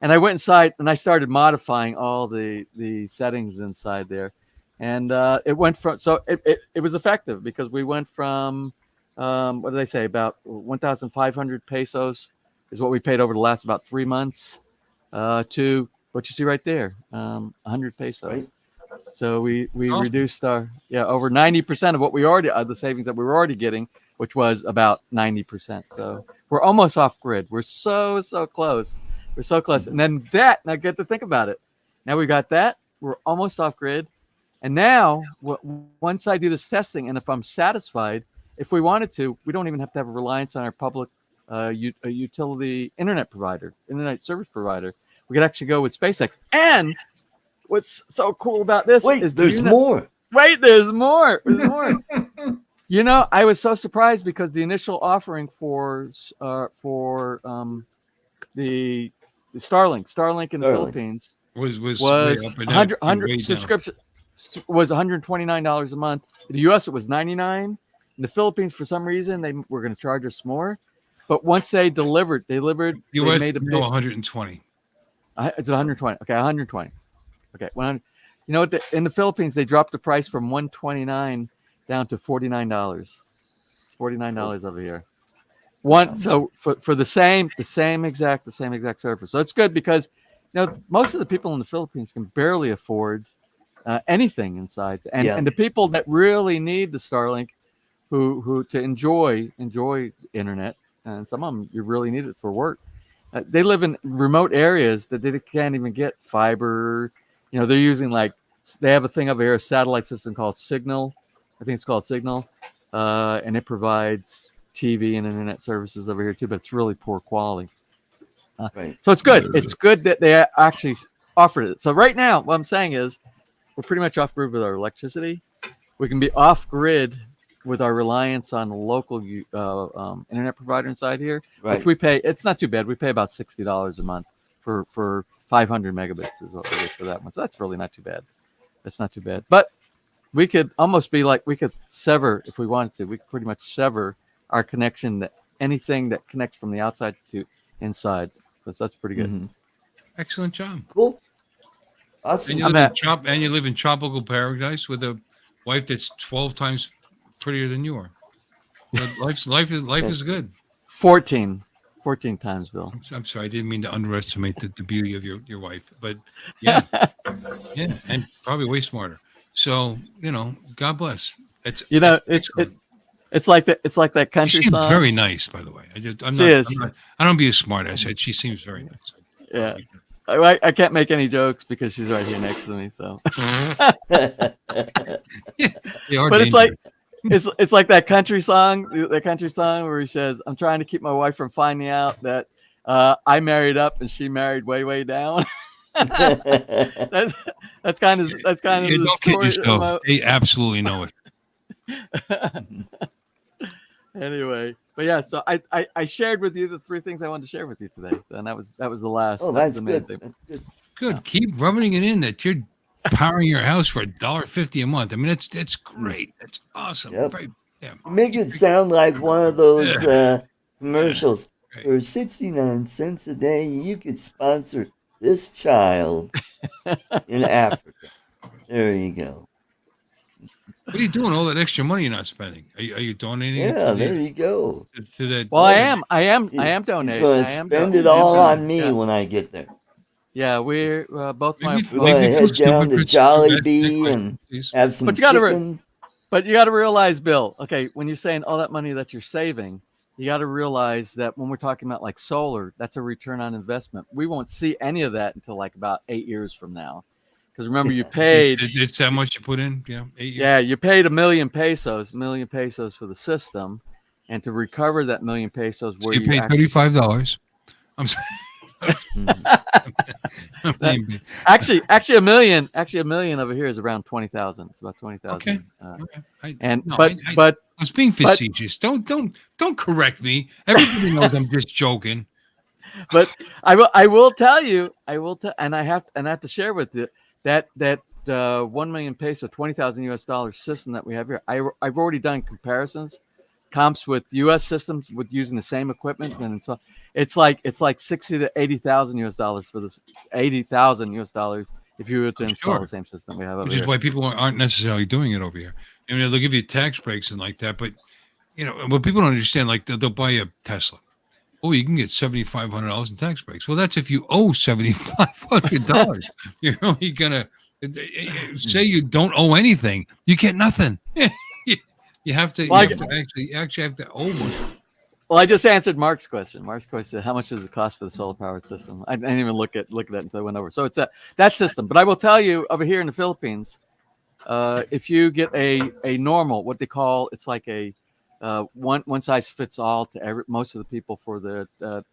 and I went inside and I started modifying all the settings inside there, and it went from. So it was effective because we went from what did I say, about 1,500 pesos is what we paid over the last about 3 months to what you see right there, 100 pesos. Right. So we Awesome. reduced our over 90% of what we already the savings that we were already getting, which was about 90%. So we're almost off grid. We're so close. We're so close. And then now get to think about it. Now we got that. We're almost off grid. And now once I do this testing, and if I'm satisfied, if we wanted to, we don't even have to have a reliance on our public utility internet service provider. We could actually go with SpaceX. And what's so cool about this is there's more. Wait, there's more. There's more. I was so surprised because the initial offering for the Starlink in the Philippines Was was way up and down, 100 way down. subscription was $129 a month. In the US it was $99, In the Philippines, for some reason, they were going to charge us more. But once they delivered, they US made a no big, 120. it's 120. Okay, 120. Okay, 100. You know what? In the Philippines, they dropped the price from $129 down to $49. It's $49 over here. So for the same exact service. So it's good because most of the people in the Philippines can barely afford anything inside, and the people that really need the Starlink, who to enjoy internet, and some of them you really need it for work. They live in remote areas that they can't even get fiber. They're using they have a thing over here, a satellite system called Signal. I think it's called Signal, and it provides TV and internet services over here too, but it's really poor quality. Right. So it's good. It's good that they actually offered it. So right now, what I'm saying is, we're pretty much off grid with our electricity. We can be off grid with our reliance on a local internet provider inside here, which we pay. It's not too bad. We pay about $60 a month for 500 megabits is what we get for that one. So that's really not too bad. That's not too bad. But we could almost be we could sever, if we wanted to, we could pretty much sever our connection to anything that connects from the outside to inside. So that's pretty good. Mm-hmm. Excellent job. Cool. Awesome. And you live in tropical paradise with a wife that's 12 times prettier than you are. Life is good. 14 times, Bill. I'm sorry, I didn't mean to underestimate the beauty of your wife, but yeah, and probably way smarter. So God bless. It's like that country she seems song. very nice, by the way. I don't be a smart. I said she seems very nice. Yeah. I can't make any jokes because she's right here next to me. So, but it's like that country song where he says, "I'm trying to keep my wife from finding out that I married up and she married way down." that's kind of the don't kid story. yourself. They absolutely know it. Anyway, but yeah, so I shared with you the three things I wanted to share with you today. So, and that was the last. Oh, that's the good. main thing. Good. Yeah. Keep rubbing it in that you're powering your house for $1.50 a month. I mean, that's great. That's awesome. Yep. Very, yeah. You make it sound like one of those commercials. Right. For 69 cents a day, you could sponsor this child in Africa. There you go. What are you doing? All that extra money you're not spending? Are you donating? Yeah, there you go. To that. Well, I am donating. He's going to spend it all on me when I get there. Yeah, we're both my. We're going to head down to Jollibee and have some chicken. But you got to realize, Bill. Okay, when you're saying all that money that you're saving, you got to realize that when we're talking about like solar, that's a return on investment. We won't see any of that until like about 8 years from now. Because remember, you paid. It's how much you put in. Yeah, 8 years. Yeah, you paid $1 million pesos for the system, and to recover that $1 million pesos, where you paid $35. I'm sorry. actually, $1 million. Actually, $1 million over here is around 20,000. It's about 20,000. Okay. But I was being facetious. Don't correct me. Everybody knows I'm just joking. But I will tell you, and I have to share with you that 1 million peso, 20,000 US dollars system that we have here. I've already done comps with US systems with using the same equipment, and so it's like 60 to 80,000 US dollars for this 80,000 US dollars if you were to install the same system we have over here. Which is why people aren't necessarily doing it over here. I mean, they'll give you tax breaks and like that, but what people don't understand, like they'll buy a Tesla. Oh, you can get $7,500 in tax breaks. Well, that's if you owe $7,500. You're only gonna say you don't owe anything. You get nothing. You have to. Well, you actually have to owe one. Well, I just answered Mark's question. Mark's question: how much does it cost for the solar powered system? I didn't even look at that until I went over. So it's that system. But I will tell you, over here in the Philippines, if you get a normal, what they call, it's like a one size fits all to most of the people for the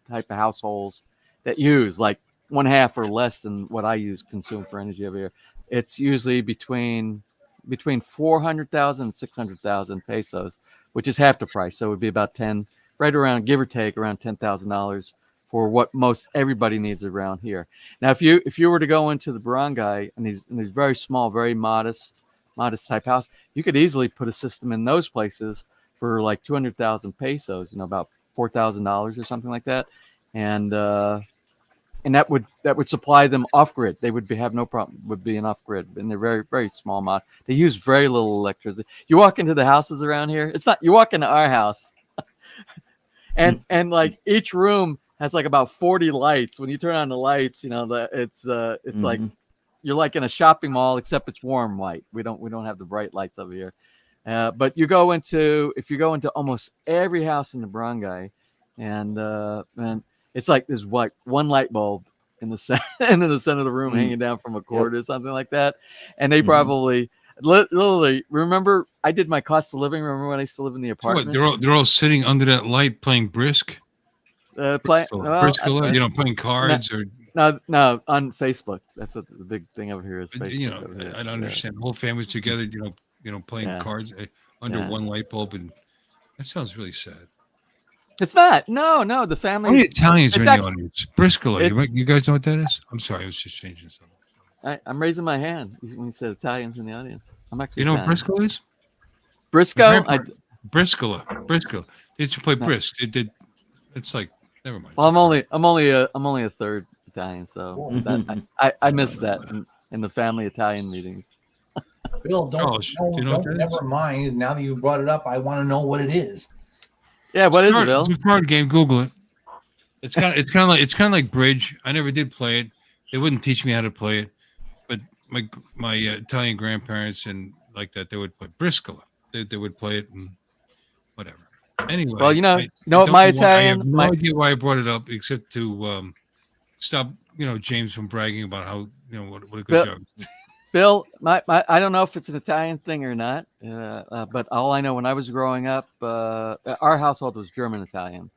type of households that use, like 1/2 or less than what I consume for energy over here. It's usually between 400,000 and 600,000 pesos, which is half the price. So it would be about right around, give or take, around $10,000 for what most everybody needs around here. Now, if you were to go into the barangay and these very small, very modest type house, you could easily put a system in those places for like 200,000 pesos, about $4,000 or something like that, and that would supply them off grid. They would have no problem with being off grid, and they're very, very small mod. They use very little electricity. You walk into the houses around here, it's not. You walk into our house, and like each room has like about 40 lights. When you turn on the lights, it's like you're like in a shopping mall, except it's warm white. We don't have the bright lights over here. But if you go into almost every house in the barangay, and it's like there's like one light bulb in the center, in the center of the room, hanging down from a cord or something like that. And they probably literally remember. I did my cost of living. Remember when I used to live in the apartment? What, they're all sitting under that light playing brisk. Playing cards or. No, on Facebook. That's what the big thing over here is. Facebook I don't understand. The whole family's together, playing cards under one light bulb, and that sounds really sad. It's not. No, the family. How many Italians are in the audience? Briscola. You guys know what that is? I'm sorry, I was just changing something. I'm raising my hand when you said Italians in the audience. I'm actually. You know what Briscola is? Briscoe. Briscola. They used to play brisk. It did. It's like never mind. Well, I'm only a third Italian, so I missed that in the family Italian meetings. Bill, never mind. Now that you brought it up, I want to know what it is. Yeah, what is it, Bill? It's a card game. Google it. It's kind of like bridge. I never did play it. They wouldn't teach me how to play it, but my Italian grandparents and like that, they would play Briscola. They would play it and whatever. Anyway, well, I have no idea why I brought it up, except to stop James from bragging about how what a good job. Bill, I don't know if it's an Italian thing or not, but all I know, when I was growing up, our household was German Italian.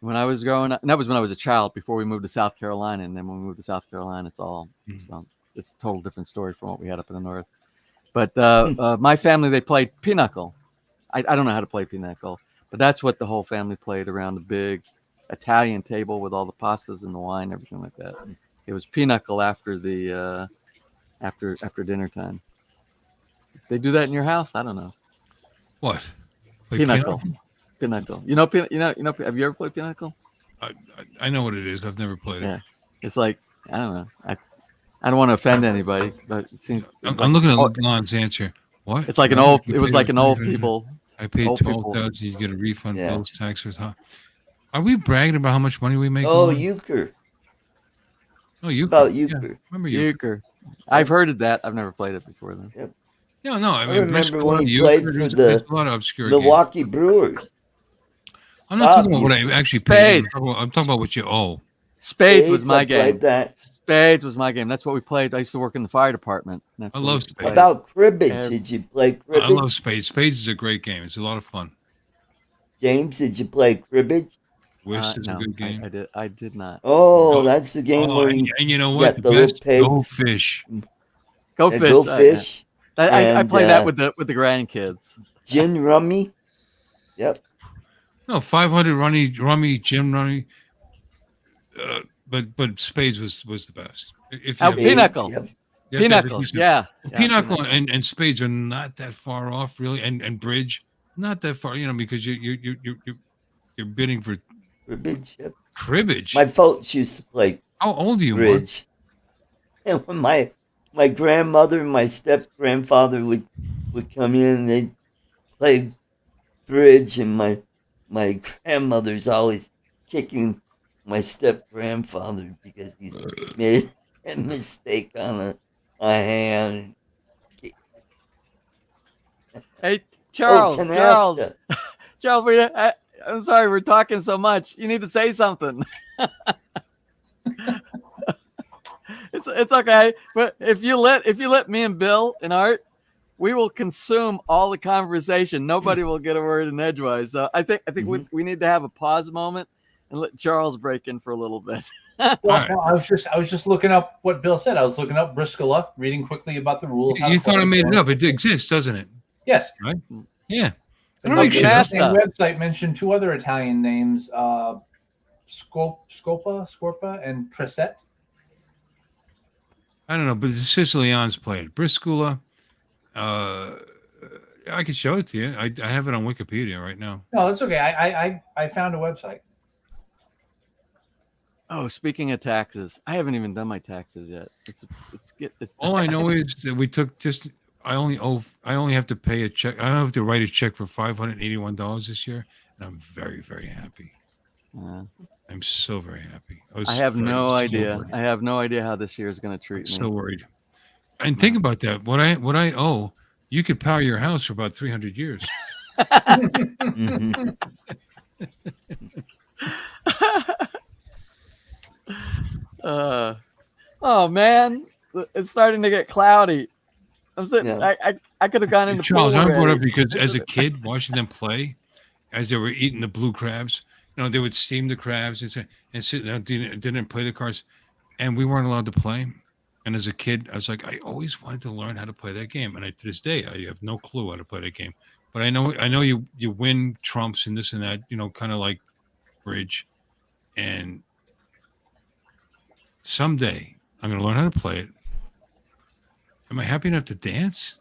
When I was growing up, and that was when I was a child before we moved to South Carolina. And then when we moved to South Carolina, it's a total different story from what we had up in the north. But my family, they played pinochle. I don't know how to play pinochle, but that's what the whole family played around the big Italian table with all the pastas and the wine, everything like that. It was pinochle after the after dinner time. They do that in your house? I don't know. What? Like pinochle. Pinochle. You know. Have you ever played pinochle? I know what it is. I've never played it. Yeah, it's like, I don't know. I don't want to offend anybody, but it seems. I'm looking at Lon's answer. What? It's like an old. It was like an old people. I paid $12,000. You get a refund. Bills, taxes. Are we bragging about how much money we make? Oh, euchre. Oh, euchre. About euchre. Yeah, remember euchre? I've heard of that. I've never played it before, though. Yep. No. I remember when he played for the a lot of obscure Milwaukee Brewers. I'm not talking about what I actually paid. I'm talking about what you owe. Spades was my game. That. Spades was my game. That's what we played. I used to work in the fire department. I love spades. How about cribbage? Did you play cribbage? I love spades. Spades is a great game. It's a lot of fun. James, did you play cribbage? Whist is a good game. I did not. Oh, that's the game where you and you know what? the little pigs. Go fish. Go fish. Go fish. I play that with the grandkids. Gin rummy. Yep. No, 500 rummy, gin rummy. But spades was the best. Pinochle. Yep. Pinochle. Yeah. Pinochle and spades are not that far off, really, and bridge not that far, because you're bidding for cribbage. Yep. Cribbage. My folks used to play. How old are you, bridge? And when my grandmother and my step grandfather would come in and they'd play bridge, and my grandmother's always kicking my step grandfather because he's made a mistake on a hand. Hey, Charles. Canasta. Charles, I'm sorry we're talking so much. You need to say something. It's okay, but if you let me and Bill and Art, we will consume all the conversation. Nobody will get a word in edgewise. So I think we need to have a pause moment and let Charles break in for a little bit. Well, I was just looking up what Bill said. I was looking up Briscola, reading quickly about the rules. You thought I made it up? It exists, doesn't it? Yes. Right. Yeah. The website mentioned two other Italian names: Scorpa, and Tresette. I don't know, but the Sicilians played Briscola. I can show it to you. I have it on Wikipedia right now. No, that's okay. I found a website. Oh, speaking of taxes, I haven't even done my taxes yet. It's All I know is that we took just. I only have to pay a check. I don't have to write a check for $581 this year, and I'm very, very happy. I'm so very happy. I have no idea. I have no idea how this year is going to treat me. So worried. And think about that. What I owe, you could power your house for about 300 years. Oh man, it's starting to get cloudy. I'm sitting. Yeah. I could have gone into Charles, pool I brought already. up because as a kid, watching them play, as they were eating the blue crabs, they would steam the crabs and sit down, didn't play the cards, and we weren't allowed to play. And as a kid, I was like, I always wanted to learn how to play that game, and to this day, I have no clue how to play that game. But I know you win trumps and this and that, kind of like bridge, and someday I'm going to learn how to play it. Am I happy enough to dance?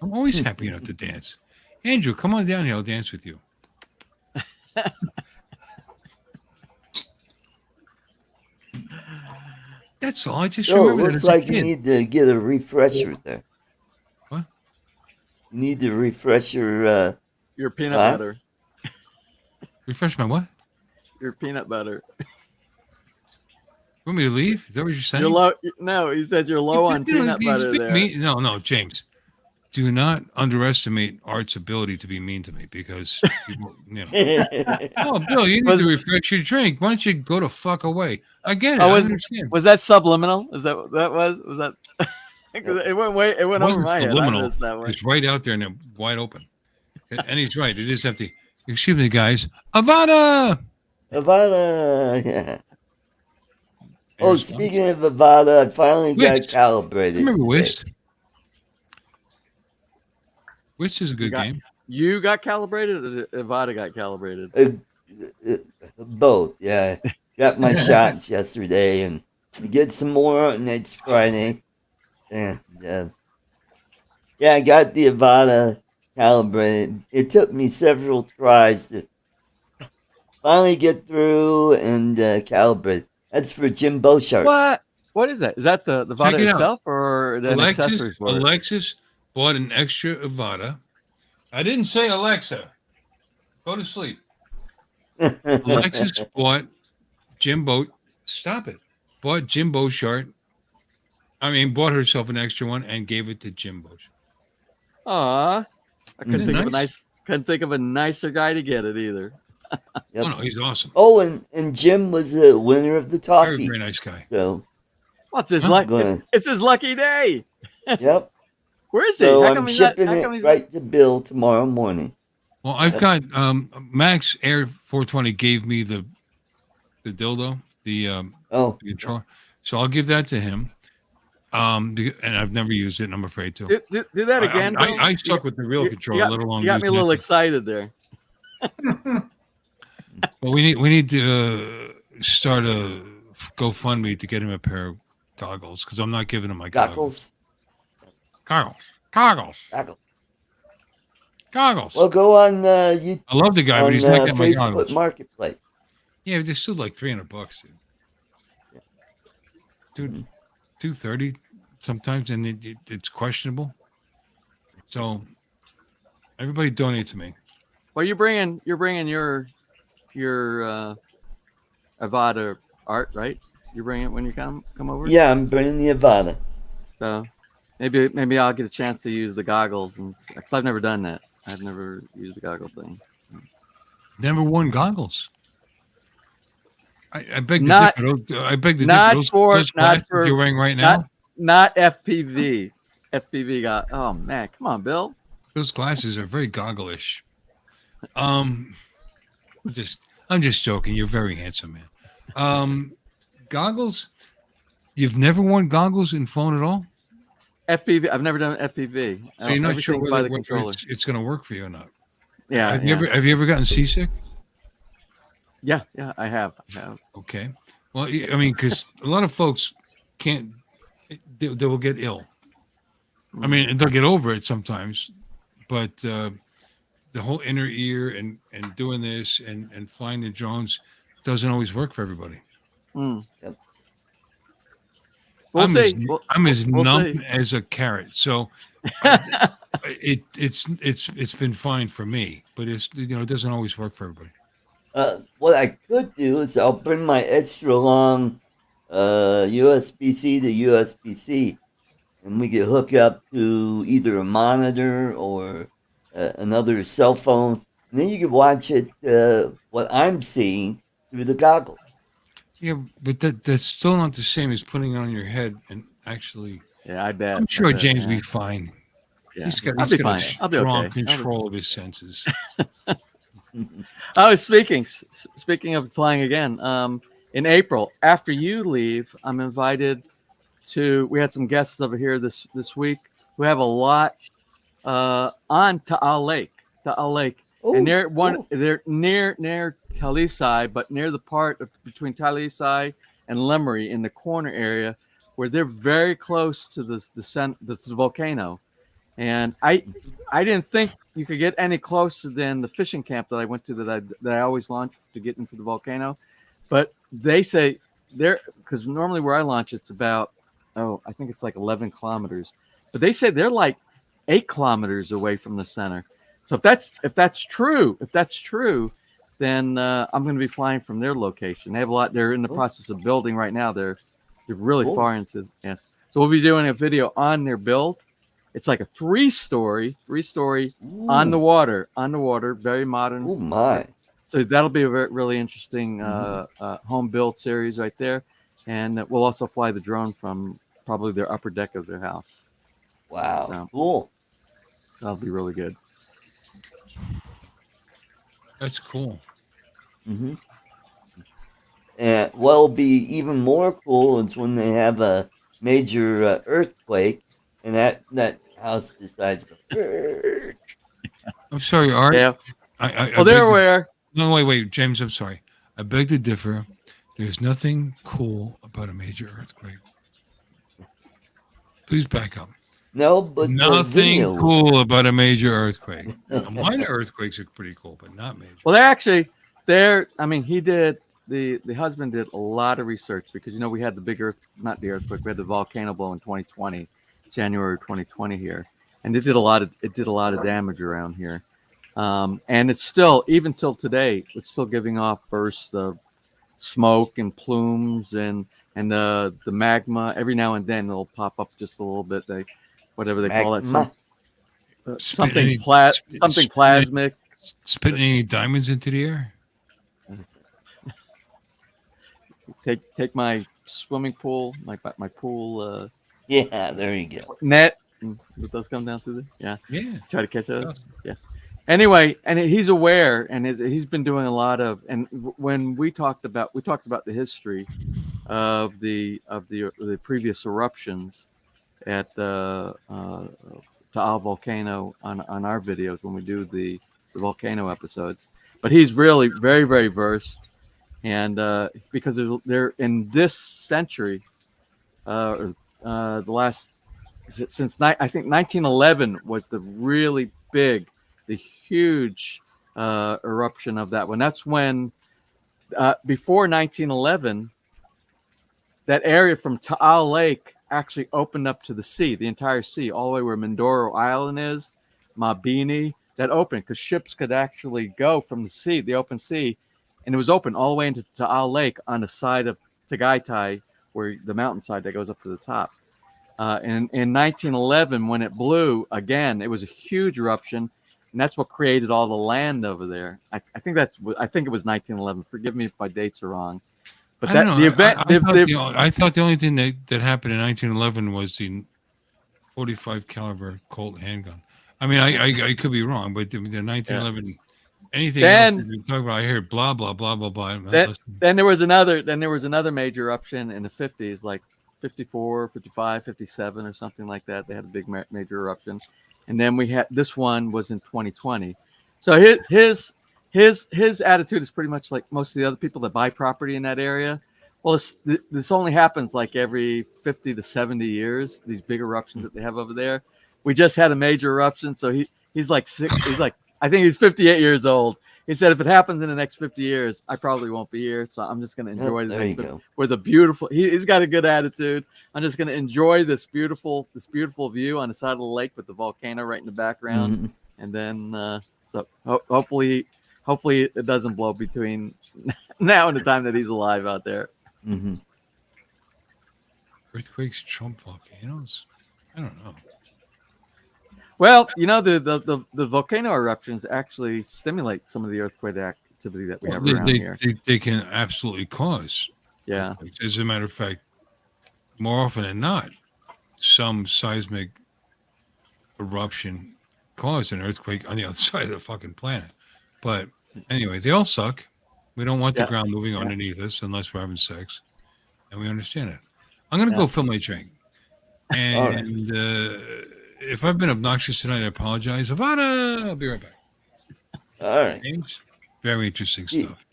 I'm always happy enough to dance. Andrew, come on down here. I'll dance with you. That's all. I just So it remember that looks as a like you kid. need to get a refresher there. What? You need to refresh your Your peanut glass? butter. Refresh my what? Your peanut butter. You want me to leave? Is that what you're saying? You're low. No, he said you're low on peanut butter there. No, James. Do not underestimate Art's ability to be mean to me because, oh, Bill, you need to refresh your drink. Why don't you go the fuck away? I get it. I understand. Was that subliminal? Is that what that was? Was that? It went way. It went over wasn't my head. I subliminal. missed that one. It's right out there and they're wide open. And he's right. It is empty. Excuse me, guys. Avada! Avada, yeah. Oh, There's speaking of Avada, I finally got Whist. calibrated. Remember today. Whist? Whist is a good game. You got calibrated, or Avada got calibrated? Both, yeah. Got my shots yesterday, and we get some more next Friday. Yeah, I got the Avada calibrated. It took me several tries to finally get through and calibrate. That's for Jim Beauchart. What? What is that? Is that the Check Avada it out. itself, or an accessory for it? Alexis bought an extra Avada. I didn't say Alexa. Go to sleep. Alexis bought Stop it. Bought Jim Beauchart. Bought herself an extra one and gave it to Jim Beauchart. Aw, I couldn't Isn't think it of a couldn't think of a nicer guy to get it either. Yep. Oh no, he's awesome. Oh, and Jim was the winner of the toffee. Very, very nice guy. So What's his luck? It's his lucky day. Yep. Where is he? So How come I'm he's not- shipping how come it he's right to Bill tomorrow morning. Well, I've got Max Air 420 gave me the dildo, the controller. So I'll give that to him. And I've never used it, and I'm afraid to. Do that again. Bill? I stuck with the real controller, let alone. You got me a little excited there. Well, we need to start a GoFundMe to get him a pair of goggles because I'm not giving him my goggles. Goggles. Well, go on YouTube. I love the guy, on, but he's not getting my Facebook goggles. Marketplace. Yeah, they're still like $300, dude. $230 sometimes, and it's questionable. So everybody donate to me. Well, you're bringing your Avada art, right? You bring it when you come over. Yeah, I'm bringing the Avada. So maybe I'll get a chance to use the goggles, because I've never done that. I've never used the goggle thing. Never worn goggles. I beg to differ. I beg to differ. Those glasses you're wearing right now. Not FPV. FPV got. Oh man, come on, Bill. Those glasses are very goggle-ish. I'm just joking. You're very handsome, man. Goggles. You've never worn goggles and flown at all? FPV. I've never done FPV. So you're not sure whether it's going to work for you or not. Yeah. Have you ever gotten seasick? Yeah, I have. Okay. Well, I mean, because a lot of folks they will get ill. I mean, they'll get over it sometimes, but the whole inner ear and doing this and flying the drones doesn't always work for everybody. Mm. Yep. We'll I'm see. I'm as We'll numb see. as a carrot. So it's been fine for me, but it doesn't always work for everybody. What I could do is I'll bring my extra long USB-C to USB-C, and we could hook up to either a monitor or another cell phone, and then you could watch it, what I'm seeing, through the goggles. Yeah, but that's still not the same as putting it on your head and actually. Yeah, I bet. I'm sure I bet, James yeah. will be fine. Yeah. He's got I'll be a fine. I'll be strong okay. control of his senses. Oh, speaking of flying again, in April, after you leave, I'm invited to. We had some guests over here this week who have a lot on Taal Lake. Oh, And they're cool. they're near Talisay, but near the part between Talisay and Lemery in the corner area where they're very close to the volcano. And I didn't think you could get any closer than the fishing camp that I went to that I always launch to get into the volcano. But they say because normally where I launch it's about I think it's like 11 kilometers, but they say they're like 8 kilometers away from the center. So if that's true, then I'm going to be flying from their location. They have a lot. They're in the process of building right now. They're really Cool. far into yes. So we'll be doing a video on their build. It's like a three-story on the water, very modern. Oh my! So that'll be a really interesting home build series right there, and we'll also fly the drone from probably their upper deck of their house. Wow, So cool. that'll be really good. That's cool. Mm-hmm. And what'll be even more cool is when they have a major earthquake, and that house decides to go. I'm sorry, Art. Yeah. I They're beg aware. No, wait, James. I'm sorry. I beg to differ. There's nothing cool about a major earthquake. Please back up. No, but the Nothing video. cool about a major earthquake. Minor earthquakes are pretty cool, but not major. Well, he did. The husband did a lot of research because we had the big not the earthquake, we had the volcano blow in 2020, January 2020 here, and it did a lot of damage around here, and it's still, even till today, it's still giving off bursts of smoke and plumes and the magma. Every now and then it'll pop up just a little bit. Whatever they call it, something plasmic. Spitting any diamonds into the air? Take my swimming pool, my pool Yeah, there you go. net. Let those come down through there. Yeah. Try to catch those. Yeah. Anyway, and he's aware, and he's been doing a lot of. And when we talked about the history of the previous eruptions at the Taal volcano on our videos when we do the volcano episodes. But he's really very, very versed, and because they're in this century, the last since I think 1911 was the really big, the huge eruption of that one. That's when before 1911, that area from Taal Lake actually opened up to the sea, the entire sea, all the way where Mindoro Island is, Mabini. That opened because ships could actually go from the sea, the open sea, and it was open all the way into Taal Lake on the side of Tagaytay, where the mountainside that goes up to the top. In 1911, when it blew again, it was a huge eruption, and that's what created all the land over there. I think it was 1911. Forgive me if my dates are wrong, but I don't know. the event. I thought the only thing that happened in 1911 was the 45 caliber Colt handgun. I mean, I could be wrong, but the 1911 anything else we talk about, I heard blah blah blah blah blah. Then there was another major eruption in the 50s, like 54, 55, 57 or something like that. They had a big major eruption, and then we had this one was in 2020. So his attitude is pretty much like most of the other people that buy property in that area. Well, this only happens like every 50 to 70 years. These big eruptions that they have over there. We just had a major eruption, so He's like I think he's 58 years old. He said if it happens in the next 50 years, I probably won't be here. So I'm just going to enjoy There you go. with a beautiful. He's got a good attitude. I'm just going to enjoy this beautiful view on the side of the lake with the volcano right in the background, Mhm. and then hopefully it doesn't blow between now and the time that he's alive out there. Mhm. Earthquakes trump volcanoes? I don't know. Well, the volcano eruptions actually stimulate some of the earthquake activity that we have around here. They can absolutely cause. Yeah. earthquakes. As a matter of fact, more often than not, some seismic eruption caused an earthquake on the other side of the fucking planet. But anyway, they all suck. We don't want the ground moving underneath us unless we're having sex, and we understand it. I'm gonna go fill my drink, and if I've been obnoxious tonight, I apologize. Avada, I'll be right back. All right. James, very interesting stuff.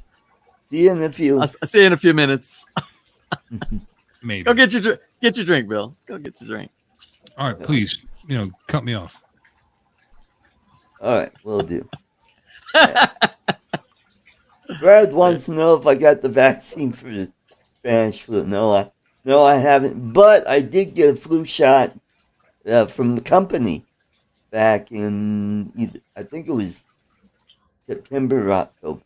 See you in a few. I'll see you in a few minutes. Maybe. Go get your drink, Bill. Go get your drink. All right, please. Cut me off. All right, will do. Brad wants to know if I got the vaccine for the Spanish flu. No, I haven't. But I did get a flu shot from the company back in I think it was September or October.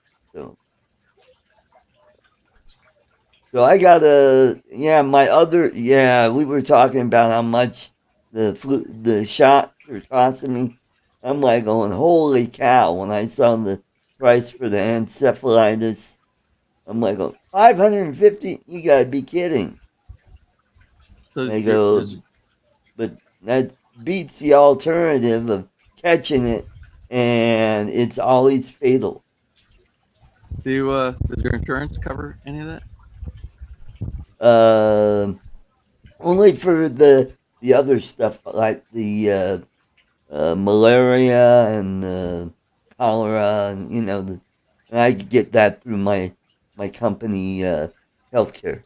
So I got we were talking about how much the shots are costing me. I'm like going, holy cow, when I saw the price for the encephalitis. I'm like, oh, $550? You gotta be kidding. So they go, but that beats the alternative of catching it, and it's always fatal. Does your insurance cover any of that? Only for the other stuff like the malaria and cholera, and and I get that through my company healthcare.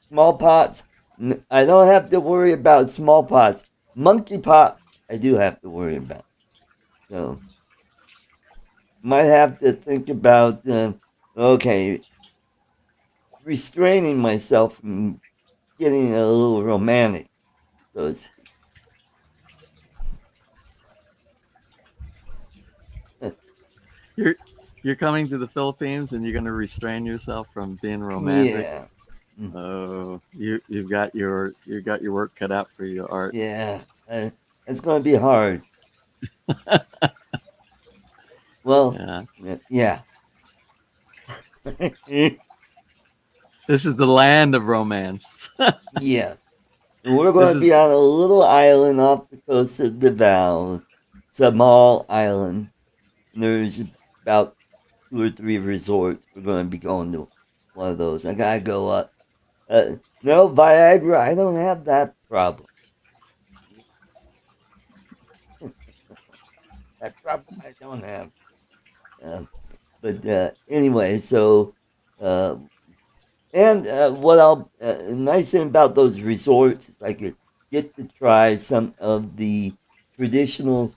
Smallpox, I don't have to worry about smallpox. Monkeypox, I do have to worry about. So might have to think about restraining myself from getting a little romantic. So it's You're coming to the Philippines and you're going to restrain yourself from being romantic. Yeah. Oh, you've got your work cut out for you, Art. Yeah, it's going to be hard. Well, yeah. This is the land of romance. Yes. And we're going to be on a little island off the coast of Davao, Samal Island. And there's about 2 or 3 resorts. We're going to be going to one of those. I got to go up. No, Viagra, I don't have that problem. That problem I don't have. But anyway, so... what nice thing about those resorts is I could get to try some of the traditional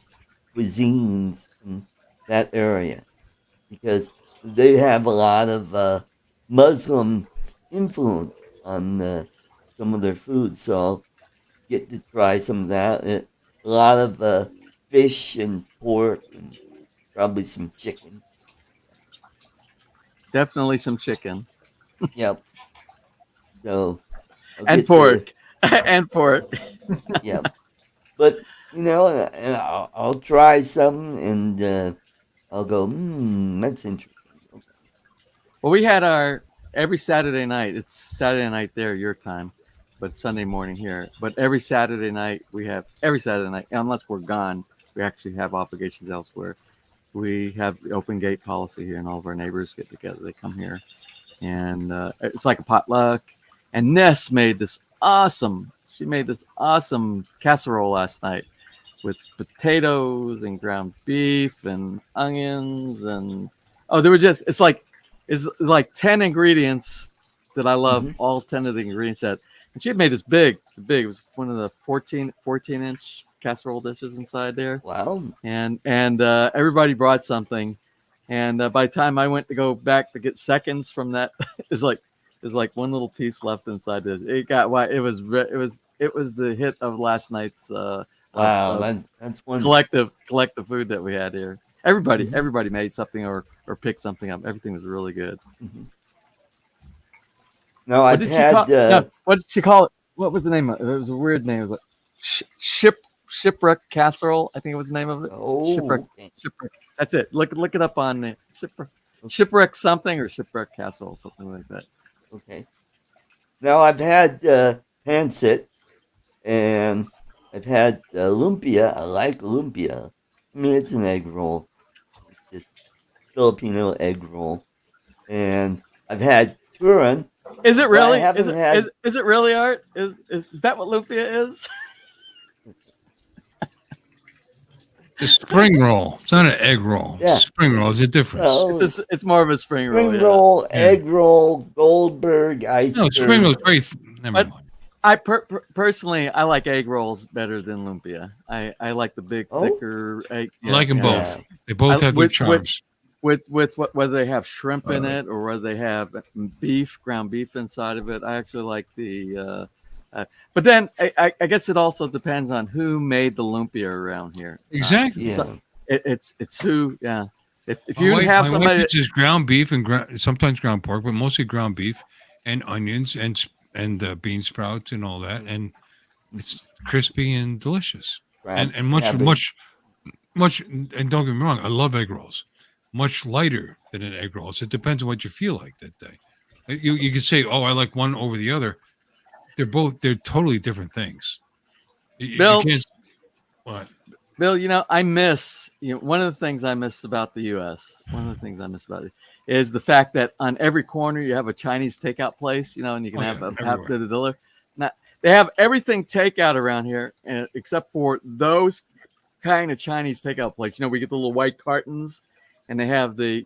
cuisines in that area, because they have a lot of Muslim influence on some of their food. So I'll get to try some of that. A lot of fish and pork and probably some chicken. Definitely some chicken. Yep. So and pork. And pork. Yep. But and I'll try some, and I'll go, that's interesting. Okay. Well, we had every Saturday night. It's Saturday night there, your time, but it's Sunday morning here. But every Saturday night, unless we're gone, we actually have obligations elsewhere. We have the open gate policy here, and all of our neighbors get together. They come here, and it's like a potluck. And Ness made this awesome casserole last night with potatoes and ground beef and onions, and it's like 10 ingredients that I love. All 10 of the ingredients and she had made this big. It was one of the 14-inch casserole dishes inside there, Wow. and everybody brought something, and by the time I went to go back to get seconds from that, there's like one little piece left inside it. It got why it was the hit of last night's Wow, that's one. collective food that we had here. Everybody made something or picked something up. Everything was really good. Mhm. No, I've had. What did she call it? What was the name of it? It was a weird name. It was like shipwreck casserole. I think it was the name of it. Oh, Shipwreck. okay. Shipwreck. That's it. Look it up on the shipwreck something or shipwreck casserole, something like that. Okay. Now I've had pancit, and I've had lumpia. I like lumpia. I mean, it's an egg roll. It's just Filipino egg roll. And I've had turin. Is it really? Is it really, Art? Is that what lumpia is? It's a spring roll. It's not an egg roll. Yeah. It's a spring roll. There's a difference. Well, It's more of a spring roll. spring Yeah. roll, egg roll, Goldberg, iceberg. No, spring roll is very. Never mind. I personally, I like egg rolls better than lumpia. I like the big, thicker egg. I like them yeah. both. They both have their charms. With whether they have shrimp in it or whether they have ground beef inside of it. I actually like the. But then I guess it also depends on who made the lumpia around here. Exactly. Yeah. So it's who. Yeah. If My you wife- have my somebody, wife uses ground beef and sometimes ground pork, but mostly ground beef and onions and bean sprouts and all that, and it's crispy and delicious, and much. And don't get me wrong, I love egg rolls, much lighter than an egg roll. So it depends on what you feel like that day. You could say, oh, I like one over the other. They're totally different things. Bill? You can't, what? Bill, I miss, one of the things I miss about the U.S., is the fact that on every corner you have a Chinese takeout place, and you can have the delivery. Now, they have everything takeout around here, except for those kind of Chinese takeout places. We get the little white cartons, and they have the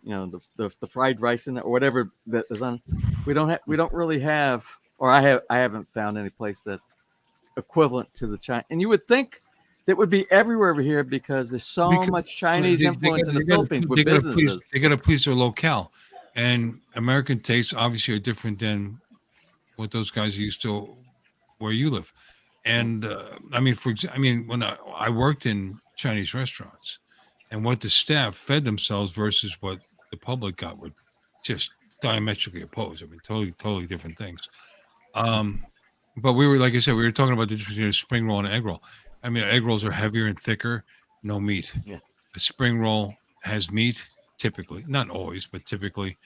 fried rice in it or whatever that is on. We don't really have, or I haven't found any place that's equivalent to the China. And you would think that would be everywhere over here because there's so much Chinese influence in the Philippines with businesses. They got to please their locale, and American tastes obviously are different than what those guys are used to where you live. And when I worked in Chinese restaurants, and what the staff fed themselves versus what the public got were just diametrically opposed. I mean, totally different things. But we were, like I said, we were talking about the difference between a spring roll and an egg roll. I mean, egg rolls are heavier and thicker, no meat. Yeah. A spring roll has meat, typically, not always, but typically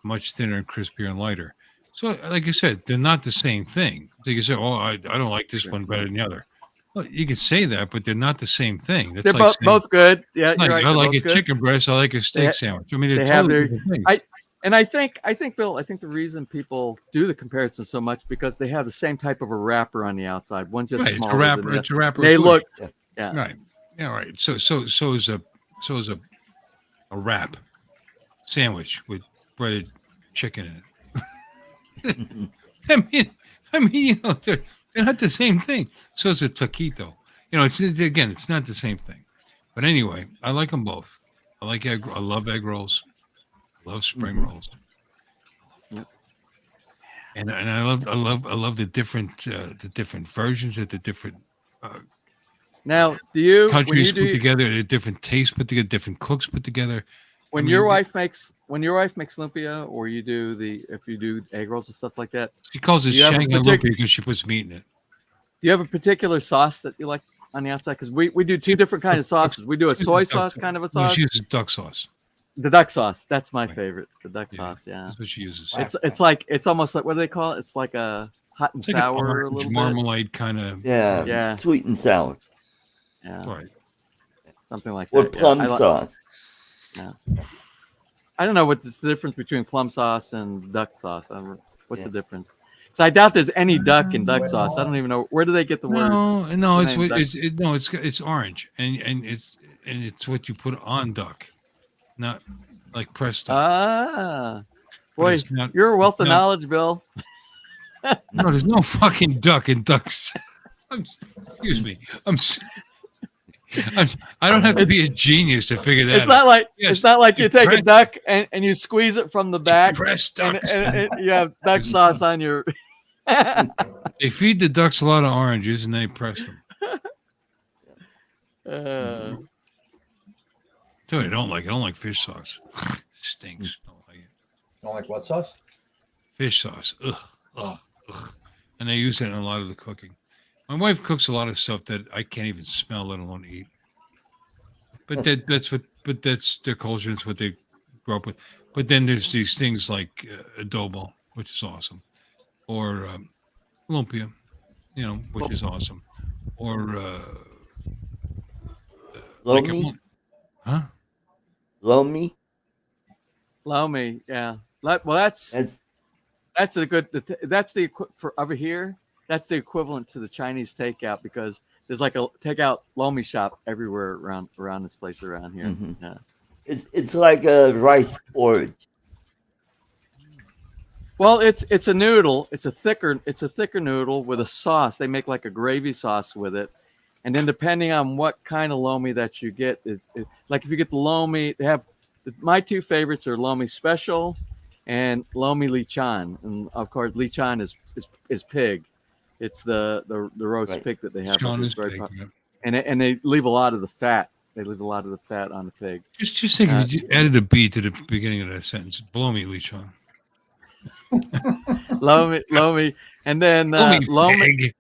much thinner and crispier and lighter. So, like I said, they're not the same thing. So you can say, oh, I don't like this one better than the other. Well, you can say that, but they're not the same thing. That's They're like saying, both good. Yeah, you're right. I like a good. chicken breast. I like a steak sandwich. I mean, they're they have totally their- different things. And I think, Bill, the reason people do the comparison so much because they have the same type of a wrapper on the outside. One's just Right, smaller. it's a wrapper. than the It's a wrapper. They of food. look, yeah. Right. Yeah. Right. So is a wrap sandwich with breaded chicken in it. I mean, they're not the same thing. So is a taquito. It's not the same thing. But anyway, I like them both. I love egg rolls. I love spring rolls. Yep. And I love the different versions of the different Now, do you countries put together, the different tastes put together, different cooks put together. when your wife makes lumpia, or if you do egg rolls and stuff like that? She calls it Do you have a Shanghai partic- lumpia because she puts meat in it. Do you have a particular sauce that you like on the outside? Because we do two different kinds of sauces. We do a soy sauce kind of a No, sauce. she uses duck sauce. The duck sauce. That's my Right. favorite. The duck Yeah, sauce. Yeah. That's what she uses. It's almost like, what do they call it? It's like a hot and It's like sour a orange little bit. marmalade kind of. Yeah. Yeah. Sweet and sour. Yeah. Right. Something like Or that. yeah. plum I li- sauce. I don't know what's the difference between plum sauce and duck sauce. What's Yeah. the difference? So I doubt there's any duck in duck sauce. I don't even know where do they get the word. No, the name duck? it's orange, and it's what you put on duck, not like pressed duck. Ah, But boy, it's not- you're a wealth of no. knowledge, Bill. No, there's no fucking duck in ducks. Excuse me. I don't have to be a genius to figure that It's out. not like Yes, it's not like you take a press- duck and you squeeze it from the back press and, ducks. and you have duck sauce on your. They feed the ducks a lot of oranges and they press them. Tell you, I don't like it. I don't like fish sauce. Stinks. Don't like it. Don't like what sauce? Fish sauce. Ugh, ugh, ugh. And they use it in a lot of the cooking. My wife cooks a lot of stuff that I can't even smell, let alone eat. But that's their culture. It's what they grew up with. But then there's these things like adobo, which is awesome, or lumpia, which is awesome, or Lomi? huh? Lomi? Lomi, yeah. Well, that's the good. That's the for over here. That's the equivalent to the Chinese takeout because there's like a takeout lomi shop everywhere around this place around here. Mhm. Yeah. It's like a rice porridge. Well, it's a noodle. It's a thicker noodle with a sauce. They make like a gravy sauce with it, and then depending on what kind of lomi that you get, like if you get the lomi, they have my two favorites are lomi special and lomi lichan, and of course lichan is pig. It's the roast Right. pig that they have. Sean It's is very big, pop- yeah. and they leave a lot of the fat. They leave a lot of the fat on the pig. Just think if you added a B to the beginning of that sentence. Blow me, Lee Sean. Lomi, and then Blow me, lomi. pig.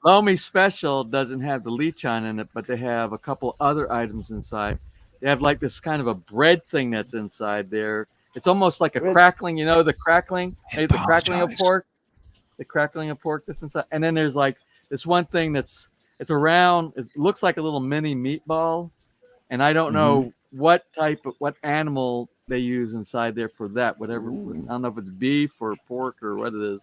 Lomi Special doesn't have the lichan in it, but they have a couple other items inside. They have like this kind of a bread thing that's inside there. It's almost like a Bread. crackling, the crackling, the crackling of apologize. pork, the crackling of pork that's inside. And then there's like this one thing it's a round, it looks like a little mini meatball. And I don't know what animal they use inside there for that, whatever. Ooh. I don't know if it's beef or pork or what it is.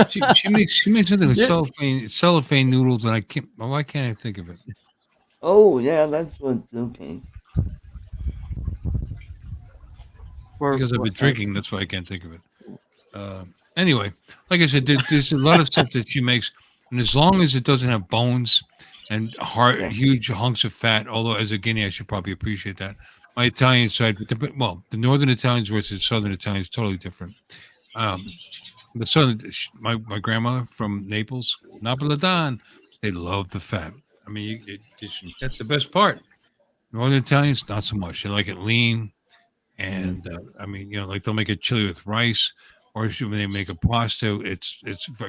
She makes something with Yeah. cellophane noodles, and I can't. Why can't I think of it? Oh, yeah, that's what. Okay. Because I've been drinking. That's why I can't think of it. Anyway, like I said, there's a lot of stuff that she makes, and as long as it doesn't have bones and huge hunks of fat, although as a Guinea, I should probably appreciate that. My Italian side, the northern Italians versus southern Italians, totally different. The southern, my grandmother from Naples, Napolitan, they love the fat. I mean, that's the best part. Northern Italians, not so much. They like it lean. And I mean, like they'll make a chili with rice, or when they make a pasta, it's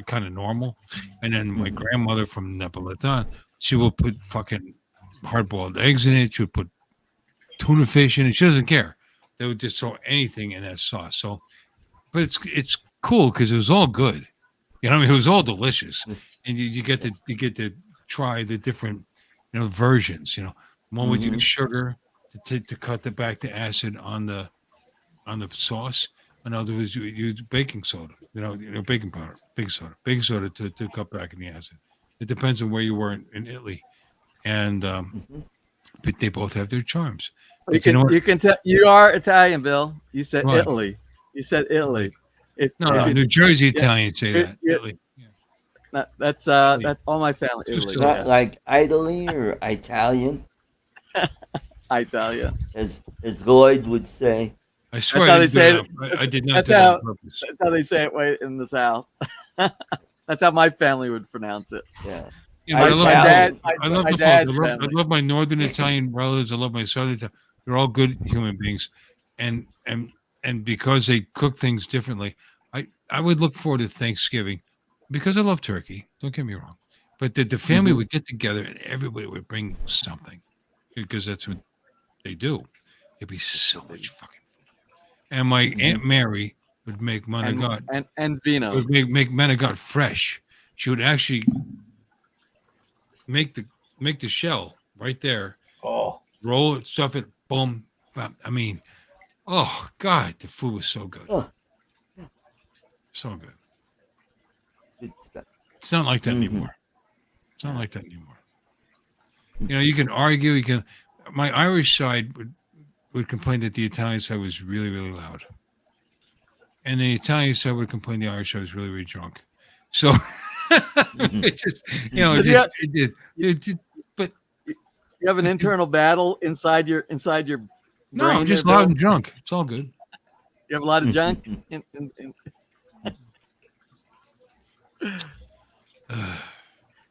kind of normal. And then my grandmother from Napolitan, she will put fucking hard-boiled eggs in it. She would put tuna fish in it. She doesn't care. They would just throw anything in that sauce. So, but it's cool because it was all good. I mean, it was all delicious, and you get to try the different versions. One would use sugar to cut back the acid on the sauce. Another was you use baking soda, baking powder, baking soda to cut back in the acid. It depends on where you were in Italy, and but they both have their charms. You But can can tell you are Italian, Bill. You said Right. Italy. You said Italy. No, New Jersey Italians say that. yeah. Italy. Yeah. That's all my family. Just Italy. to- Not Yeah. like Italy or Italian, I tell you. as Lloyd would say. I swear how I they didn't say do it. that. I did not That's do that how- on purpose. That's how they say it way in the South. That's how my family would pronounce it. Yeah. I love my dad- I love my the dad's both. I family. love my northern Italian relatives. I love my southern Italian. They're all good human beings, and because they cook things differently, I would look forward to Thanksgiving because I love turkey. Don't get me wrong, but the family would get together and everybody would bring something because that's what they do. It'd be so much fucking food. And my Aunt Mary would make manigot. And vino. Would make manigot fresh. She would actually make the shell right there, Oh, roll it, stuff it, boom. I mean, oh God, the food was so good, Oh, so good. good stuff. It's not like that anymore. It's not like that anymore. You can argue. You can. My Irish side would complain that the Italian side was really, really loud, and the Italian side would complain the Irish side was really, really drunk. So It just, you know, Does he but You have an internal battle inside your no, brain. I'm just there, loud Bill? and drunk. It's all good. You have a lot of junk.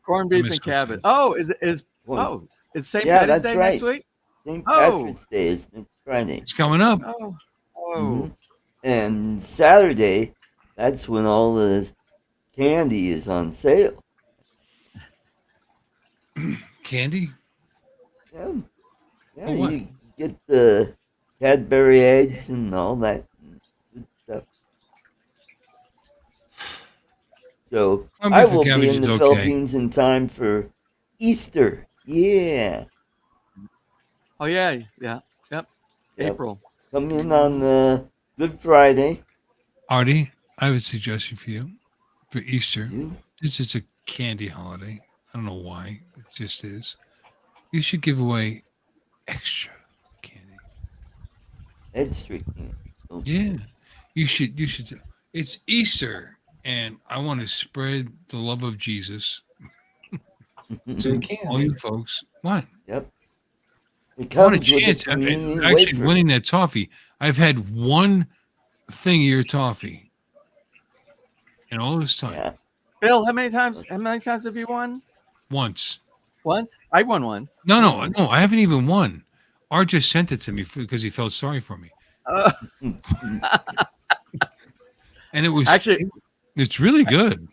Corned I beef miss and those cabbage. days. Oh, is St. Yeah, Patty's that's Day right. next week? St. Oh. Patrick's Day is next Friday. It's coming up. Oh, Mhm. And Saturday, that's when all the candy is on sale. Candy? Yeah, yeah, For what? you get the Cadbury eggs and all that good stuff. So Corned I beef and will be cabbage in is the okay. Philippines in time for Easter. Yeah. Oh yeah, yep. Yep. April. Come in on Good Friday. Artie, I have a suggestion for you for Easter. You? Since it's a candy holiday, I don't know why, it just is. You should give away extra candy. Extra candy. Okay. Yeah, you should. You should. It's Easter, and I want to spread the love of Jesus So you to can. all you folks. What? Yep. It I want a comes with a chance. communion Actually, wafer. winning that toffee. I've had one thing of your toffee in all this time. Yeah. Bill, how many times have you won? Once. Once? I won once. No. I haven't even won. Art just sent it to me because he felt sorry for me, and it was Actually, it's really good.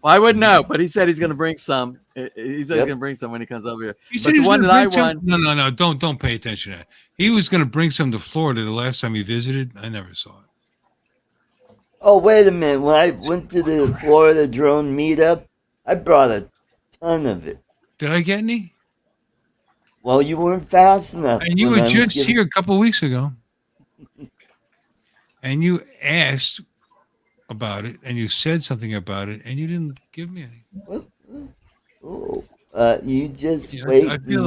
well, I wouldn't know, but he said he's going to bring some. He said he's Yep. going to bring some when he comes over here. He But said the he was one gonna that I bring some- won, No. Don't pay attention to that. He was going to bring some to Florida the last time he visited. I never saw it. Oh, wait a minute. When I went to the Florida drone meetup, I brought a ton of it. Did I get any? Well, you weren't fast enough. And you when were I was just giving- here a couple weeks ago, and you asked about it, and you said something about it, and you didn't give me any. Oh, you just Yeah, wait. I feel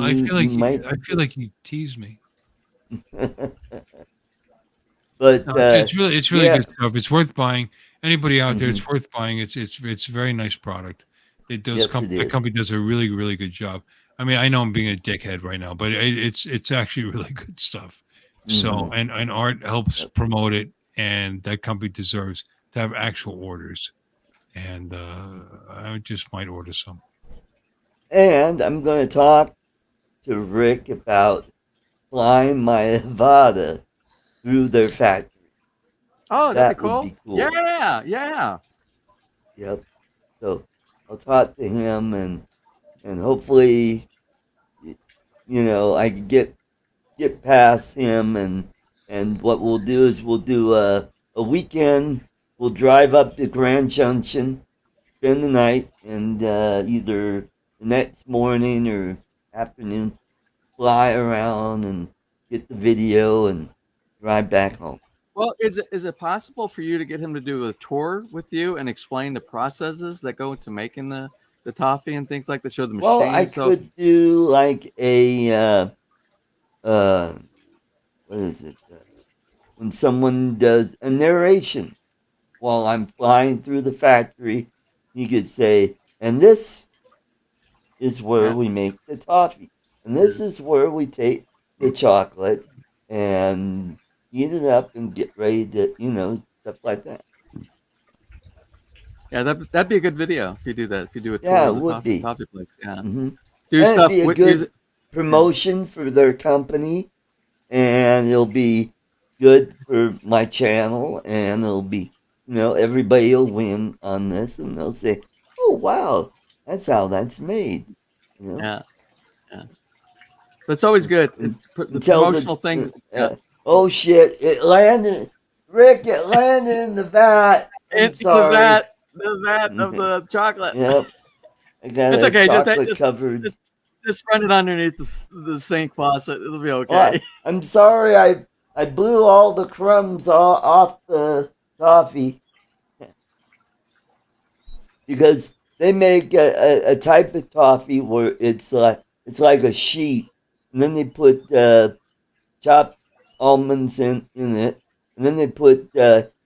like you teased me. But No, it's really yeah. good stuff. It's worth buying. Anybody out there, Mhm. it's worth buying. It's a very nice product. Yes, it The is. company does a really really good job. I mean, I know I'm being a dickhead right now, but it's actually really good stuff. So Mhm. and Art helps Yep. promote it, and that company deserves to have actual orders. And I just might order some. And I'm going to talk to Rick about flying my Avada through their factory. oh, That that'd be would cool. be cool. Yeah. Yep. So I'll talk to him and hopefully, I can get past him and what we'll do is we'll do a weekend. We'll drive up to Grand Junction, spend the night, and either the next morning or afternoon fly around and get the video and drive back home. Well, is it possible for you to get him to do a tour with you and explain the processes that go into making the toffee and things like that? Show the machine. Well, I could do like a what is it? When someone does a narration while I'm flying through the factory, you could say, and this is where Yeah. we make the toffee. And this is where we take the chocolate and heat it up and get ready to, stuff like that. Yeah, that'd be a good video if you do that. If you do a tour Yeah, of it the would be. coffee place. Yeah. Hmm Do And stuff it'd be a with good music. promotion for their company, and it'll be good for my channel, and it'll be, everybody will win on this, and they'll say, "Oh wow, that's how that's made." You know, Yeah. That's always good. It's the Until promotional thing. Yeah. Oh shit! It landed, Rick. It landed in the vat. I'm Into sorry. the vat of the chocolate. Yep. I got It's a okay, chocolate covered. Just run it underneath the sink faucet. It'll be okay. Well, I'm sorry. I blew all the crumbs off the toffee because they make a type of toffee where it's like a sheet, and then they put chopped almonds in it, and then they put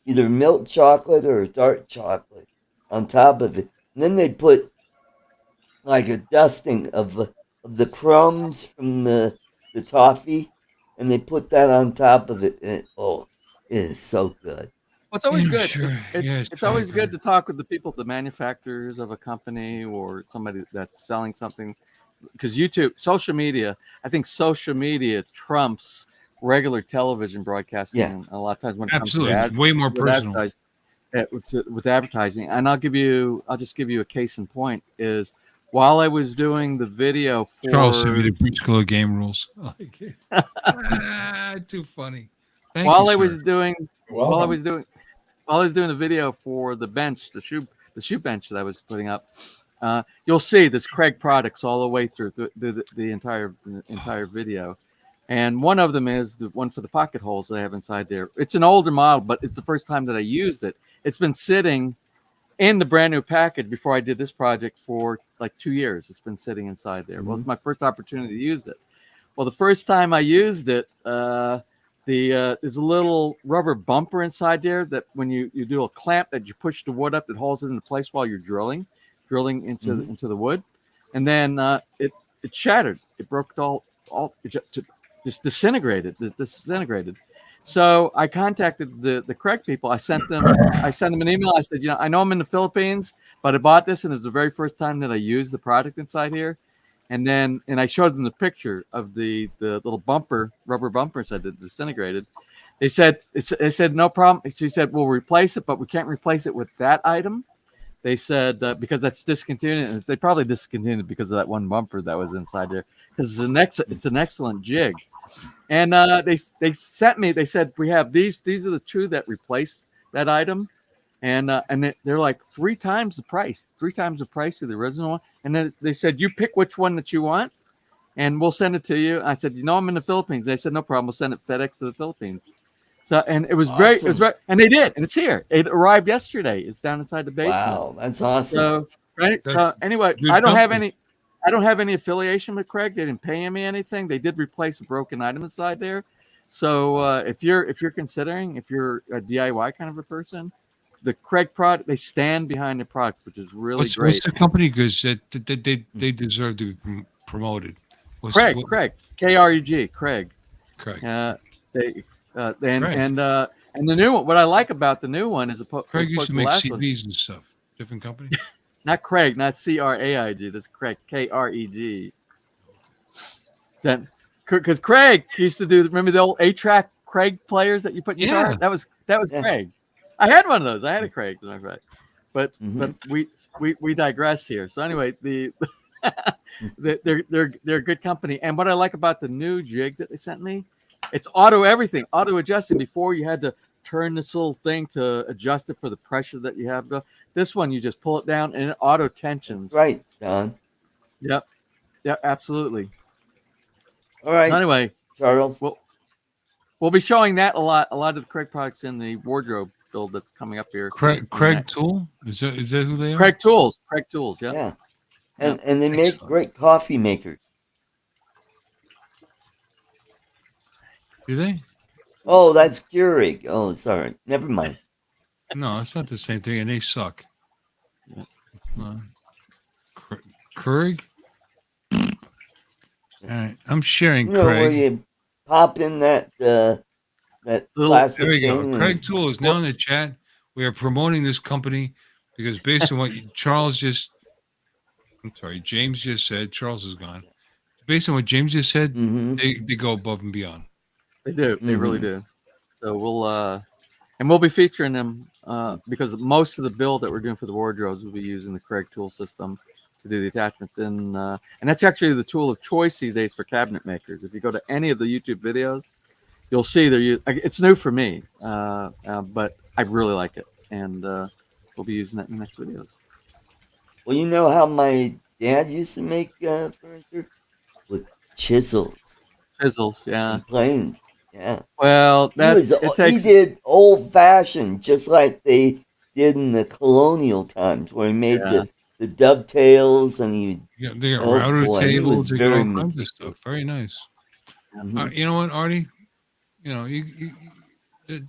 either milk chocolate or dark chocolate on top of it, and And then they put like a dusting of the crumbs from the toffee, and they put that on top of it. And it is so good. Well, it's always Yeah, good. sure. It's always good to talk with the people, the manufacturers of a company or somebody that's selling something, because YouTube, social media, I think social media trumps regular television broadcasting. Yeah. A lot of times when it Absolutely. comes It's to way more personal. with advertising. And I'll just give you a case in point is while I was doing the video for Charles sent me the Breach Killer game rules. Too funny. Thank while you, I sir. was doing Welcome. while I was doing the video for the bench, the shoe bench that I was putting up, you'll see this Craig products all the way through the entire video. And one of them is the one for the pocket holes that I have inside there. It's an older model, but it's the first time that I used it. It's been sitting in the brand new package before I did this project for like 2 years. It's been sitting inside there. Well, it's my first opportunity to use it. Well, the first time I used it, there's a little rubber bumper inside there that when you do a clamp that you push the wood up, it holds it into place while you're drilling into the wood, and then it shattered. It broke just disintegrated. So I contacted the Craig people. I sent them an email. I said, I know I'm in the Philippines, but I bought this, and it was the very first time that I used the product inside here. And I showed them the picture of the little rubber bumper inside that disintegrated. They said no problem. She said we'll replace it, but we can't replace it with that item. They said because that's discontinued. And they probably discontinued because of that one bumper that was inside there. Because it's an excellent jig. And they sent me. They said we have these. These are the two that replaced that item, and they're like 3 times the price of the original one. And then they said you pick which one that you want, and we'll send it to you. I said I'm in the Philippines. They said no problem. We'll send it FedEx to the Philippines. So and it was Awesome. and they did, and it's here. It arrived yesterday. It's down inside the basement. Wow, that's awesome. So so anyway, I don't have any affiliation with Craig. They didn't pay me anything. They did replace a broken item inside there. So if you're considering, if you're a DIY kind of a person, the Craig product, they stand behind the product, which is really great. What's the company? Because they deserve to be promoted. Craig, K-R-E-G, Craig. Craig. And the new one. What I like about the new one is Craig used to make last one. CDs and stuff. Different company. Not Craig, not C-R-A-I-G. That's Craig, K-R-E-G. Then, because Craig used to do. Remember the old 8-track Craig players that you put in your car? That was Craig. I had one of those. I had a Craig, as a matter of fact. But we digress here. So anyway, they're a good company. And what I like about the new jig that they sent me, it's auto adjusting. Before you had to turn this little thing to adjust it for the pressure that you have. This one, you just pull it down and it auto tensions. Right, Don. Yep, absolutely. All right. So anyway, Charles. We'll be showing that a lot of the Craig products in the wardrobe build that's coming up here. Craig Tool? Is that who they are? Craig Tools, yeah. Yeah. And they make great coffee makers. Do they? Oh, that's Keurig. Oh, sorry. Never mind. No, it's not the same thing, and they suck. Keurig? All right, I'm sharing You know, Craig. where you pop in that plastic There we go. thing. Craig Tool is now in the chat. We are promoting this company because based on what James just said, Charles is gone. Based on what James just said, they go above and beyond. They do. They really do. So we'll be featuring them because most of the build that we're doing for the wardrobes will be using the Craig tool system to do the attachments, and that's actually the tool of choice these days for cabinet makers. If you go to any of the YouTube videos, you'll see it's new for me, but I really like it, and we'll be using that in the next videos. Well, you know how my dad used to make furniture? With chisels. Yeah. And planes. Yeah. Well, he did old fashioned, just like they did in the colonial times, where he made the dovetails and they got router tables, they got all kinds of meticulous. stuff. Very nice. You know what, Artie?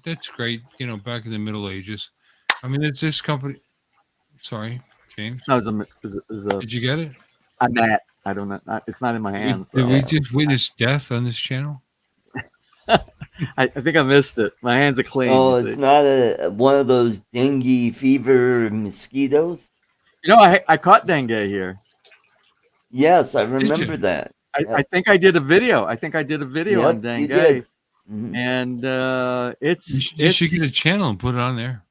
That's great. Back in the Middle Ages. I mean, it's this company. Sorry, James? No, it was Did you get it? a gnat. I don't know. It's not in my hands. Did So. we just witness death on this channel? I think I missed it. My hands are clean. Oh, you it's see. not one of those dengue fever mosquitoes. I caught dengue here. Yes, I you? remember that. I think I did a video. I think I did a video Yep, on you dengue, did. Mhm. and You should get a channel and put it on there.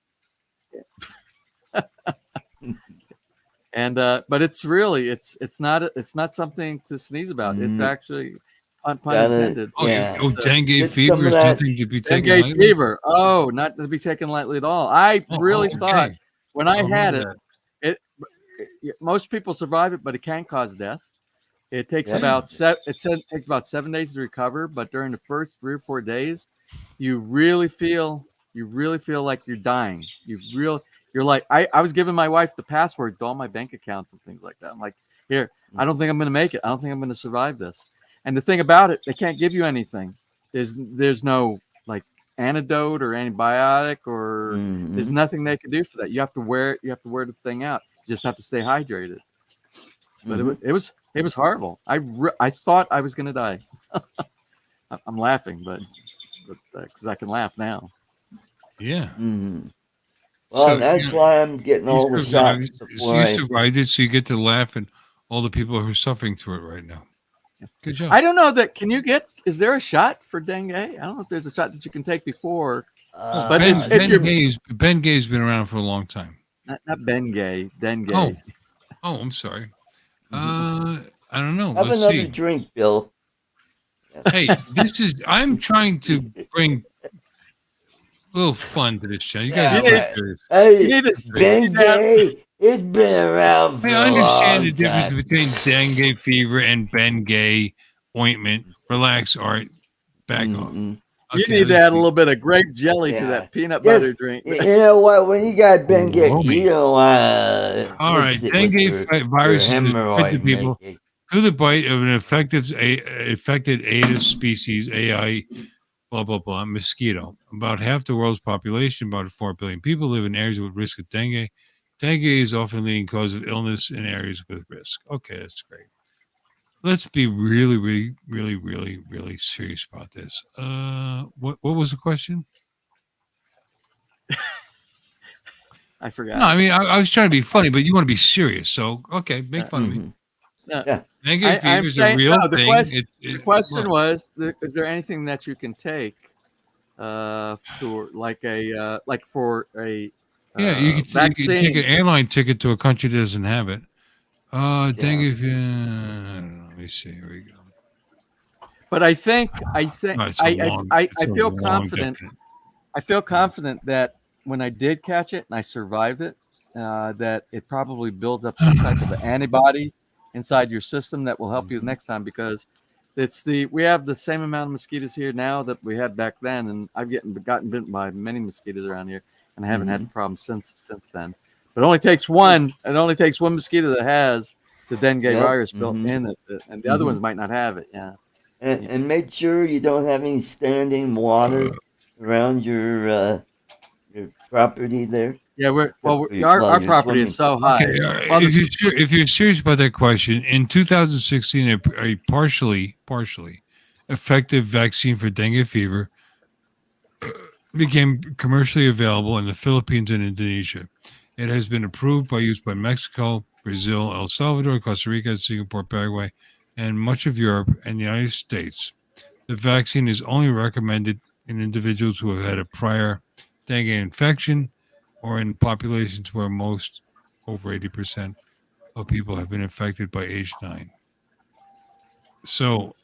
and but it's really it's not something to sneeze about. It's Mm. actually pun Gotta- intended. Oh, Yeah. dengue Get some fever of is that nothing to be taken Dengue lightly. fever. Oh, not to be taken lightly at all. I Oh, really okay. thought when I I'll had remember it, most people survive it, but it can cause death. It takes Yeah. about it takes about 7 days to recover, but during the first 3 or 4 days, you really feel like you're dying. You're like I was giving my wife the passwords to all my bank accounts and things like that. I'm like, here, I don't think I'm going to make it. I don't think I'm going to survive this. And the thing about it, they can't give you anything. There's no like antidote or antibiotic or Mhm. there's nothing they can do for that. You have to wear the thing out. You just have to stay hydrated. But Mhm. it was horrible. I thought I was gonna die. I'm laughing, but because I can laugh now. Yeah. Mhm. Well, So, that's you know, why I'm getting all the shots survived, before you I. survived it, so you get to laugh at all the people who are suffering through it right now. Good job. I don't know that. Is there a shot for dengue? I don't know if there's a shot that you can take before. But Ben Gay's been around for a long time. Not Bengay, dengue. Oh, I'm sorry. I don't know. Have Let's another see. drink, Bill. Hey, I'm trying to bring a little fun to this channel. You guys Yeah, are right. serious. Hey, You need to Ben Gay, it's been around for I a understand the long difference time. between dengue fever and Ben Gay ointment. Relax, Art. Back off. Mhm. You Okay, need to let's add a see. little bit of grape jelly to Yeah. that peanut Yes, butter drink. you know what? When you got Ben Gay, Romy. you don't want to All right, mix it with dengue your virus is spread to hemorrhoid people making. through the bite of an affected Aedes species, AI, blah, blah, blah, mosquito. About half the world's population, about 4 billion people, live in areas with risk of dengue. Dengue is often leading cause of illness in areas with risk. Okay, that's great. Let's be really, really, really, really, really serious about this. What was the question? I forgot. No, I mean, I was trying to be funny, but you want to be serious. So, okay, make fun of me. Mhm. No, Yeah. Dengue fever is a real the thing. The question look, was: is there anything that you can take for for a yeah, you could vaccine? take an airline ticket to a country that doesn't have it. Dengue fever. Let me see. Here we go. But I think Oh, it's a I feel long confident. definite. I feel confident that when I did catch it and I survived it, that it probably builds up some type of antibody inside your system that will help you next time because we have the same amount of mosquitoes here now that we had back then, and I've gotten bitten by many mosquitoes around here, and I haven't had a problem since then. But it only takes one. It only takes one mosquito that has the dengue virus built in it, and the other ones might not have it. Yeah. And make sure you don't have any standing water around your property there. Yeah, our you're property is so high. Okay, Well, if you're serious about that question, in 2016, a partially effective vaccine for dengue fever became commercially available in the Philippines and Indonesia. It has been approved by use by Mexico, Brazil, El Salvador, Costa Rica, Singapore, Paraguay, and much of Europe and the United States. The vaccine is only recommended in individuals who have had a prior dengue infection or in populations where most over 80% of people have been infected by age 9. So,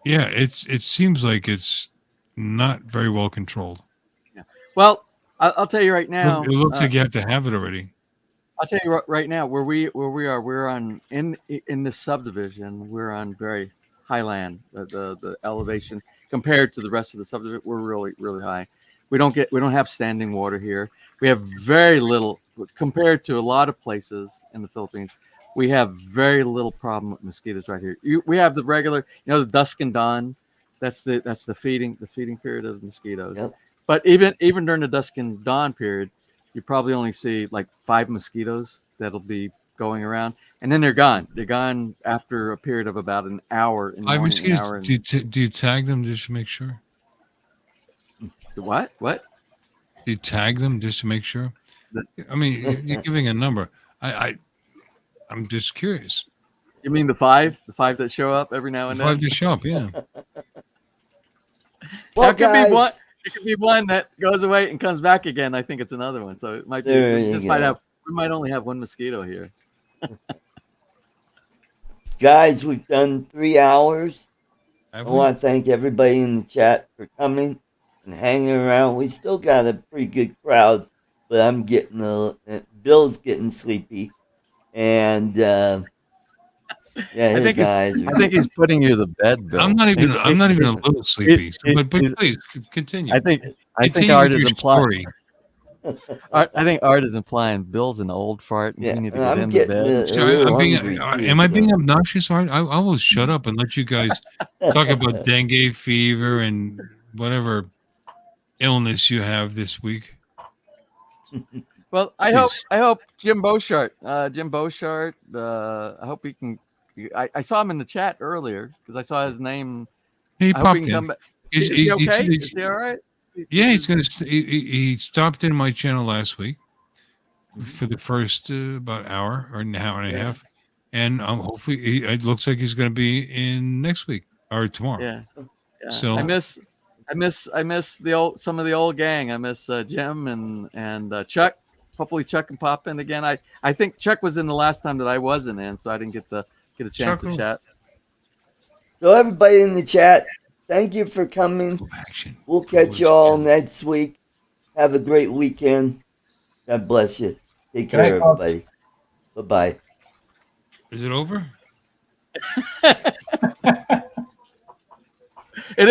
yeah, it seems like it's not very well controlled. Well, I'll tell you right now. It looks like you have to have it already. I'll tell you right now where we are. We're on in this subdivision. We're on very high land. The elevation compared to the rest of the subdivision, we're really high. We don't have standing water here. We have very little compared to a lot of places in the Philippines. We have very little problem with mosquitoes right here. We have the regular, the dusk and dawn. That's the feeding period of mosquitoes. Yep. But even during the dusk and dawn period, you probably only see like 5 mosquitoes that'll be going around, and then they're gone. They're gone after a period of about an hour in the I'm morning. An excused. hour. Do you tag them just to make sure? What? What? Do you tag them just to make sure? I mean, you're giving a number. I'm just curious. You mean the five? The five that show up every now and then? Five to show up, yeah. Well, That could guys, be one. It could be one that goes away and comes back again. I think it's another one. So it might be. There We you just go. might have. We might only have one mosquito here. guys, we've done 3 hours. I Have we? want to thank everybody in the chat for coming and hanging around. We still got a pretty good crowd, but I'm getting Bill's getting sleepy, and yeah, I think his eyes I are. think he's putting you to bed, Bill. I'm not even. He's- I'm not even a little sleepy. But he's- please continue. I think Continue Art with is your implying. story. I think Art is implying Bill's an old fart and Yeah, we need to and get I'm him to getting bed. a Sorry, little I'm being, hungry too. am I being so- obnoxious, Art? I will shut up and let you guys talk about dengue fever and whatever illness you have this week. Well, I Please. hope Jim Beauchart, I hope he can. I saw him in the chat earlier because I saw his name. He I hope he popped can come in. back. He's- Is he he's- okay? he's- Is he all right? Yeah, he's gonna. He stopped in my channel last week for the first about hour or an hour and a Yeah. half, and hopefully it looks like he's going to be in next week or tomorrow. Yeah. So- I miss some of the old gang. I miss Jim and Chuck. Hopefully Chuck can pop in again. I think Chuck was in the last time that I wasn't in, so I didn't get a chance Chuck to will- chat. So everybody in the chat, thank you for coming. Action. We'll catch you all next week. Have a great weekend. God bless you. Take Good night, care, folks. everybody. Bye bye. Is it over?